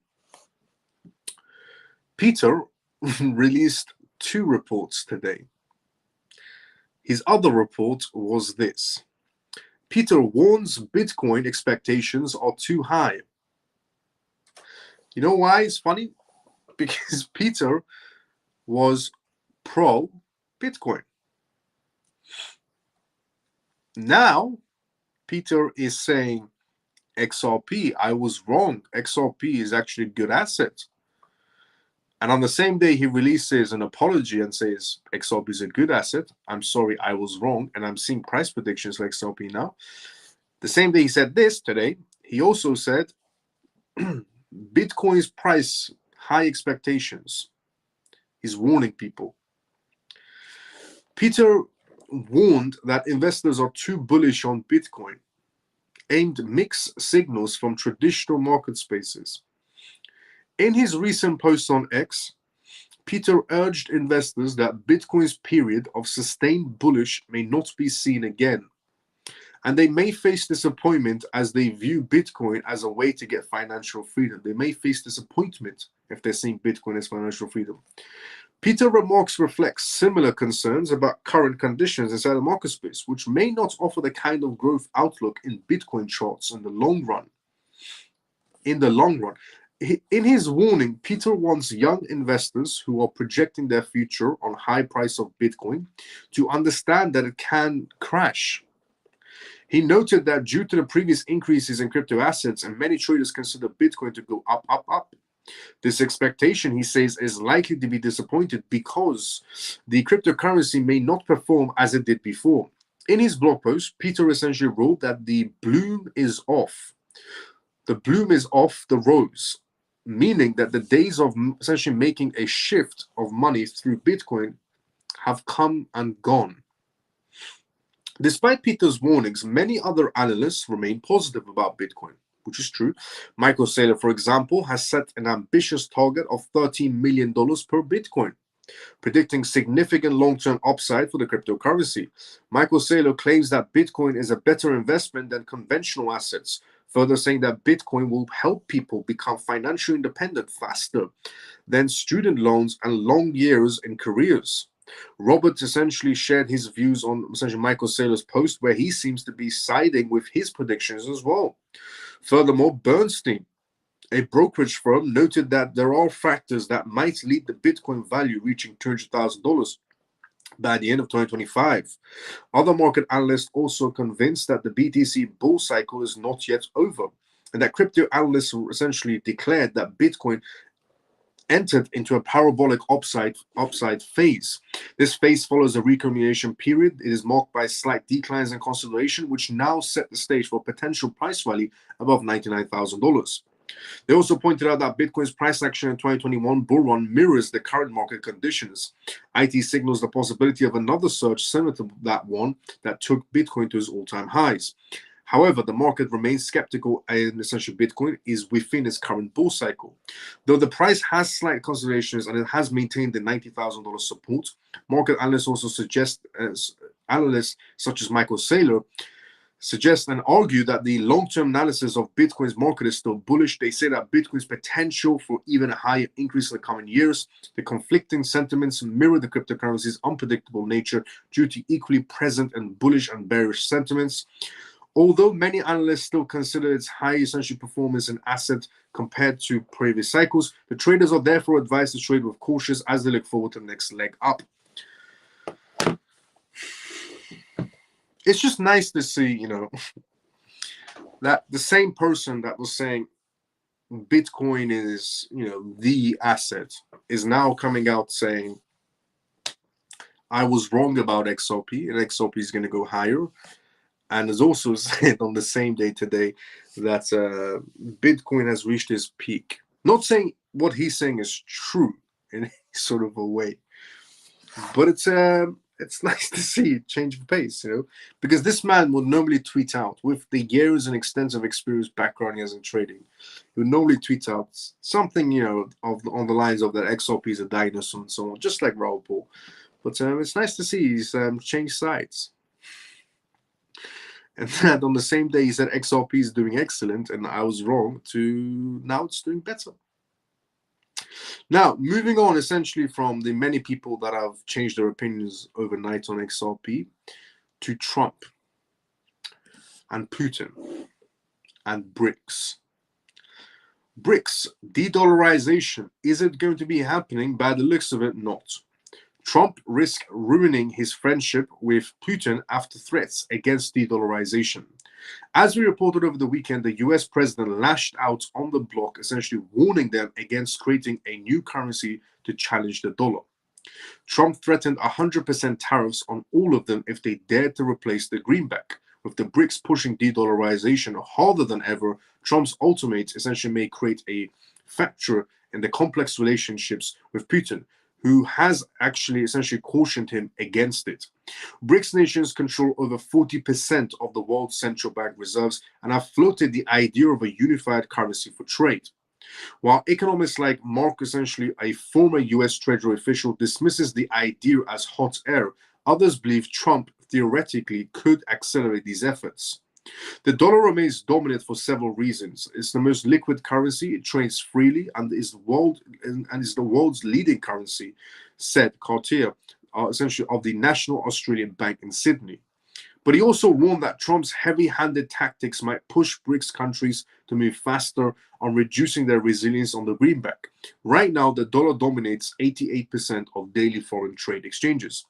Peter released 2 reports today. His other report was this. Peter warns Bitcoin expectations are too high. You know why it's funny? Because Peter was pro Bitcoin. Now, Peter is saying, XRP, I was wrong. XRP is actually a good asset. And on the same day, he releases an apology and says, XRP is a good asset. I'm sorry, I was wrong. And I'm seeing price predictions like XRP now. The same day he said this today, he also said, Bitcoin's price, high expectations. He's warning people. Peter warned that investors are too bullish on Bitcoin, aimed mixed signals from traditional market spaces. In his recent post on X, Peter urged investors that Bitcoin's period of sustained bullish may not be seen again. And they may face disappointment as they view Bitcoin as a way to get financial freedom. They may face disappointment if they're seeing Bitcoin as financial freedom. Peter remarks reflects similar concerns about current conditions inside the market space, which may not offer the kind of growth outlook in Bitcoin charts in the long run. In his warning, Peter wants young investors who are projecting their future on high price of Bitcoin to understand that it can crash. He noted that due to the previous increases in crypto assets, and many traders consider Bitcoin to go up, up, up. This expectation, he says, is likely to be disappointed because the cryptocurrency may not perform as it did before. In his blog post, Peter essentially wrote that the bloom is off. The bloom is off the rose, meaning that the days of essentially making a shift of money through Bitcoin have come and gone. Despite Peter's warnings, many other analysts remain positive about Bitcoin, which is true. Michael Saylor, for example, has set an ambitious target of $13 million per Bitcoin, predicting significant long-term upside for the cryptocurrency. Michael Saylor claims that Bitcoin is a better investment than conventional assets, further saying that Bitcoin will help people become financially independent faster than student loans and long years in careers. Robert essentially shared his views on essentially Michael Saylor's post, where he seems to be siding with his predictions as well. Furthermore, Bernstein, a brokerage firm, noted that there are factors that might lead the Bitcoin value reaching $200,000 by the end of 2025. Other market analysts also convinced that the BTC bull cycle is not yet over, and that crypto analysts essentially declared that Bitcoin entered into a parabolic upside phase. This phase follows a recumulation period. It is marked by slight declines in consolidation, which now set the stage for potential price rally above $99,000. They also pointed out that Bitcoin's price action in 2021 bull run mirrors the current market conditions. IT signals the possibility of another surge similar to that one that took Bitcoin to its all-time highs. However, the market remains skeptical and essentially Bitcoin is within its current bull cycle. Though the price has slight consolidations and it has maintained the $90,000 support, market analysts also suggest, analysts such as Michael Saylor, suggest and argue that the long-term analysis of Bitcoin's market is still bullish. They say that Bitcoin's potential for even a higher increase in the coming years. The conflicting sentiments mirror the cryptocurrency's unpredictable nature due to equally present and bullish and bearish sentiments. Although many analysts still consider its high essential performance an asset compared to previous cycles, the traders are therefore advised to trade with caution as they look forward to the next leg up. It's just nice to see, that the same person that was saying Bitcoin is, the asset is now coming out saying, I was wrong about XRP and XRP is going to go higher. And has also said on the same day today that Bitcoin has reached its peak. Not saying what he's saying is true in any sort of a way, but it's nice to see change of pace, because this man would normally tweet out with the years and extensive experience background he has in trading. He would normally tweet out something, on the lines of that XRP is a dinosaur and so on, just like Raoul Paul. But it's nice to see he's changed sides. And that on the same day he said XRP is doing excellent and I was wrong, to now it's doing better. Now, moving on essentially from the many people that have changed their opinions overnight on XRP to Trump and Putin and BRICS. BRICS, de-dollarization, is it going to be happening? By the looks of it, not. Trump risks ruining his friendship with Putin after threats against de-dollarization. As we reported over the weekend, the US president lashed out on the bloc, essentially warning them against creating a new currency to challenge the dollar. Trump threatened 100% tariffs on all of them if they dared to replace the greenback. With the BRICS pushing de-dollarization harder than ever, Trump's ultimates essentially may create a fracture in the complex relationships with Putin, who has actually essentially cautioned him against it. BRICS nations control over 40% of the world's central bank reserves and have floated the idea of a unified currency for trade. While economists like Mark, essentially a former US Treasury official, dismisses the idea as hot air, others believe Trump theoretically could accelerate these efforts. The dollar remains dominant for several reasons. It's the most liquid currency, it trades freely, and is the world's leading currency, said Cartier, essentially of the National Australian Bank in Sydney. But he also warned that Trump's heavy-handed tactics might push BRICS countries to move faster on reducing their resilience on the greenback. Right now, the dollar dominates 88% of daily foreign trade exchanges.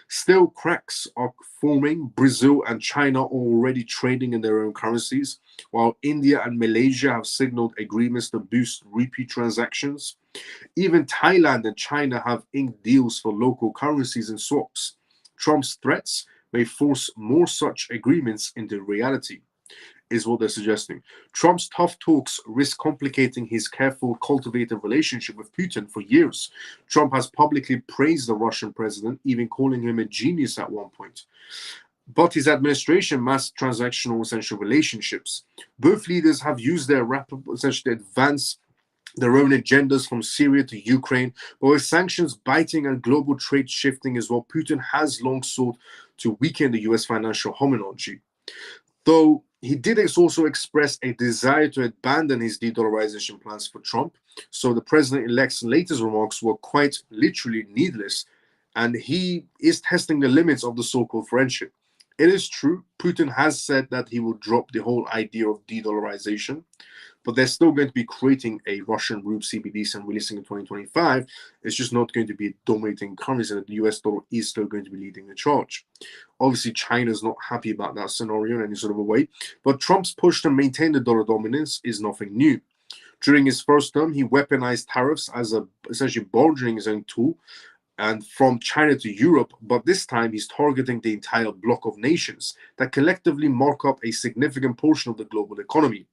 Still, cracks are forming. Brazil and China are already trading in their own currencies, while India and Malaysia have signaled agreements to boost rupee transactions. Even Thailand and China have inked deals for local currencies and swaps. Trump's threats may force more such agreements into reality, is what they're suggesting. Trump's tough talks risk complicating his careful, cultivated relationship with Putin for years. Trump has publicly praised the Russian president, even calling him a genius at one point. But his administration masked transactional essential relationships. Both leaders have used their rapid, essentially advance their own agendas from Syria to Ukraine, but with sanctions biting and global trade shifting as well, Putin has long sought to weaken the US financial homology. Though he did also express a desire to abandon his de-dollarization plans for Trump, so the president-elect's latest remarks were quite literally needless, and he is testing the limits of the so-called friendship. It is true, Putin has said that he will drop the whole idea of de-dollarization, but they're still going to be creating a Russian ruble CBDC and releasing in 2025. It's just not going to be a dominating currency, and the US dollar is still going to be leading the charge. Obviously, China's not happy about that scenario in any sort of a way, but Trump's push to maintain the dollar dominance is nothing new. During his first term, he weaponized tariffs as a essentially bargaining zone tool, and from China to Europe, but this time he's targeting the entire bloc of nations that collectively mark up a significant portion of the global economy.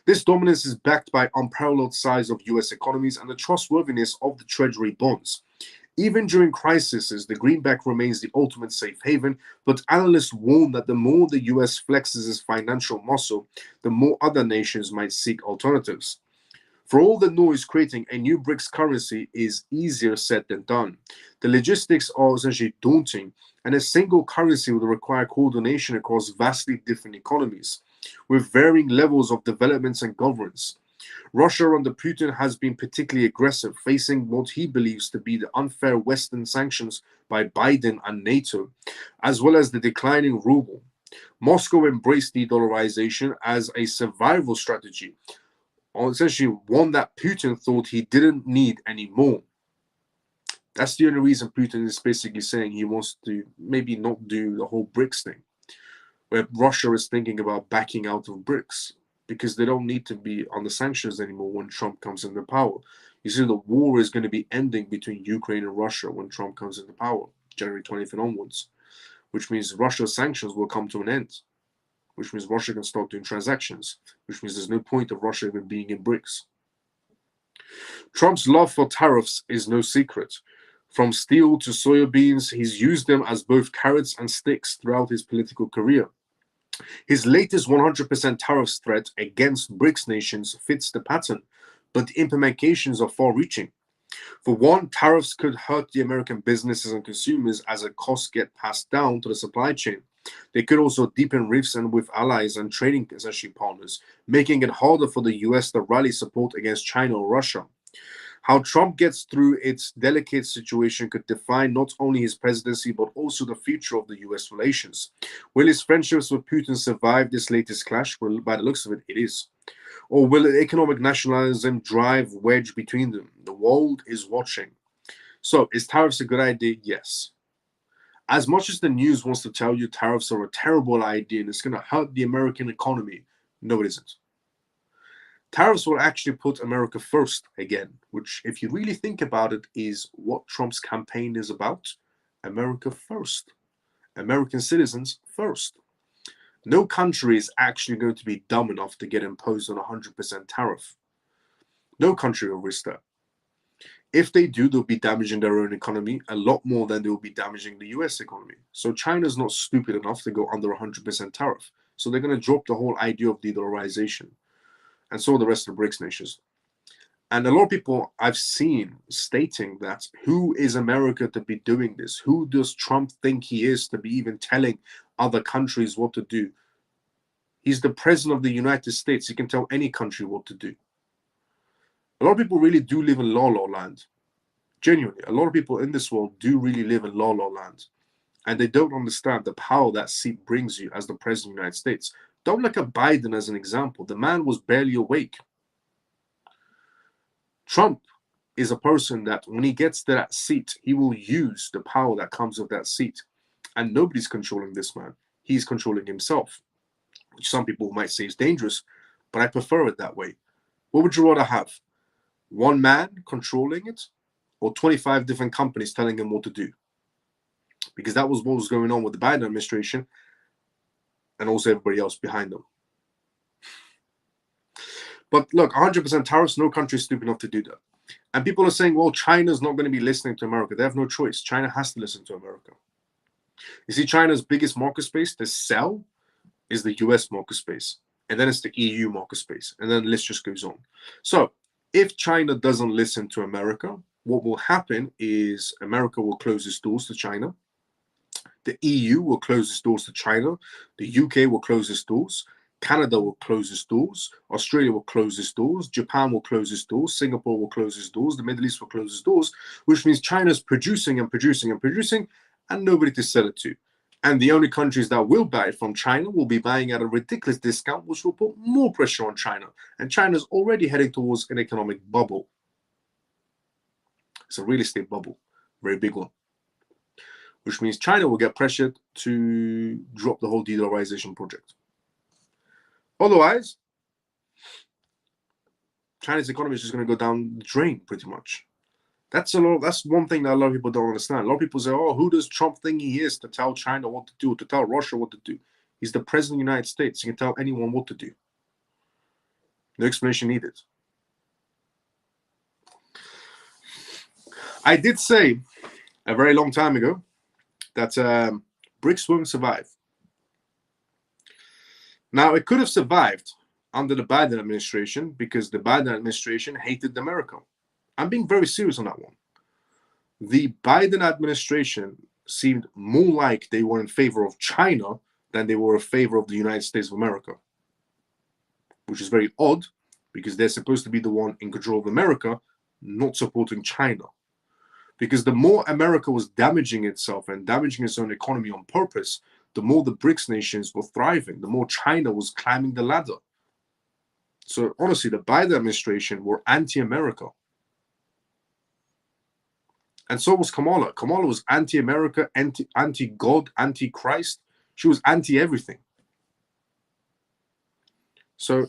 This dominance is backed by unparalleled size of US economies and the trustworthiness of the treasury bonds. Even during crises, the greenback remains the ultimate safe haven, but analysts warn that the more the US flexes its financial muscle, the more other nations might seek alternatives. For all the noise, creating a new BRICS currency is easier said than done. The logistics are essentially daunting, and a single currency would require coordination across vastly different economies, with varying levels of developments and governance. Russia under Putin has been particularly aggressive, facing what he believes to be the unfair Western sanctions by Biden and NATO, as well as the declining ruble. Moscow embraced de-dollarization as a survival strategy, or essentially one that Putin thought he didn't need anymore. That's the only reason Putin is basically saying he wants to maybe not do the whole BRICS thing, where Russia is thinking about backing out of BRICS because they don't need to be on the sanctions anymore when Trump comes into power. You see, the war is going to be ending between Ukraine and Russia when Trump comes into power, January 20th and onwards, which means Russia's sanctions will come to an end, which means Russia can start doing transactions, which means there's no point of Russia even being in BRICS. Trump's love for tariffs is no secret. From steel to soybeans, he's used them as both carrots and sticks throughout his political career. His latest 100% tariffs threat against BRICS nations fits the pattern, but the implications are far-reaching. For one, tariffs could hurt the American businesses and consumers as a cost get passed down to the supply chain. They could also deepen rifts and with allies and trading essentially partners, making it harder for the US to rally support against China or Russia. How Trump gets through its delicate situation could define not only his presidency, but also the future of the US relations. Will his friendships with Putin survive this latest clash? Well, by the looks of it, it is. Or will economic nationalism drive wedge between them? The world is watching. So, is tariffs a good idea? Yes. As much as the news wants to tell you tariffs are a terrible idea and it's going to hurt the American economy, no, it isn't. Tariffs will actually put America first again, which, if you really think about it, is what Trump's campaign is about. America first. American citizens first. No country is actually going to be dumb enough to get imposed on a 100% tariff. No country will risk that. If they do, they'll be damaging their own economy a lot more than they'll be damaging the US economy. So China's not stupid enough to go under 100% tariff. So they're going to drop the whole idea of de-dollarization. And so are the rest of the BRICS nations. And a lot of people I've seen stating that, who is America to be doing this? Who does Trump think he is to be even telling other countries what to do? He's the president of the United States. He can tell any country what to do. A lot of people really do live in la-la land. Genuinely, a lot of people in this world do really live in la-la land. And they don't understand the power that seat brings you as the president of the United States. Don't look at Biden as an example. The man was barely awake. Trump is a person that when he gets to that seat, he will use the power that comes with that seat. And nobody's controlling this man. He's controlling himself, which some people might say is dangerous, but I prefer it that way. What would you rather have? One man controlling it, or 25 different companies telling him what to do? Because that was what was going on with the Biden administration and also everybody else behind them. But look, 100% tariffs, no country is stupid enough to do that. And people are saying, well, China's not going to be listening to America. They have no choice. China has to listen to America. You see, China's biggest market space to sell is the US market space. And then it's the EU market space. And then the list just goes on. So if China doesn't listen to America, what will happen is America will close its doors to China. The EU will close its doors to China. The UK will close its doors. Canada will close its doors. Australia will close its doors. Japan will close its doors. Singapore will close its doors. The Middle East will close its doors, which means China's producing and producing and producing, and nobody to sell it to. And the only countries that will buy it from China will be buying at a ridiculous discount, which will put more pressure on China. And China's already heading towards an economic bubble. It's a real estate bubble, very big one. Which means China will get pressured to drop the whole de-dollarization project. Otherwise, China's economy is just going to go down the drain, pretty much. That's one thing that a lot of people don't understand. A lot of people say, oh, who does Trump think he is to tell China what to do, to tell Russia what to do? He's the president of the United States. He can tell anyone what to do. No explanation needed. I did say a very long time ago that BRICS won't survive. Now, it could have survived under the Biden administration because the Biden administration hated America. I'm being very serious on that one. The Biden administration seemed more like they were in favor of China than they were in favor of the United States of America, which is very odd because they're supposed to be the one in control of America, not supporting China. Because the more America was damaging itself and damaging its own economy on purpose, the more the BRICS nations were thriving, the more China was climbing the ladder. So honestly, the Biden administration were anti-America. And so was Kamala. Kamala was anti-America, anti-God, anti-Christ. She was anti-everything. So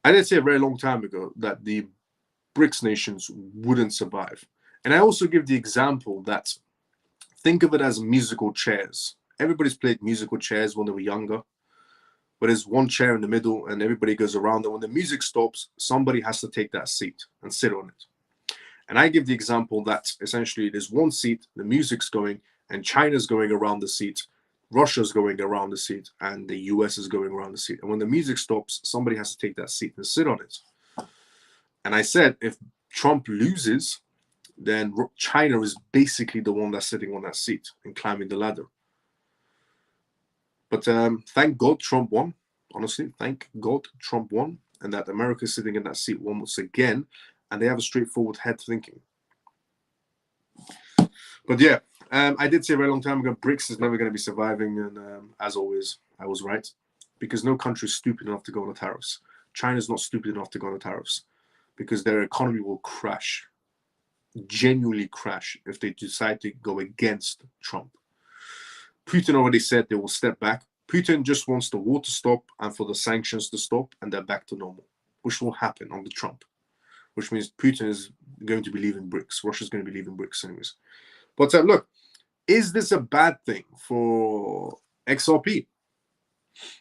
I did say a very long time ago that the BRICS nations wouldn't survive. And I also give the example that, think of it as musical chairs. Everybody's played musical chairs when they were younger, but there's one chair in the middle and everybody goes around, and when the music stops, somebody has to take that seat and sit on it. And I give the example that essentially there's one seat, the music's going, and China's going around the seat, Russia's going around the seat, and the US is going around the seat. And when the music stops, somebody has to take that seat and sit on it. And I said, if Trump loses, then China is basically the one that's sitting on that seat and climbing the ladder. But thank God Trump won. Honestly, thank God Trump won, and that America is sitting in that seat once again, and they have a straightforward head thinking. But yeah, I did say a very long time ago, BRICS is never going to be surviving, and as always, I was right, because no country is stupid enough to go on the tariffs. China's not stupid enough to go on the tariffs, because their economy will crash, genuinely crash, if they decide to go against Trump. Putin already said they will step back. Putin just wants the war to stop and for the sanctions to stop, and they're back to normal, which will happen under Trump, which means Putin is going to be leaving BRICS. Russia's going to be leaving BRICS anyways. But look, is this a bad thing for XRP?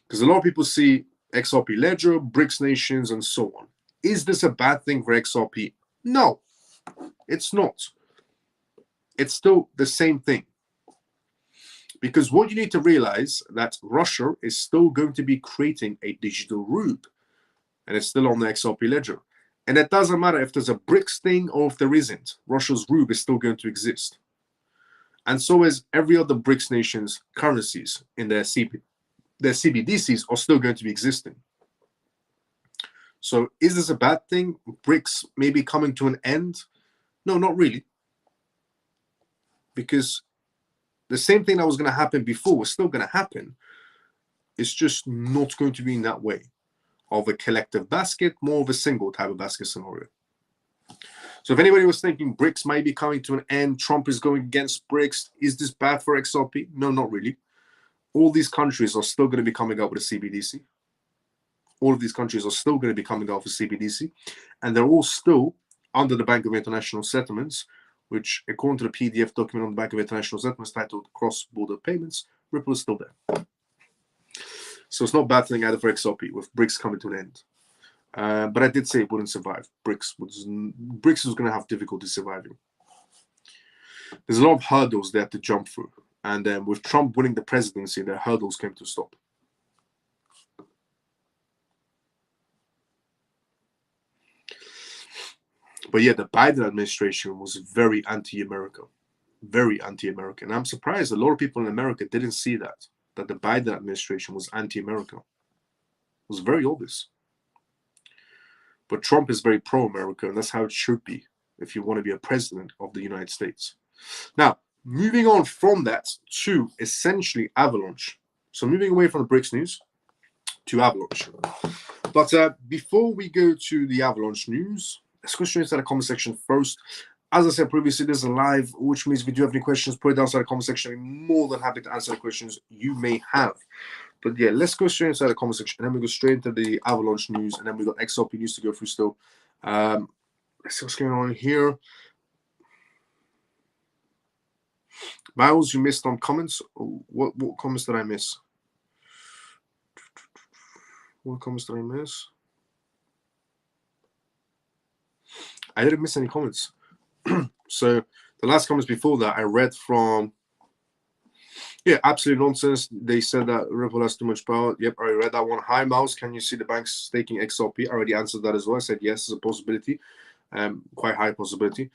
Because a lot of people see XRP Ledger, BRICS nations, and so on. Is this a bad thing for XRP? No, it's not. It's still the same thing. Because what you need to realize that Russia is still going to be creating a digital ruble, and it's still on the XRP ledger. And it doesn't matter if there's a BRICS thing or if there isn't. Russia's ruble is still going to exist. And so is every other BRICS nation's currencies in their CBDCs are still going to be existing. So is this a bad thing? BRICS maybe coming to an end? No, not really. Because the same thing that was going to happen before was still going to happen. It's just not going to be in that way of a collective basket, more of a single type of basket scenario. So if anybody was thinking BRICS might be coming to an end, Trump is going against BRICS, is this bad for XRP? No, not really. All these countries are still going to be coming out with a CBDC. All of these countries are still going to be coming out with a CBDC, and they're all still under the Bank of International Settlements, which, according to the PDF document on the Bank of International Settlements titled Cross-Border Payments, Ripple is still there. So it's not a bad thing either for XRP with BRICS coming to an end. But I did say it wouldn't survive. BRICS was going to have difficulty surviving. There's a lot of hurdles they have to jump through. And with Trump winning the presidency, the hurdles came to stop. But yeah, the Biden administration was very anti-America. Very anti-American. And I'm surprised a lot of people in America didn't see that the Biden administration was anti-America. It was very obvious. But Trump is very pro-America, and that's how it should be if you want to be a president of the United States. Now, moving on from that to essentially Avalanche. So moving away from the BRICS news to Avalanche. But before we go to the Avalanche news, let's go straight into the comment section first. As I said previously, this is live, which means if you do have any questions, put it down inside the comment section. I'm more than happy to answer the questions you may have. But yeah, let's go straight inside the comment section, and then we go straight into the Avalanche news, and then we got XRP news to go through still. Let's see what's going on here. Miles, you missed on comments. What comments did I miss? What comments did I miss? I didn't miss any comments. So the last comments before that I read from, yeah, absolute nonsense. They said that Ripple has too much power. Yep, I already read that one. Hi, Mouse. Can you see the banks staking XRP? I already answered that as well. I said yes, it's a possibility. Quite high possibility.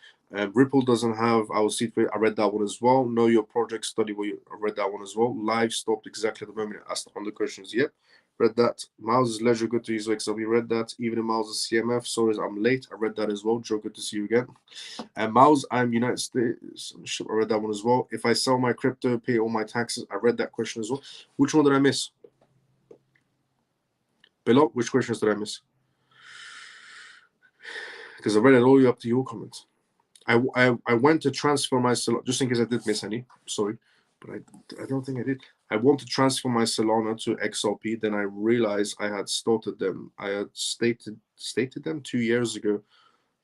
Ripple doesn't have our seed for it. I read that one as well. Know your project, study what you I read that one as well. Live stopped exactly at the moment. Asked on the questions. Yep. Read that. Miles' leisure, good to use XRP. Read that. Even in Miles' CMF. Sorry, I'm late. I read that as well. Joe, good to see you again. And Miles, I'm United States. I read that one as well. If I sell my crypto, pay all my taxes. I read that question as well. Which one did I miss? Below, which questions did I miss? Because I read it all the way up to your comments. I went to transfer my Solana, just in case I did miss any. Sorry, but I don't think I did. I want to transfer my Solana to XRP. Then I realized I had started them. I had stated them 2 years ago.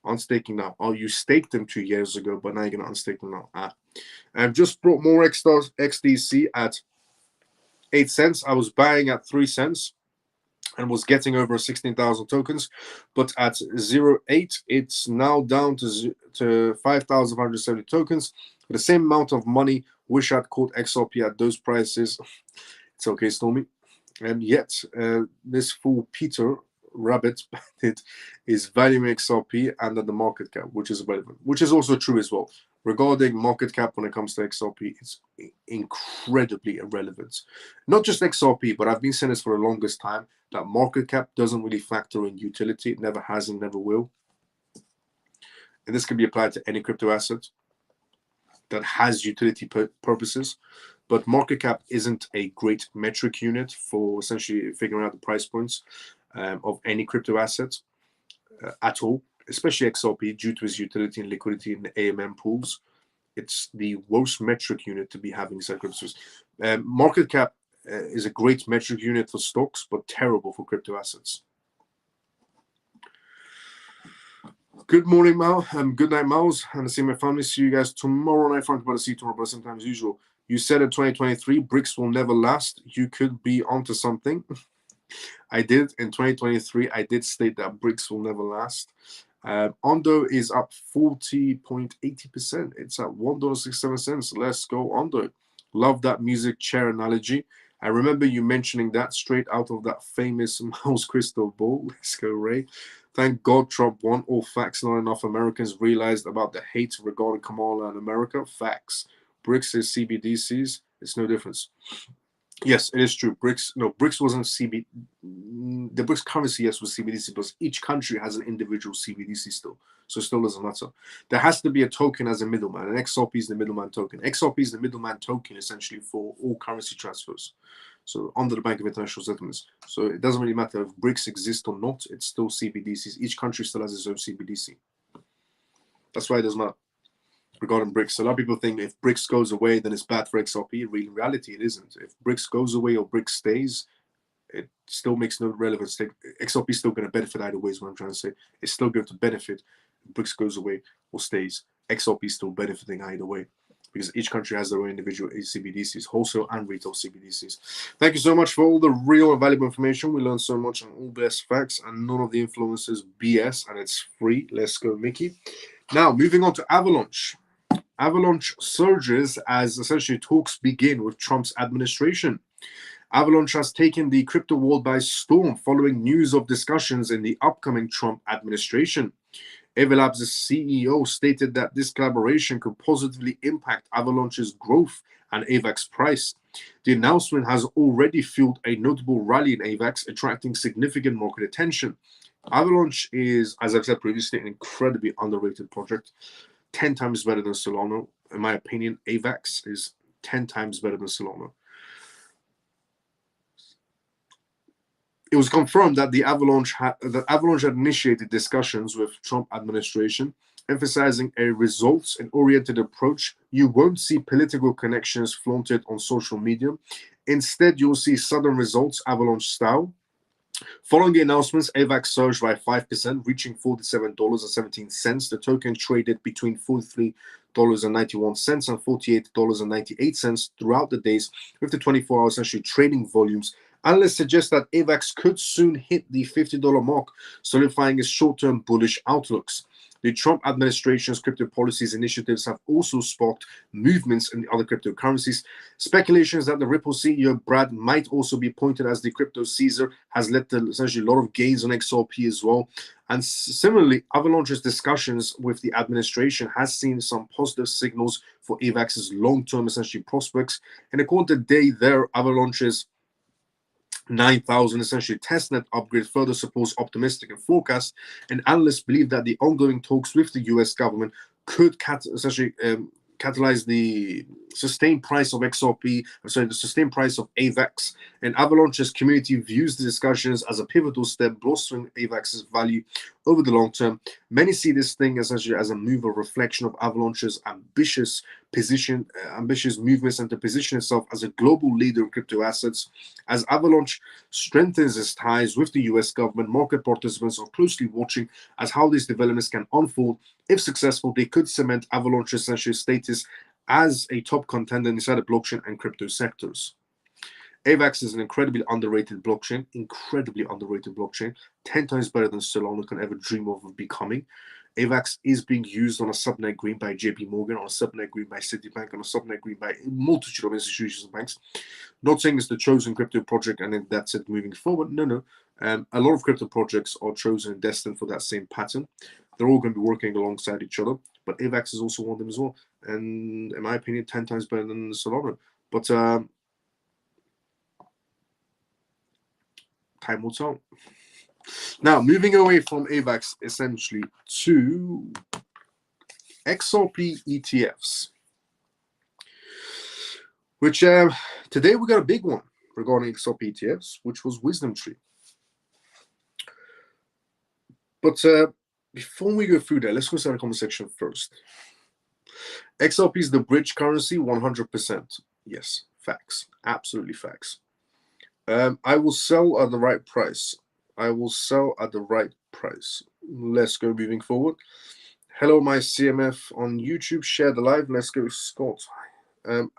Unstaking now. Oh, you staked them 2 years ago, but now you're gonna unstake them now. I've just brought more XDC at 8 cents. I was buying at 3 cents. And was getting over 16,000 tokens, but at 0.8, it's now down to 5,570 tokens. For the same amount of money, wish I'd caught XRP at those prices. It's okay, Stormy. And yet, this fool Peter Rabbit is valuing XRP under the market cap, which is relevant, which is also true as well. Regarding market cap when it comes to XRP, it's incredibly irrelevant. Not just XRP, but I've been saying this for the longest time, that market cap doesn't really factor in utility. It never has and never will. And this can be applied to any crypto asset that has utility purposes. But market cap isn't a great metric unit for essentially figuring out the price points of any crypto assets at all, especially XRP, due to its utility and liquidity in the AMM pools. It's the worst metric unit to be having inside cryptos. Market cap is a great metric unit for stocks, but terrible for crypto assets. Good morning, Mal. Good night, Miles. And I see my family. See you guys tomorrow night. Frank, about to see you tomorrow, but sometimes usual. You said in 2023, BRICS will never last. You could be onto something. I did. In 2023, I did state that BRICS will never last. Ondo is up 40.80%. It's at $1.67. Let's go Ondo. Love that music chair analogy. I remember you mentioning that straight out of that famous mouse crystal ball. Let's go, Ray. Thank God Trump won. All facts. Not enough Americans realized about the hate regarding Kamala and America. Facts. BRICS is CBDCs. It's no difference. Yes, it is true. BRICS wasn't CB. The BRICS currency, yes, was CBDC, but each country has an individual CBDC still. So it still doesn't matter. There has to be a token as a middleman, and XRP is the middleman token. XRP is the middleman token essentially for all currency transfers. So under the Bank of International Settlements. So it doesn't really matter if BRICS exist or not, it's still CBDCs. Each country still has its own CBDC. That's why it doesn't matter. Regarding BRICS, a lot of people think if BRICS goes away, then it's bad for XRP. In reality, it isn't. If BRICS goes away or BRICS stays, it still makes no relevance. XRP is still going to benefit either way, is what I'm trying to say. It's still going to benefit if BRICS goes away or stays. XRP is still benefiting either way because each country has their own individual CBDCs, wholesale and retail CBDCs. Thank you so much for all the real and valuable information. We learned so much on all best facts and none of the influencers BS, and it's free. Let's go, Mickey. Now, moving on to Avalanche. Avalanche surges as essentially talks begin with Trump's administration. Avalanche has taken the crypto world by storm following news of discussions in the upcoming Trump administration. Avalab's CEO stated that this collaboration could positively impact Avalanche's growth and AVAX price. The announcement has already fueled a notable rally in AVAX, attracting significant market attention. Avalanche is, as I've said previously, an incredibly underrated project. 10 times better than Solana. In my opinion, AVAX is 10 times better than Solana. It was confirmed that the Avalanche had initiated discussions with Trump administration, emphasizing a results-oriented approach. You won't see political connections flaunted on social media. Instead, you'll see sudden results, Avalanche style. Following the announcements, AVAX surged by 5%, reaching $47.17. The token traded between $43.91 and $48.98 throughout the days, with the 24-hour essentially trading volumes. Analysts suggest that AVAX could soon hit the $50 mark, solidifying its short-term bullish outlooks. The Trump administration's crypto policies initiatives have also sparked movements in the other cryptocurrencies. Speculations that the Ripple CEO Brandt might also be appointed as the crypto Caesar has led to essentially a lot of gains on XRP as well. And similarly, Avalanche's discussions with the administration has seen some positive signals for AVAX's long-term essentially prospects. And according to Day there, Avalanche's 9,000 essentially testnet upgrade further supports optimistic and forecast, and analysts believe that the ongoing talks with the US government could essentially catalyze the sustained price of XRP, the sustained price of AVAX. And Avalanche's community views the discussions as a pivotal step, bolstering AVAX's value over the long term. Many see this thing essentially as a move or reflection of Avalanche's ambitious movements and to position itself as a global leader in crypto assets. As Avalanche strengthens its ties with the US government, market participants are closely watching as how these developments can unfold. If successful, they could cement Avalanche's essential status as a top contender inside the blockchain and crypto sectors. AVAX is an incredibly underrated blockchain, 10 times better than Solana can ever dream of becoming. AVAX is being used on a subnet green by JP Morgan, on a subnet green by Citibank, on a subnet green by a multitude of institutions and banks. Not saying it's the chosen crypto project and then that's it moving forward. No. A lot of crypto projects are chosen and destined for that same pattern. They're all going to be working alongside each other, but AVAX is also one of them as well. And in my opinion, 10 times better than Solana. But time will tell. Now, moving away from AVAX essentially to XRP ETFs, which today we got a big one regarding XRP ETFs, which was Wisdom Tree. But before we go through that, let's go start the comment section first. XRP is the bridge currency, 100%. Yes, facts, absolutely facts. I will sell at the right price. Let's go moving forward. Hello, my CMF on YouTube. Share the live. Let's go, Scott.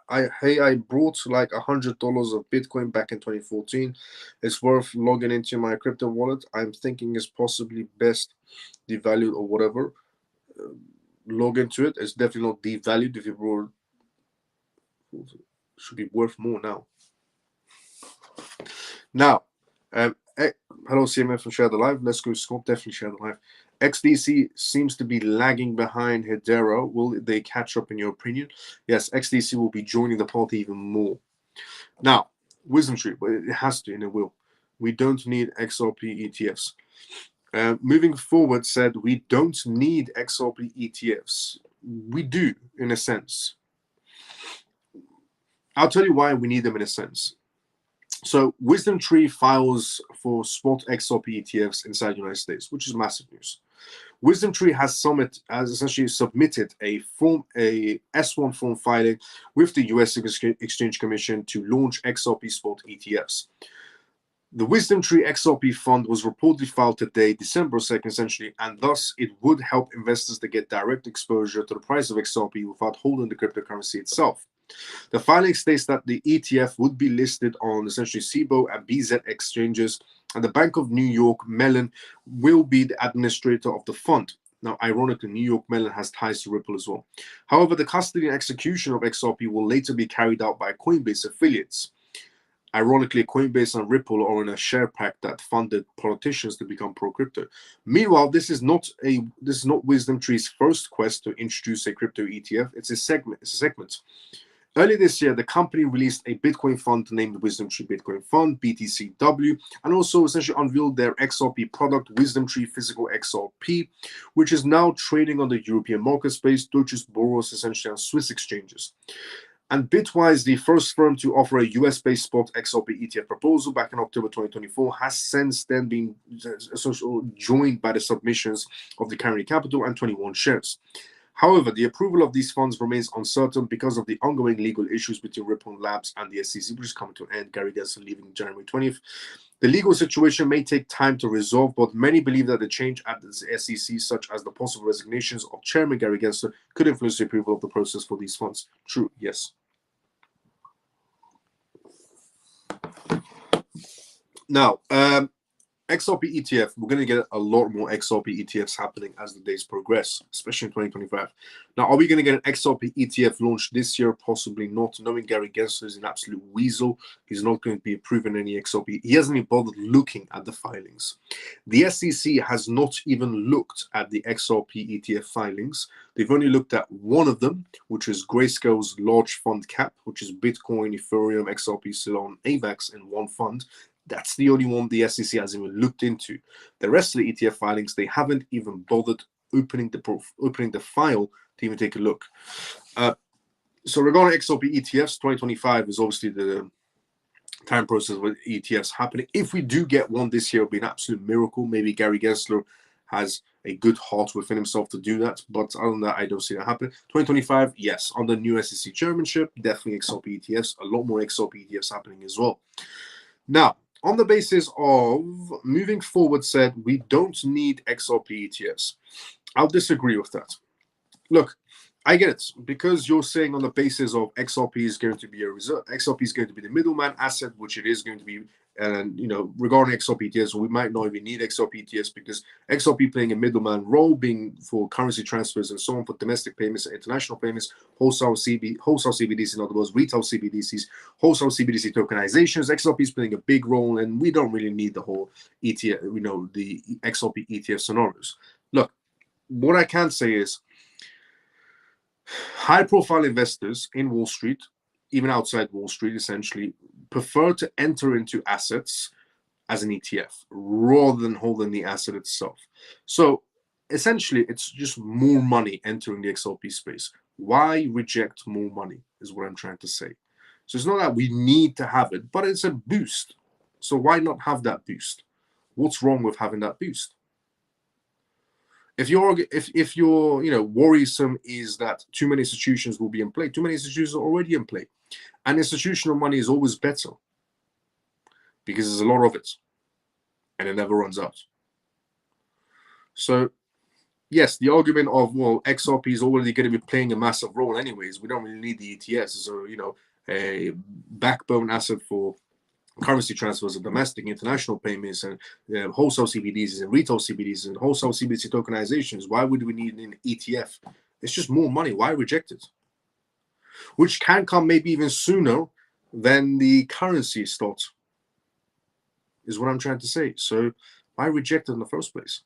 I brought like $100 of Bitcoin back in 2014. It's worth logging into my crypto wallet. I'm thinking it's possibly best devalued or whatever. Log into it. It's definitely not devalued. If you brought, it should be worth more now. Now, hello CMF and share the live. Let's go, Scott. Definitely share the live. XDC seems to be lagging behind Hedera. Will they catch up in your opinion? Yes, XDC will be joining the party even more. Now, Wisdom Tree, but it has to and it will. We don't need XRP ETFs. Moving forward said we don't need XRP ETFs. We do, in a sense. I'll tell you why we need them in a sense. So Wisdom Tree files for spot XRP ETFs inside the United States, which is massive news. Wisdom Tree has essentially submitted a S1 form filing with the US Exchange Commission to launch XRP spot ETFs. The Wisdom Tree XRP fund was reportedly filed today, December 2nd, essentially, and thus it would help investors to get direct exposure to the price of XRP without holding the cryptocurrency itself. The filing states that the ETF would be listed on essentially CBOE and BZ exchanges, and the Bank of New York Mellon will be the administrator of the fund. Now, ironically, New York Mellon has ties to Ripple as well. However, the custody and execution of XRP will later be carried out by Coinbase affiliates. Ironically, Coinbase and Ripple are in a share pact that funded politicians to become pro-crypto. Meanwhile, this is not Wisdom Tree's first quest to introduce a crypto ETF. It's a segment. Earlier this year, the company released a Bitcoin fund named Wisdom Tree Bitcoin Fund, BTCW, and also essentially unveiled their XRP product, Wisdom Tree Physical XRP, which is now trading on the European market space, Deutsche Börse, essentially on Swiss exchanges. And Bitwise, the first firm to offer a US-based spot XRP ETF proposal back in October 2024, has since then been joined by the submissions of the Carry Capital and 21 shares. However, the approval of these funds remains uncertain because of the ongoing legal issues between Ripple Labs and the SEC, which is coming to an end. Gary Gensler leaving January 20th. The legal situation may take time to resolve, but many believe that the change at the SEC, such as the possible resignations of Chairman Gary Gensler, could influence the approval of the process for these funds. True, yes. Now, XRP ETF, we're going to get a lot more XRP ETFs happening as the days progress, especially in 2025. Now, are we going to get an XRP ETF launched this year? Possibly not. Knowing Gary Gensler is an absolute weasel, he's not going to be approving any XRP. He hasn't even bothered looking at the filings. The SEC has not even looked at the XRP ETF filings. They've only looked at one of them, which is Grayscale's large fund cap, which is Bitcoin, Ethereum, XRP, Solana, AVAX in one fund. That's the only one the SEC has even looked into. The rest of the ETF filings, they haven't even bothered opening the file to even take a look. So regarding XRP ETFs, 2025 is obviously the time process with ETFs happening. If we do get one this year, it'll be an absolute miracle. Maybe Gary Gensler has a good heart within himself to do that. But other than that, I don't see that happening. 2025, yes, under new SEC chairmanship, definitely XRP ETFs. A lot more XRP ETFs happening as well. Now, on the basis of moving forward said, we don't need XRP ETFs. I'll disagree with that. Look, I get it, because you're saying on the basis of XRP is going to be a reserve, XRP is going to be the middleman asset, which it is going to be. And regarding XRP ETFs, we might not even need XRP ETFs because XRP playing a middleman role, being for currency transfers and so on, for domestic payments and international payments, wholesale CBDCs, in other words, retail CBDCs, wholesale CBDC tokenizations. XRP is playing a big role, and we don't really need the whole ETF, the XRP ETF scenarios. Look, what I can say is, high-profile investors in Wall Street, even outside Wall Street, essentially prefer to enter into assets as an ETF rather than holding the asset itself. So essentially, it's just more money entering the XRP space. Why reject more money is what I'm trying to say. So it's not that we need to have it, but it's a boost. So why not have that boost? What's wrong with having that boost? If you're worrisome is that too many institutions will be in play, too many institutions are already in play. And institutional money is always better because there's a lot of it and it never runs out. So yes, the argument of, well, XRP is already going to be playing a massive role anyways. We don't really need the ETS. So, a backbone asset for currency transfers and domestic international payments and wholesale CBDCs and retail CBDCs and wholesale CBDC tokenizations. Why would we need an ETF? It's just more money. Why reject it? Which can come maybe even sooner than the currency starts. is what I'm trying to say. So why reject it in the first place?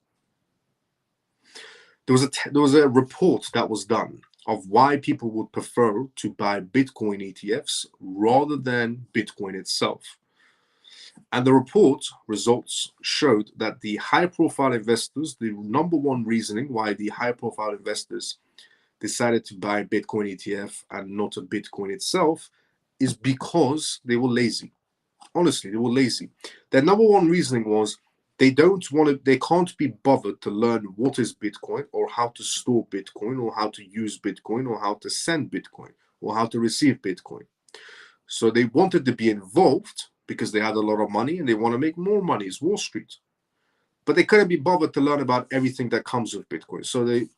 There was a report that was done of why people would prefer to buy Bitcoin ETFs rather than Bitcoin itself. And the report results showed that the high-profile investors, the number one reasoning why the high-profile investors decided to buy Bitcoin ETF and not a Bitcoin itself is because they were lazy. Honestly, they were lazy. Their number one reasoning was they can't be bothered to learn what is Bitcoin or how to store Bitcoin or how to use Bitcoin or how to send Bitcoin or how to receive Bitcoin. So they wanted to be involved because they had a lot of money and they want to make more money. It's Wall Street. But they couldn't be bothered to learn about everything that comes with Bitcoin. So the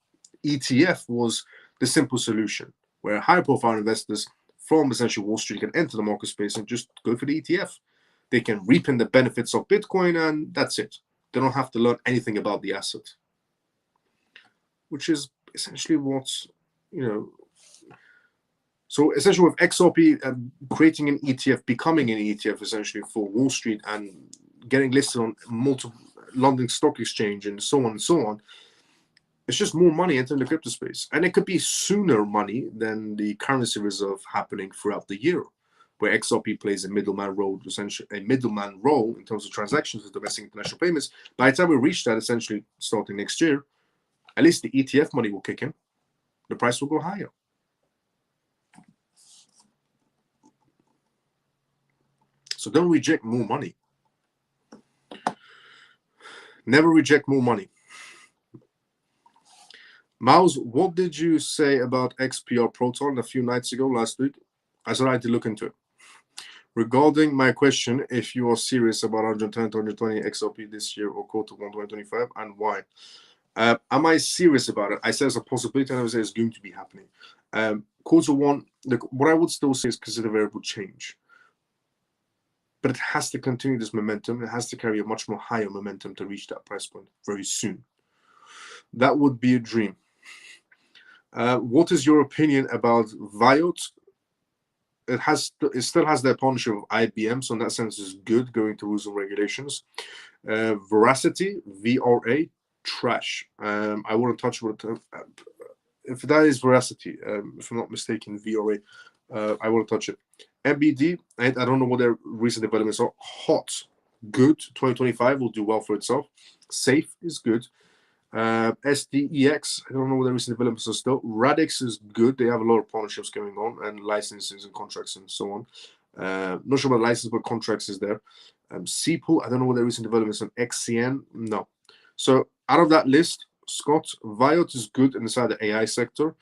ETF was the simple solution, where high-profile investors from essentially Wall Street can enter the market space and just go for the ETF. They can reap in the benefits of Bitcoin, and that's it. They don't have to learn anything about the asset, which is essentially what's, So essentially with XRP creating an ETF, becoming an ETF essentially for Wall Street and getting listed on multiple London Stock Exchange and so on, it's just more money entering the crypto space. And it could be sooner money than the currency reserve happening throughout the year, where XRP plays a middleman role, essentially a middleman role in terms of transactions with domestic international payments. By the time we reach that, essentially starting next year, at least the ETF money will kick in. The price will go higher. So don't reject more money. Never reject more money. Miles, what did you say about XPR Proton a few nights ago last week? I said I had to look into it. Regarding my question, if you are serious about 110 to 120 XRP this year or quarter 1 2025, and why? Am I serious about it? I say it's a possibility, and I would say it's going to be happening. Quarter one, what I would still say is consider variable change. But it has to continue this momentum. It has to carry a much more higher momentum to reach that price point very soon. That would be a dream. What is your opinion about Viot? It still has their partnership with IBM, so in that sense is good, going to rules and regulations. Veracity, VRA, trash. I wouldn't touch it. If that is Veracity, if I'm not mistaken, VRA, I wouldn't touch it. MBD, I don't know what their recent developments are. Hot, good. 2025 will do well for itself. Safe is good. SDEX, I don't know what the recent developments are still. Radix is good. They have a lot of partnerships going on and licenses and contracts and so on. Not sure about license, but contracts is there. CPOol, I don't know what the recent developments on XCN. No. So out of that list, Scott, Viot is good inside the AI sector.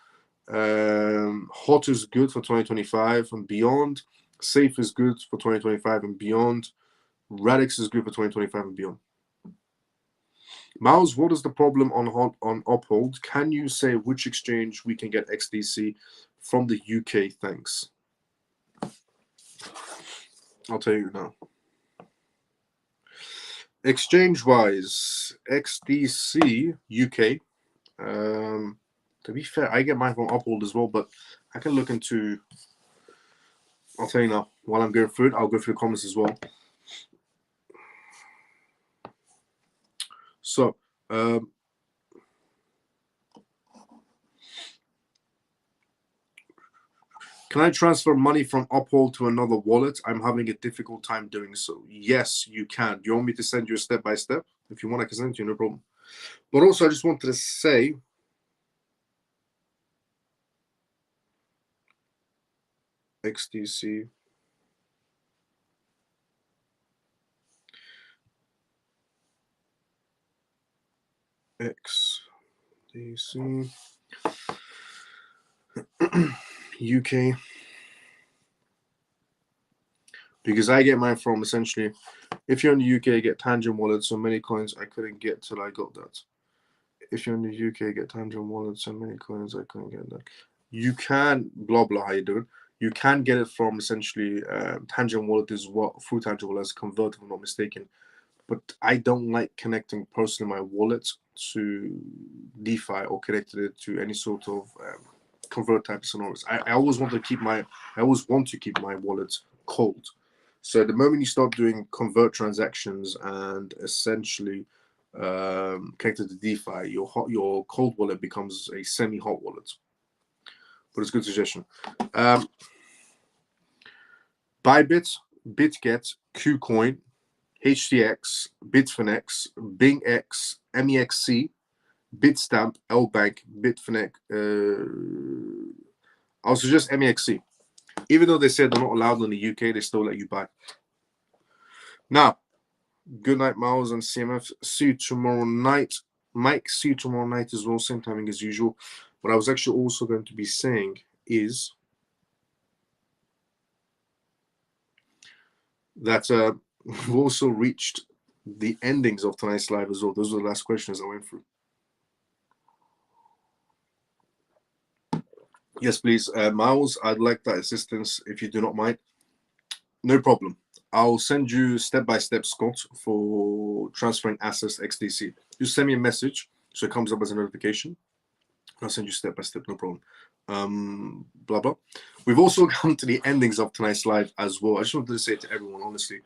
Hot is good for 2025 and beyond. Safe is good for 2025 and beyond. Radix is good for 2025 and beyond. Miles, what is the problem on Uphold? Can you say which exchange we can get XDC from the UK? Thanks. I'll tell you now. Exchange-wise, XDC UK. To be fair, I get mine from Uphold as well, but I can look into. I'll tell you now. While I'm going through it, I'll go through the comments as well. So, can I transfer money from Uphold to another wallet? I'm having a difficult time doing so. Yes, you can. Do you want me to send you a step-by-step? If you want, I can send it to you, no problem. But also, I just wanted to say, XDC. XDC. UK. Because I get mine from essentially, if you're in the UK, get Tangent Wallet, so many coins I couldn't get till I got that. If you're in the UK, get Tangent Wallet, so many coins I couldn't get that. You can, blah, blah, how you doing? You can get it from essentially, Tangent Wallet is what, through Tangent Wallet is converted, if I'm not mistaken. But I don't like connecting personally my wallet to DeFi or connected it to any sort of convert type of scenarios. I always want to keep my wallet cold. So the moment you start doing convert transactions and essentially connected to DeFi, your cold wallet becomes a semi-hot wallet. But it's a good suggestion. Bybit, BitGet, KuCoin, HTX, Bitfinex, BingX, MEXC, Bitstamp, LBank, Bitfinex. I'll suggest MEXC. Even though they said they're not allowed in the UK, they still let you buy. Now, good night, Miles and CMF. See you tomorrow night. Mike, see you tomorrow night as well, same timing as usual. What I was actually also going to be saying is that we've also reached the endings of tonight's live as well. Those are the last questions I went through. Yes, please. Miles, I'd like that assistance if you do not mind. No problem. I'll send you step-by-step, Scott, for transferring assets XDC. Just send me a message so it comes up as a notification. I'll send you step-by-step, no problem. Blah, blah. We've also come to the endings of tonight's live as well. I just wanted to say to everyone, honestly,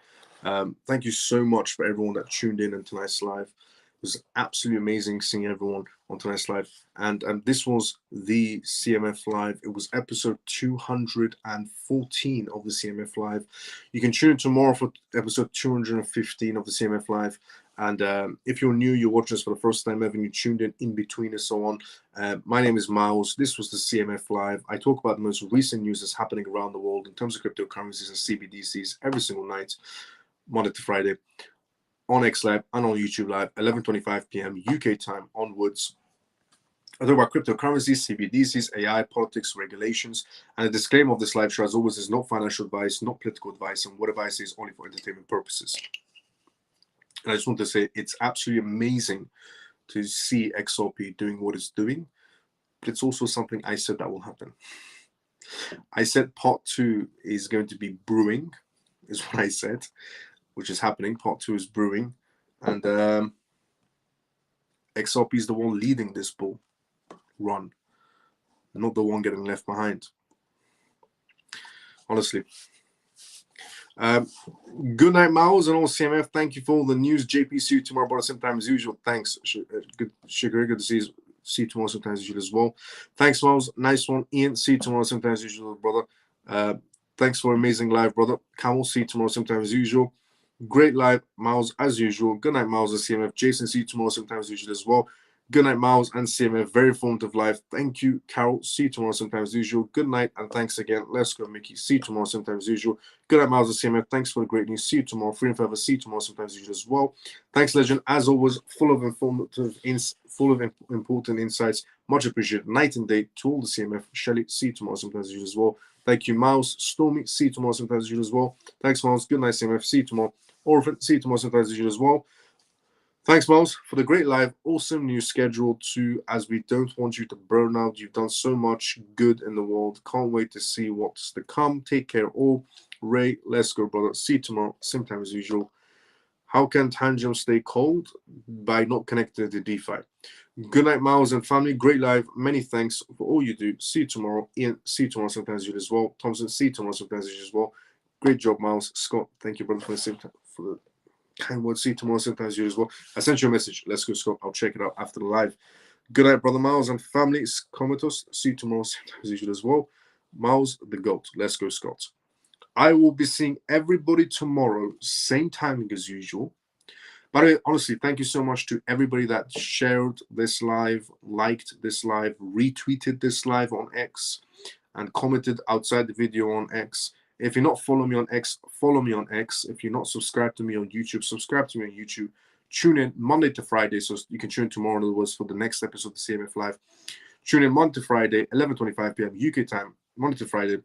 thank you so much for everyone that tuned in tonight's live. It was absolutely amazing seeing everyone on tonight's live. And this was the CMF Live. It was episode 214 of the CMF Live. You can tune in tomorrow for episode 215 of the CMF Live. And if you're new, you're watching us for the first time ever, and you tuned in between and so on. My name is Miles. This was the CMF Live. I talk about the most recent news that's happening around the world in terms of cryptocurrencies and CBDCs every single night, Monday to Friday, on X Live and on YouTube Live, 11:25 p.m. UK time onwards. I talk about cryptocurrencies, CBDCs, AI, politics, regulations, and the disclaimer of this live show, as always, is not financial advice, not political advice, and what advice is only for entertainment purposes. And I just want to say it's absolutely amazing to see XRP doing what it's doing, but it's also something I said that will happen. I said part 2 is going to be brewing, is what I said, which is happening. Part 2 is brewing, and XRP is the one leading this bull run, not the one getting left behind. Honestly. Good night, Miles, and all CMF. Thank you for all the news. JP, see you tomorrow, but same time as usual. Thanks. Good, Sugar. Good to see you tomorrow, sometimes as usual as well. Thanks, Miles. Nice one. Ian, see you tomorrow, sometimes as usual, brother. Thanks for amazing live, brother. Camel, see you tomorrow, sometimes as usual. Great live, Miles, as usual. Good night, Miles and CMF. Jason, see you tomorrow, sometimes as usual as well. Good night, Miles and CMF. Very informative live. Thank you, Carol. See you tomorrow, sometimes as usual. Good night, and thanks again. Let's go, Mickey. See you tomorrow, sometimes as usual. Good night, Miles and CMF. Thanks for the great news. See you tomorrow. Free and forever. See you tomorrow, sometimes as usual as well. Thanks, Legend. As always, full of important insights. Much appreciated. Night and day to all the CMF. Shelly, see you tomorrow, sometimes as usual as well. Thank you, Miles. Stormy, see you tomorrow, sometimes as usual as well. Thanks, Miles. Good night, CMF. See you tomorrow. Orphan, see you tomorrow, sometimes as usual as well. Thanks, Miles, for the great live. Awesome new schedule too, as we don't want you to burn out. You've done so much good in the world. Can't wait to see what's to come. Take care all. Ray, let's go, brother. See you tomorrow, same time as usual. How can Tangent stay cold? By not connected to DeFi. Good night, Miles and family. Great live. Many thanks for all you do. See you tomorrow. Ian, see you tomorrow, sometimes as usual as well. Thompson, see you tomorrow, sometimes as usual as well. Great job, Miles. Scott, thank you, brother, for the same time. For the kind word, see you tomorrow, sometimes you as well. I sent you a message. Let's go, Scott. I'll check it out after the live. Good night, brother Miles and family. Comatose, see you tomorrow, sometimes usual as well. Miles, the GOAT. Let's go, Scott. I will be seeing everybody tomorrow, same timing as usual. By the way, honestly, thank you so much to everybody that shared this live, liked this live, retweeted this live on X, and commented outside the video on X. If you're not following me on X, follow me on X. If you're not subscribed to me on YouTube, subscribe to me on YouTube. Tune in Monday to Friday, so you can tune in tomorrow, in other words, for the next episode of the CMF Live. Tune in Monday to Friday, 11:25 p.m. UK time, Monday to Friday.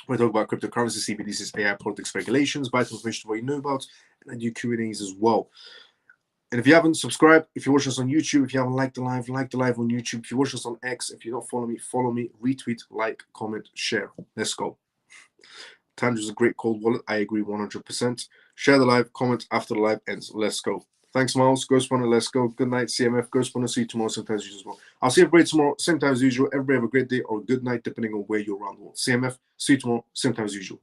We talk about cryptocurrency, CBDCs, AI, politics, regulations, vital information what you know about, and I do Q&As as well. And if you haven't subscribed, if you watch us on YouTube, if you haven't liked the live on YouTube. If you watch us on X, if you're not following me, follow me, retweet, like, comment, share. Let's go. Tangent is a great cold wallet. I agree 100%. Share the live, comment after the live ends. Let's go. Thanks, Miles. Ghost Runner, let's go. Good night, CMF. Ghost Runner, see you tomorrow, sometimes as usual as well. I'll see everybody tomorrow, same time as usual. Everybody have a great day or a good night, depending on where you're around the world. CMF, see you tomorrow, same time as usual.